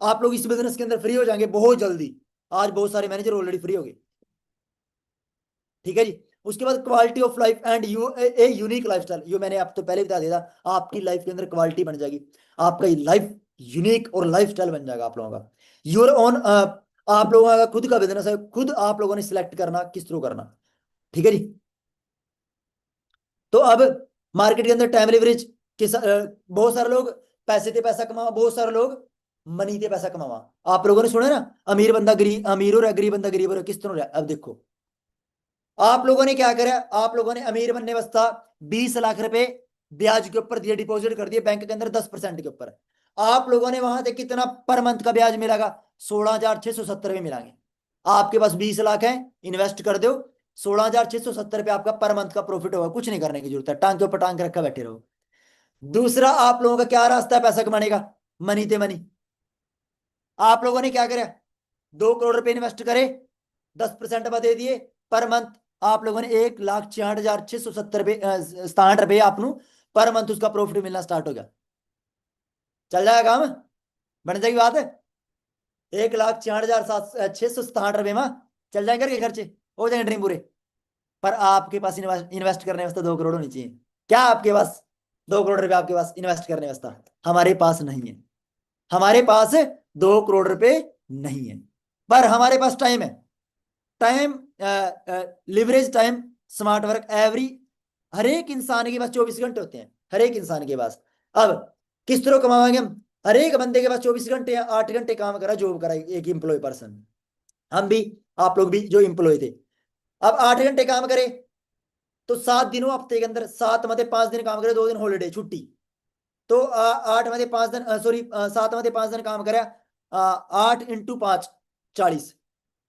आप लोग इस बिजनेस के अंदर फ्री हो जाएंगे बहुत जल्दी, आज बहुत सारे मैनेजर ऑलरेडी फ्री हो गए, ठीक है जी। उसके बाद quality of life and a unique lifestyle, ये मैंने आप तो पहले बता दिया था, आपकी लाइफ के अंदर क्वालिटी बन जाएगी, आपका लाइफ यूनिक और लाइफस्टाइल बन जाएगा आप लोगों का। यूर ऑन, आप लोगों का खुद का बिजनेस है, खुद आप लोगों ने सिलेक्ट करना किस थ्रू करना, ठीक है जी। तो अब मार्केट के अंदर टाइम लेवरेज के बहुत सारे लोग पैसे से पैसा कमावा, बहुत सारे लोग मनी से पैसा कमावा। आप लोगों ने सुना ना, अमीर बंदा गरीब अमीर हो रहा है, गरीब बंदा गरीब हो रहा है, किस तरह रहा है। अब देखो आप लोगों ने क्या करा, आप लोगों ने अमीर बनने वास्ता 20 लाख रुपए ब्याज के ऊपर दिए, डिपॉजिट कर दिए बैंक के अंदर 10% के ऊपर। आप लोगों ने वहां से कितना पर मंथ का ब्याज मिलेगा? 16,670 रुपये मिलेंगे। आपके पास 20 लाख है, इन्वेस्ट कर दो, 16,670 रुपये आपका पर मंथ का प्रॉफिट होगा, कुछ नहीं करने की जरूरत है, टांग के ऊपर टांग के रखा बैठे रहो। दूसरा आप लोगों का क्या रास्ता है पैसा कमाने का? मनी ते मनी। आप लोगों ने क्या करा, 2 करोड़ रुपए इन्वेस्ट करे, 10% में दे दिए पर मंथ। आप लोगों ने 1,66,670 रुपए आपनू पर मंथ उसका प्रॉफिट मिलना स्टार्ट हो गया। चल जाएगा काम, बन जाएगी बात है। 1,66,667 रुपए में चल जाएंगे घर के खर्चे, हो जाएंगे ड्रीम पूरे। पर आपके पास इन्वेस्ट करने वास्ते 2 करोड़ होनी चाहिए। क्या आपके पास 2 करोड़ रुपए आपके पास इन्वेस्ट करने वास्ते? हमारे पास नहीं है, हमारे पास 2 करोड़ रुपए नहीं है। पर हमारे पास टाइम है, time leverage time smart work every. हर एक इंसान के पास 24 घंटे होते हैं, हर एक इंसान के पास। अब किस तरह कमाएंगे हम? हर एक बंदे के पास 24 घंटे या 8 घंटे काम करा, जॉब करा, एक एम्प्लॉय पर्सन। हम भी, आप लोग भी जो एम्प्लॉय थे, अब 8 घंटे काम करे तो 7 दिनों हफ्ते के अंदर 7 में 5 दिन काम करे, 2 दिन हॉलीडे छुट्टी, तो 8 में 5 दिन, सॉरी 7 में 5 दिन काम करे, 8 × 5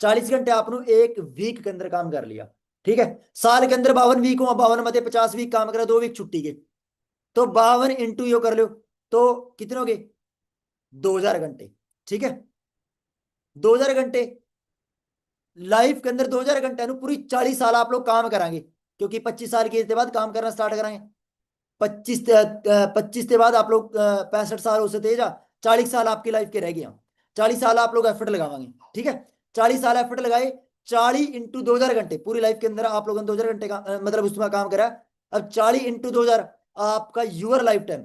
40 घंटे आपने एक वीक के अंदर काम कर लिया। ठीक है, साल के अंदर 52 वीक हो, 52 में 50 वीक काम करे, 2 वीक छुट्टी के, तो 52 इंटू यो कर लो तो कितने हो गए? 2000 घंटे। ठीक है, 2000 घंटे लाइफ के अंदर, 2000 घंटे पूरी 40 साल आप लोग काम कराएंगे, क्योंकि 25 साल की एज के बाद काम करना स्टार्ट कराएंगे। 25 के बाद आप लोग 65 साल उससे तेज आ, 40 साल आपकी लाइफ के रह गए। 40 साल आप लोग एफर्ट लगाएंगे। ठीक है, 40 साल एफर्ट लगाए, 40 इंटू 2000 घंटे पूरी लाइफ के अंदर आप लोगों ने 2000 घंटे का मतलब उसमें काम करा। अब 40 इंटू 2000 आपका यूर लाइफ टाइम,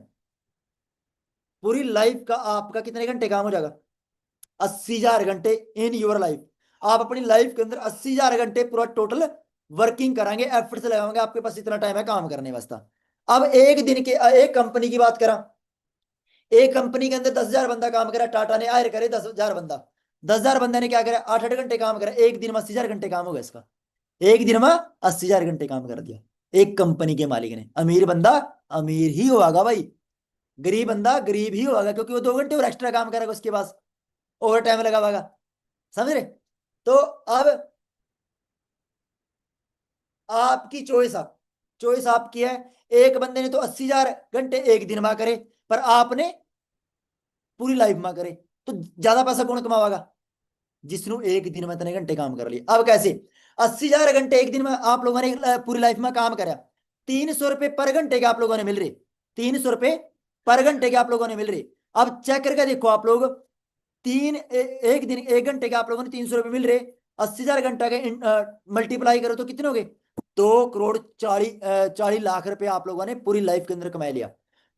पूरी लाइफ का आपका कितने घंटे काम हो जाएगा? 80,000 घंटे इन यूर लाइफ। आप अपनी लाइफ के अंदर 80,000 घंटे पूरा टोटल वर्किंग कराएंगे, एफर्ट से लगाएंगे। आपके पास इतना टाइम है काम करने वास्ते। अब एक दिन के, एक कंपनी की बात करा, एक कंपनी के अंदर 10,000 बंदा काम करा, टाटा ने हायर करे 10,000 बंदा। 10,000 बंदे ने क्या करा? 8-8 घंटे काम करा, एक दिन में 80,000 घंटे काम हो गया इसका। एक दिन में 80,000 घंटे काम कर दिया एक कंपनी के मालिक ने। अमीर बंदा अमीर ही होगा भाई, गरीब बंदा गरीब ही होगा, क्योंकि वो 2 घंटे और एक्स्ट्रा काम करेगा, उसके पास ओवर टाइम लगा होगा। समझ रहे? तो अब आपकी चॉइस आपकी है। एक बंदे ने तो 80,000 घंटे एक दिन में करे, पर आपने पूरी लाइफ में करे, तो ज्यादा पैसा कौन कमावागा? जिसने एक दिन में इतने घंटे काम कर लिए। अब कैसे? 80,000 घंटे एक दिन में आप लोगों ने पूरी लाइफ में काम करा, 300 रुपए पर घंटे के आप लोगों ने मिल रहे, 300 रुपए पर घंटे के आप लोगों ने मिल रहे। अब चेक करके देखो आप लोग, एक दिन 1 घंटे के आप लोगों ने 300 रुपए मिल रहे, 80,000 घंटा के मल्टीप्लाई करो तो कितने हो गए? 2,40,40,00,000 रुपए आप लोगों ने पूरी लाइफ के अंदर कमा लिया।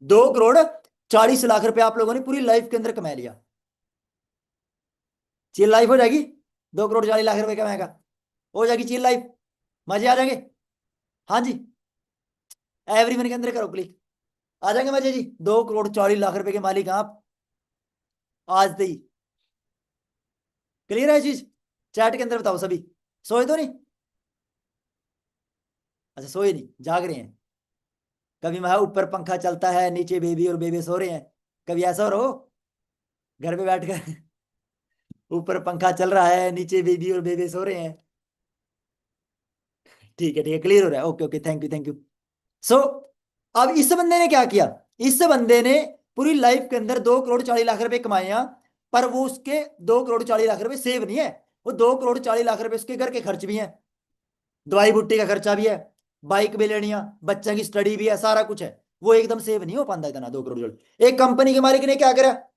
2,40,00,000 रुपए आप लोगों ने पूरी लाइफ के अंदर कमा लिया। चिल लाइफ हो जाएगी, 2,40,00,000 रुपए कमाएगा, हो जाएगी चिल लाइफ, मजे आ जाएंगे। हाँ जी, एवरीवन के अंदर करो क्लिक, आ जाएंगे मजे जी। 2,40,00,000 रुपए के मालिक आप आज से ही। क्लियर है चीज? चैट के अंदर बताओ सभी, सोए तो नहीं? अच्छा सोए नहीं, जाग रहे हैं। कभी मैं ऊपर पंखा चलता है, नीचे बेबी और बेबी सो रहे हैं, कभी ऐसा हो रहा हो घर पे बैठ कर ऊपर पंखा चल रहा है, नीचे बेबी और बेबी सो रहे हैं। ठीक है, क्लियर हो रहा है, okay okay, thank you thank you. So अब इस बंदे ने क्या किया? इस बंदे ने पूरी लाइफ के अंदर 2,40,00,000 रुपए कमाए हैं, पर वो उसके 2,40,00,000 रुपए सेव नहीं है, वो 2,40,00,000 रुपए उसके घर के खर्च भी हैं, दवाई बुट्टी का खर्चा भी है, बाइक भी लेनी है, बच्चे की स्टडी भी है, सारा कुछ है। वो एकदम सेव नहीं हो पाता इतना 2 करोड़। एक कंपनी के मालिक ने क्या करा?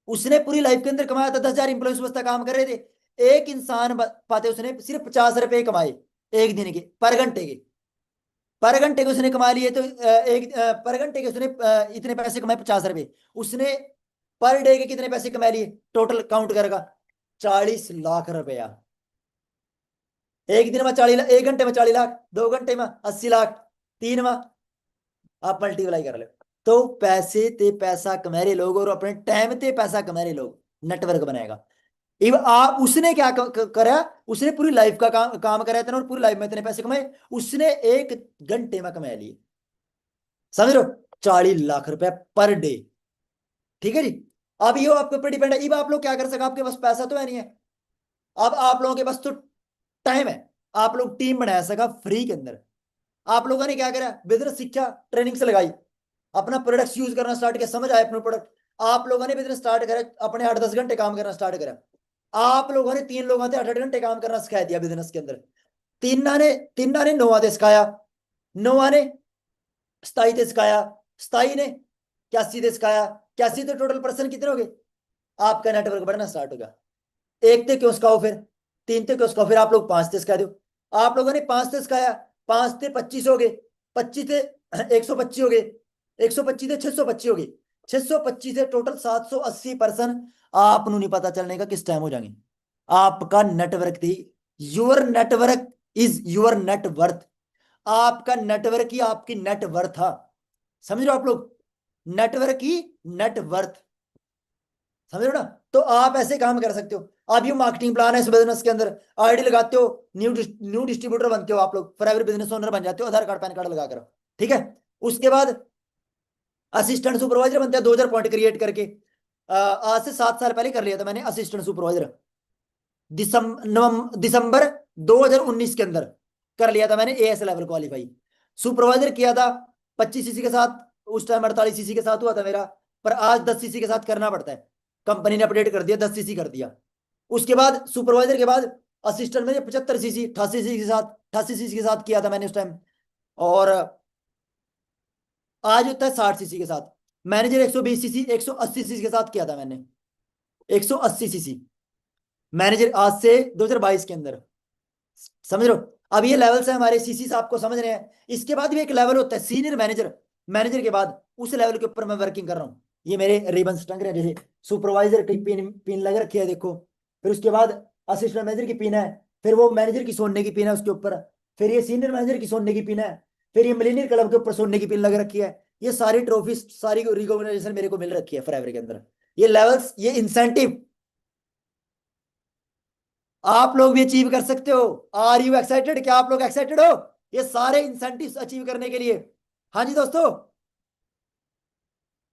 उसने पूरी लाइफ के अंदर कमाया था, 10,000 इंप्लॉइज बस्ता काम कर रहे थे, एक इंसान पाते उसने सिर्फ 50 रुपए कमाए एक दिन के, पर घंटे के, पर घंटे के उसने कमा लिए। तो एक पर घंटे के उसने इतने पैसे कमाए 50 रुपए। उसने पर डे के कितने पैसे कमा लिए? टोटल काउंट करेगा 40 लाख रुपया एक दिन में, 40 लाख, 1 घंटे में 40 लाख, 2 घंटे में 80 लाख, 3 में आप मल्टीप्लाई कर लो। तो पैसे ते पैसा कमा रहे लोग और अपने टाइम ते पैसा कमा रहे लोग, नेटवर्क बनाएगा। इब आप उसने क्या करा? उसने पूरी लाइफ का काम करा था और पूरी लाइफ में इतने पैसे कमाए, उसने 1 घंटे में कमा लिए। समझ लो, 40 लाख रुपए पर डे। ठीक है जी, अब ये आपके ऊपर डिपेंड है। अब आप लोग क्या कर सकते? आपके पास पैसा तो है नहीं है, अब आप लोगों के पास तो टाइम है। आप लोग टीम बना सका फ्री के अंदर। आप लोगों ने क्या करा? बिजनेस शिक्षा ट्रेनिंग से लगाई, अपना प्रोडक्ट्स यूज करना स्टार्ट किया, समझ आए अपने प्रोडक्ट। आप लोगों ने बिजनेस स्टार्ट करा, अपने 8-10 घंटे काम करना स्टार्ट करा, आप लोगों ने 3 लोगों से 8-8 घंटे काम करना सिखा दिया बिजनेस के अंदर। तीना ने 9 ते सिखाया, 9 ने 27 ते सिखाया, 27 ने 81 ते सिखाया, 81 ते टोटल पर्सन कितने हो गए? आपका नेटवर्क बढ़ना स्टार्ट होगा। 1 ते क्यों सिखाओ, फिर 3 ते क्यों सिखाओ, फिर आप लोग 5 ते सिखा दो। आप लोगों ने 5 ते सिखाया, 5 ते 25 हो गए, 25 ते 125 हो गए, 125 ते 625 हो गए, 625 से टोटल 780 पर्सन आप नहीं पता चलने का किस टाइम हो जाएंगे। आपका नेटवर्क थी, your network is your net worth. आपका नेटवर्क ही आपकी नेटवर्थ है, समझ रहे हो आप लोग? नेटवर्क ही नेटवर्थ, समझ रहे हो ना? तो आप ऐसे काम कर सकते हो। आप ये मार्केटिंग प्लान है इस बिजनेस के अंदर, आईडी लगाते हो, न्यू डिस्ट्रीब्यूटर बनते हो, आप लोग फॉरएवर बिजनेस ओनर बन जाते हो, आधार कार्ड पैन कार्ड लगा कर, ठीक है। उसके बाद असिस्टेंट सुपरवाइजर बनते हैं 2000 पॉइंट क्रिएट करके। आज से 7 साल पहले कर लिया था मैंने असिस्टेंट सुपरवाइजर, दिसंबर 2019 के अंदर कर लिया था मैंने, एएस लेवल क्वालिफाई सुपरवाइजर किया था 25 सीसी के साथ, उस टाइम 48 सीसी के साथ हुआ था मेरा, पर आज 10 सीसी के साथ करना पड़ता है, कंपनी ने अपडेट कर दिया, 10 सीसी कर दिया। उसके बाद सुपरवाइजर के बाद असिस्टेंट में 75 सीसी 88 सीसी के साथ 88 सीसी के साथ किया था मैंने उस टाइम, और आज होता है 60 सीसी के साथ। मैनेजर 120 सीसी 180 सीसी के साथ किया था मैंने, 180 सीसी मैनेजर आज से 2022 के अंदर, समझ रहे हो? अब ये लेवल्स है हमारे, सीसी आपको समझ रहे हैं। इसके बाद भी एक लेवल होता है सीनियर मैनेजर, मैनेजर के बाद उस लेवल के ऊपर मैं वर्किंग कर रहा हूँ। ये मेरे रिबन टंग रहे हैं, जैसे सुपरवाइजर की पिन लग रखी है देखो, फिर उसके बाद असिस्टेंट मैनेजर की पिन है, फिर वो मैनेजर की सोने की पिन है उसके ऊपर, फिर ये सीनियर मैनेजर की सोने की पिन है, फिर ये मिलीनियर क्लब के ऊपर सोने की पिन लग रखी है। ये सारी ट्रॉफी सारी रिकॉग्नाइजेशन मेरे को मिल रखी है फॉरएवर के अंदर। ये लेवल्स, ये इंसेंटिव आप लोग भी अचीव कर सकते हो। Are you excited? क्या आप लोग एक्साइटेड हो ये सारे इंसेंटिव्स अचीव करने के लिए? हाँ जी दोस्तों,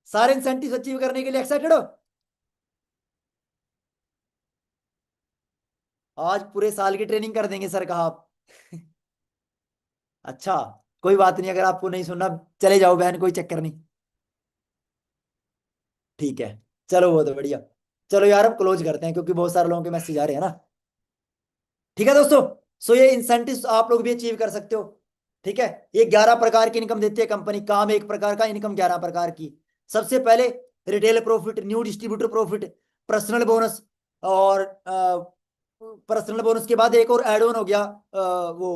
सारे इंसेंटिव्स अचीव करने के लिए एक्साइटेड हो? आज पूरे साल की ट्रेनिंग कर देंगे सर, कहा आप? अच्छा, कोई बात नहीं, अगर आपको नहीं सुनना चले जाओ बहन, कोई चक्कर नहीं, ठीक है। चलो वो तो बढ़िया। चलो यार अब क्लोज करते हैं क्योंकि बहुत सारे लोगों के मैसेज आ रहे हैं ना, ठीक है दोस्तों। सो ये इंसेंटिव्स आप लोग भी अचीव कर सकते हो, ठीक है। ये 11 प्रकार की इनकम देती है कंपनी, काम एक प्रकार का, इनकम 11 प्रकार की। सबसे पहले retail profit, new distributor profit, personal bonus, और पर्सनल बोनस के बाद एक और एड ऑन हो गया वो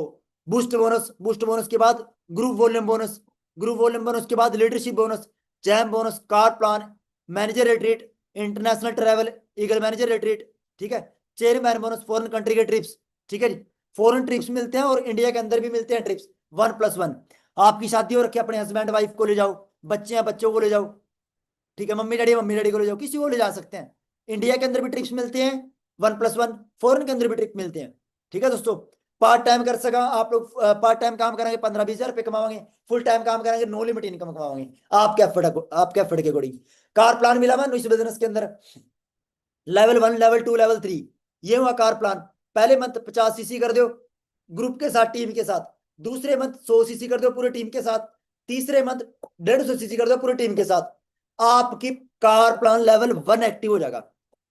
बूस्ट बोनस, बूस्ट बोनस के बाद group volume bonus, group volume bonus के बाद leadership bonus, jam bonus, car plan, manager retreat, international travel, eagle manager retreat, ठीक है। चेयरमैन बोनस, फॉरेन कंट्री के ट्रिप्स, ठीक है जी। फॉरेन ट्रिप्स मिलते हैं और इंडिया के अंदर भी मिलते हैं ट्रिप्स, 1+1। आपकी शादी हो रखी है, अपने हस्बैंड वाइफ को ले जाओ, बच्चे हैं बच्चों को ले जाओ, ठीक है। मम्मी डैडी को ले जाओ, किसी को ले जा सकते हैं। इंडिया के अंदर भी ट्रिप्स मिलते हैं 1+1, फॉरेन के अंदर भी ट्रिप मिलते हैं, ठीक है दोस्तों। पार्ट टाइम कर सका आप लोग, पार्ट टाइम काम करेंगे 15-20 हजार रुपए कमाओगे, फुल टाइम काम करेंगे नो लिमिट इनकम कमाओगे, आपके एफर्ट के अकॉर्डिंग। कार प्लान मिला हुआ इस बिजनेस के अंदर, लेवल 1, लेवल 2, लेवल 3, ये हुआ कार प्लान। पहले मंथ 50 सीसी कर दो ग्रुप के साथ, टीम के साथ, दूसरे मंथ 100 सीसी कर दो पूरे टीम के साथ, तीसरे मंथ 150 सीसी कर दो पूरे टीम के साथ, आपकी कार प्लान लेवल 1 एक्टिव हो जाएगा।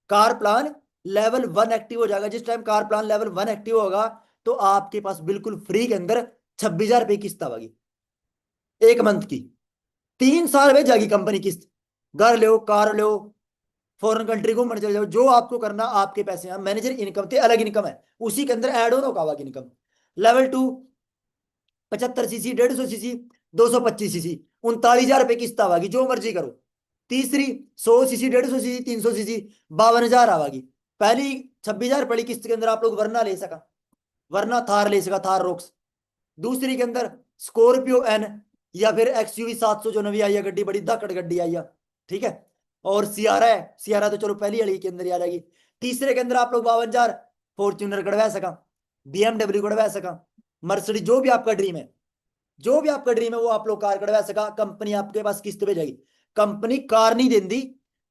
कार प्लान लेवल 1 एक्टिव हो जाएगा। जिस time car plan level 1 active होगा तो आपके पास बिल्कुल फ्री के अंदर 26,000 रुपए किस्त आएगी एक मंथ की, 3 साल में जाएगी कंपनी किस्त। घर लो, कार लो, फॉरेन कंट्री को चले जाओ, जो आपको करना, आपके पैसे हैं। मैनेजर इनकम थे अलग इनकम है, उसी के अंदर एड ऑन होगा income. Level 2 75 CC, 150 CC, 225 CC, 39,000 रुपए किस्त आवागी, जो मर्जी करो। तीसरी 100 सीसी, 150 सीसी, 300 सीसी, 52,000 आवागी। पहली 26,000 पड़ी किस्त के अंदर आप लोग वरना ले सका, वरना थार ले सका, थार रोक्स। दूसरी के अंदर स्कॉर्पियो एन या फिर XUV 700 जो नवी आई है गड्डी, बड़ी धाकड़ गड्डी आई है, ठीक है। और सियारा है, सियारा तो चलो पहली वाली के अंदर ही आ जाएगी। तीसरे के अंदर आप लोग 52,000 फॉर्च्यूनर कढ़वा सका, BMW कढ़वा सका, मर्सिडीज, जो भी आपका ड्रीम है, जो भी आपका ड्रीम है वो आप लोग कार कढ़वा सका। कंपनी आपके पास किस्त पे जाएगी, कंपनी कार नहीं देती,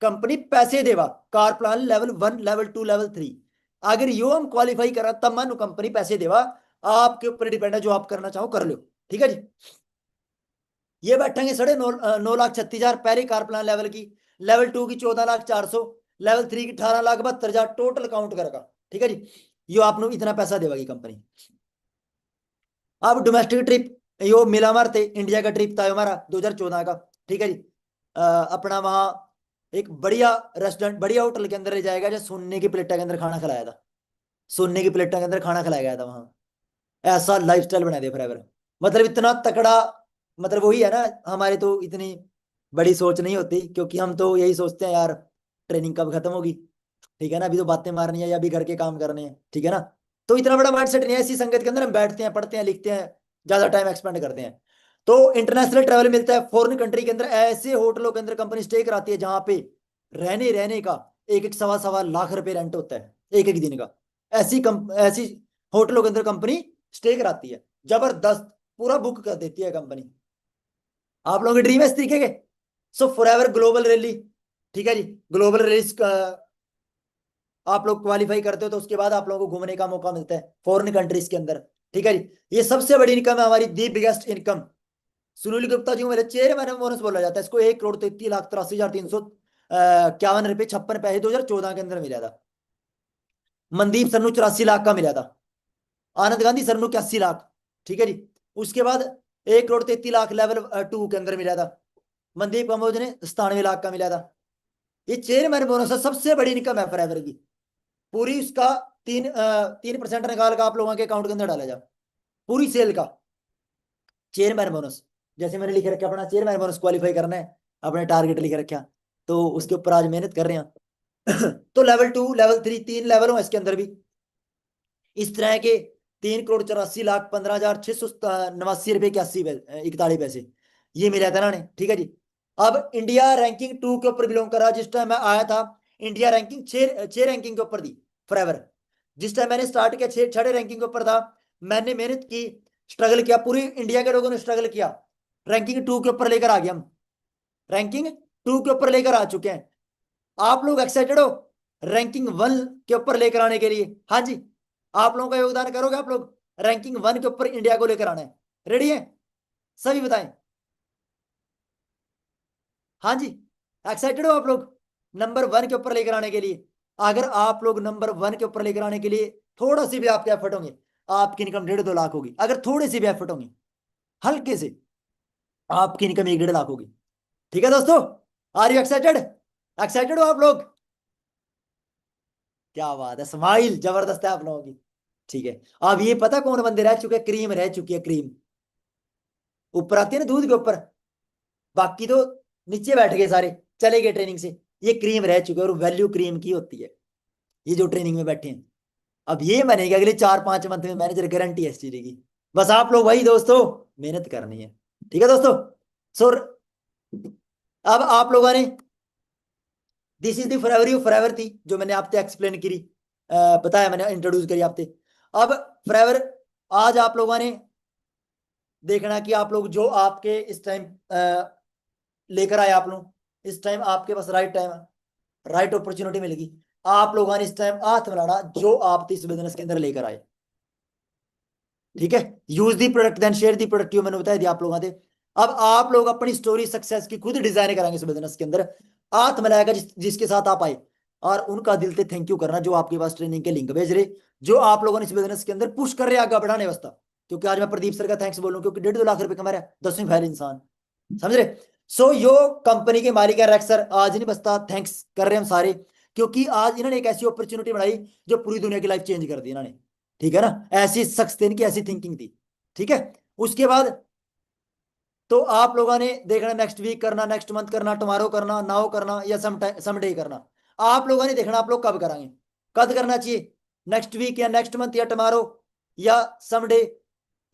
कंपनी पैसे देवा। Car plan level 1, level 2, level 3 अगर यो हम क्वालिफाई करा तब मानो कंपनी पैसे देवा, आपके ऊपर डिपेंड है, जो आप करना चाहो कर लो, ठीक है जी। ये बैठेंगे 9,36,000 पहले कार प्लान लेवल की, लेवल 2 की 14,400,000, लेवल 3 की 18,72,000 टोटल काउंट करेगा। ठीक है जी, यो आपको इतना पैसा देगी कंपनी। अब डोमेस्टिक ट्रिप यो मिला हमारे थे, इंडिया का ट्रिप था हमारा 2014 का। ठीक है जी, अपना वहाँ एक बढ़िया रेस्टोरेंट, बढ़िया होटल के अंदर ले जाएगा, जो सोने की प्लेटा के अंदर खाना खिलाया था, सोने की प्लेटा के अंदर खाना खिलाया गया था वहाँ। ऐसा लाइफस्टाइल बना दिया फॉरएवर, मतलब इतना तकड़ा। मतलब वही है ना, हमारे तो इतनी बड़ी सोच नहीं होती, क्योंकि हम तो यही सोचते हैं यार ट्रेनिंग कब खत्म होगी। ठीक है ना, अभी तो बातें मारनी है या अभी घर के काम करने हैं। ठीक है ना, तो इतना बड़ा माइंडसेट नहीं है। ऐसी संगत के अंदर हम बैठते हैं, पढ़ते हैं, लिखते हैं, ज्यादा टाइम एक्सपेंड करते हैं। तो इंटरनेशनल ट्रैवल मिलता है, फॉरेन कंट्री के अंदर ऐसे होटलों के अंदर कंपनी स्टे कराती है जहां पे रहने रहने का एक एक सवा सवा लाख रुपए रेंट होता है एक एक दिन का। ऐसी होटलों के अंदर कंपनी स्टे कराती है, जबरदस्त, पूरा बुक कर देती है कंपनी। आप लोगों के ड्रीम है इस तरीके के। सो फॉरएवर ग्लोबल रैली, ठीक है जी, ग्लोबल रैली आप लोग क्वालिफाई करते हो तो उसके बाद आप लोगों को घूमने का मौका मिलता है फॉरेन कंट्रीज के अंदर। ठीक है जी, ये सबसे बड़ी इनकम है हमारी, the biggest income. Sunil Gupta ji को मेरे चेयरमैन बोनस बोला जाता है, इसको 1,33,83,351 रुपये 56 पैसे 2014 के अंदर मिला था। मनदीप सर को 84 लाख का मिला था, आनंद गांधी सर को 81 लाख। ठीक है जी, उसके बाद 1,33,00,000 लेवल 2 के अंदर मिला था, मनदीप कम्बोज ने 97 लाख का मिला था। ये चेयरमैन बोनस है, सबसे बड़ी इनकम है फॉरएवर की पूरी। उसका 3% निकाल का आप लोगों के अकाउंट के अंदर डाला जाए, पूरी सेल का चेयरमैन बोनस। जैसे मैंने लिखे रखा अपना चेयरमैन बोनस क्वालिफाई करना है, अपने टारगेट लिखे रखा, तो उसके ऊपर आज मेहनत कर रहे हैं। तो लेवल 2 लेवल 3 तीन लेवल हो इसके अंदर भी। इस तरह के 3,84,15,689 रुपये 81 पैसे ये मिला था ना, ठीक है जी। अब इंडिया रैंकिंग 2 के ऊपर बिलोंग कर रहा, जिस टाइम मैं आया था इंडिया रैंकिंग 6 रैंकिंग के ऊपर थी फॉरएवर। जिस टाइम मैंने स्टार्ट किया 6 रैंकिंग के ऊपर था। मैंने मेहनत की, स्ट्रगल किया, पूरी इंडिया के लोगों ने स्ट्रगल किया, रैंकिंग 2 के ऊपर लेकर आ गया हम, रैंकिंग 2 के ऊपर लेकर आ चुके हैं। आप लोग एक्साइटेड हो रैंकिंग 1 के ऊपर लेकर आने के लिए? हाँ जी, आप लोगों का योगदान करोगे आप लोग, रैंकिंग 1 के ऊपर इंडिया को लेकर आना है। रेडी है सभी, बताएं। हाँ जी, एक्साइटेड हो आप लोग नंबर 1 के ऊपर लेकर आने के लिए? अगर आप लोग नंबर 1 के ऊपर लेकर आने के लिए थोड़ा सी भी आपके एफर्ट होंगे, आपकी इनकम 1.5-2 लाख होगी। अगर थोड़े से भी एफर्ट होंगे, हल्के से, आपकी इनकम 1-1.5 लाख होगी। ठीक है दोस्तों, आर यू एक्साइटेड? एक्साइटेड हो आप लोग? क्या बात है, स्माइल जबरदस्त है आप लोगों की। ठीक है, अब ये पता कौन बंदे रह चुके हैं? क्रीम रह चुकी है, क्रीम ऊपर आती है ना दूध के ऊपर, बाकी तो नीचे बैठ गए सारे, चले गए ट्रेनिंग से। ये क्रीम रह चुके हैं और वैल्यू क्रीम की होती है ये जो ट्रेनिंग में बैठे हैं। अब ये बनेगा अगले 4-5 मंथ में मैनेजर, गारंटी है इस चीज की। बस आप लोग वही दोस्तों मेहनत करनी है। ठीक है दोस्तों, सो अब आप लोगों ने दिस इज दी फॉरएवर थी जो मैंने आपसे एक्सप्लेन करी, बताया, मैंने इंट्रोड्यूस करी आपसे। अब फॉरएवर आज आप लोगों ने देखना कि आप लोग जो आपके इस टाइम लेकर आए, आप लोग इस टाइम आपके पास राइट टाइम, राइट अपॉर्चुनिटी मिलेगी। आप लोगों ने इस टाइम हाथ मिलाना जो आप इस बिजनेस के अंदर लेकर आए। ठीक है, use the product then share the product, मैंने बताया दिया आप लोगों ने। अब आप लोग अपनी स्टोरी सक्सेस की खुद डिजाइन करेंगे इस बिजनेस के अंदर, हाथ मिलाएगा जिसके साथ आप आए, और उनका दिल से थैंक यू करना जो आपके पास ट्रेनिंग के लिंक भेज रहे, जो आप लोगों ने इस बिजनेस के अंदर पुश कर रहे आगे बढ़ाने वास्ता। क्योंकि आज मैं प्रदीप सर का थैंक्स बोलूं, क्योंकि 1.5-2 लाख रुपए कमा रहा है 10वीं फेल इंसान, समझ रहे? सो यो कंपनी के मालिक है रैक्स सर, आज नहीं बसता, थैंक्स कर रहे हैं हम सारे, क्योंकि आज इन्होंने एक ऐसी अपॉर्चुनिटी बनाई जो पूरी दुनिया की लाइफ चेंज कर दी इन्होंने। ठीक है ना, ऐसी शख्स थे, इनकी ऐसी थिंकिंग थी। ठीक है, उसके बाद तो आप लोगों ने देखना नेक्स्ट वीक करना, नेक्स्ट मंथ करना, टुमारो करना, नाउ करना, या समडे करना। आप लोगों ने देखना आप लोग कब कराएंगे, कब करना चाहिए, नेक्स्ट वीक या नेक्स्ट मंथ या टुमारो या समडे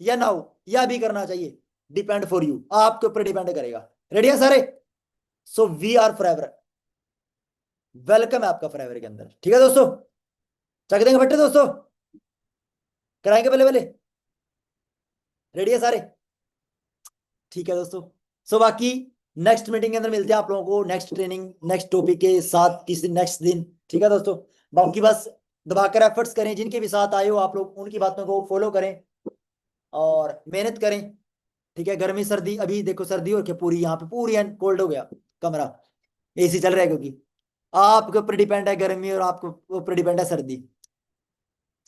या नाउ, या भी करना चाहिए, डिपेंड फॉर यू, आपके ऊपर डिपेंड करेगा। रेडी है सारे? So we are Forever, welcome है आपका फॉरएवर के अंदर। ठीक है दोस्तों, चक देंगे बट्टे दोस्तों, कराएंगे पहले पहले, रेडी है सारे? ठीक है दोस्तों, सो बाकी नेक्स्ट मीटिंग के अंदर मिलते हैं आप लोगों को, नेक्स्ट ट्रेनिंग नेक्स्ट टॉपिक के साथ किसी नेक्स्ट दिन। ठीक है दोस्तों, बाकी बस दबाकर एफर्ट्स करें, जिनके भी साथ आए हो आप लोग उनकी बातों को फॉलो करें और मेहनत करें। ठीक है, गर्मी सर्दी, अभी देखो सर्दी हो रही है पूरी, यहाँ पे पूरी कोल्ड हो गया कमरा, एसी चल रहा है क्योंकि आपके ऊपर डिपेंड है गर्मी और आपके ऊपर डिपेंड है सर्दी।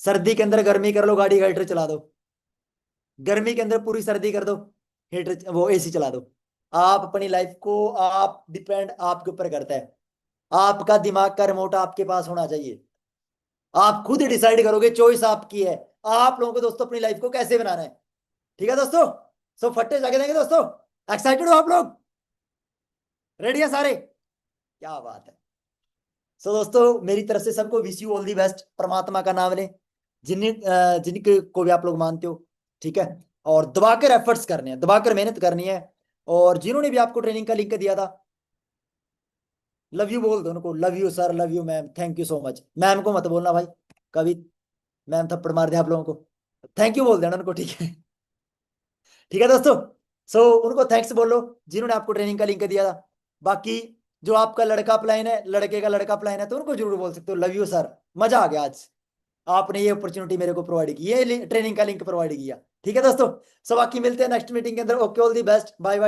सर्दी के अंदर गर्मी कर लो, गाड़ी हीटर चला दो। गर्मी के अंदर पूरी सर्दी कर दो, हीटर वो एसी चला दो। आप अपनी लाइफ को आप डिपेंड आपके ऊपर करता है। आपका दिमाग का रिमोट आपके पास होना चाहिए। आप खुद ही डिसाइड करोगे, चॉइस आपकी है। आप लोगों को दोस्तों अपनी लाइफ को कैसे बनाना है। ठीक है दोस्तों, सो फट्टे जाके देंगे दोस्तों। एक्साइटेड हो आप लोग? रेडी है सारे? क्या बात है। सो दोस्तों मेरी तरफ से सबको wish you all the best. परमात्मा का नाम लें जिनके को भी आप लोग मानते हो, ठीक है। और दबाकर एफर्ट्स करने हैं, दबाकर मेहनत करनी है। और जिन्होंने भी आपको ट्रेनिंग का लिंक दिया था, लव यू बोल दो उनको। Love you sir, love you ma'am, thank you so much. Ma'am को मत बोलना भाई, कभी मैम थप्पड़ मार दे आप लोगों को। थैंक यू बोल देना उनको, ठीक है। ठीक है दोस्तों, सो उनको थैंक्स बोलो जिन्होंने आपको ट्रेनिंग का लिंक दिया था। बाकी जो आपका लड़का प्लान है, लड़के का लड़का प्लान है, तो उनको जरूर बोल सकते हो लव यू सर, मजा आ गया आज, आपने ये अपॉर्चुनिटी मेरे को प्रोवाइड की, ये ट्रेनिंग का लिंक प्रोवाइड किया। ठीक है दोस्तों, सो बाकी मिलते हैं नेक्स्ट मीटिंग के अंदर। Okay, all the best, bye bye.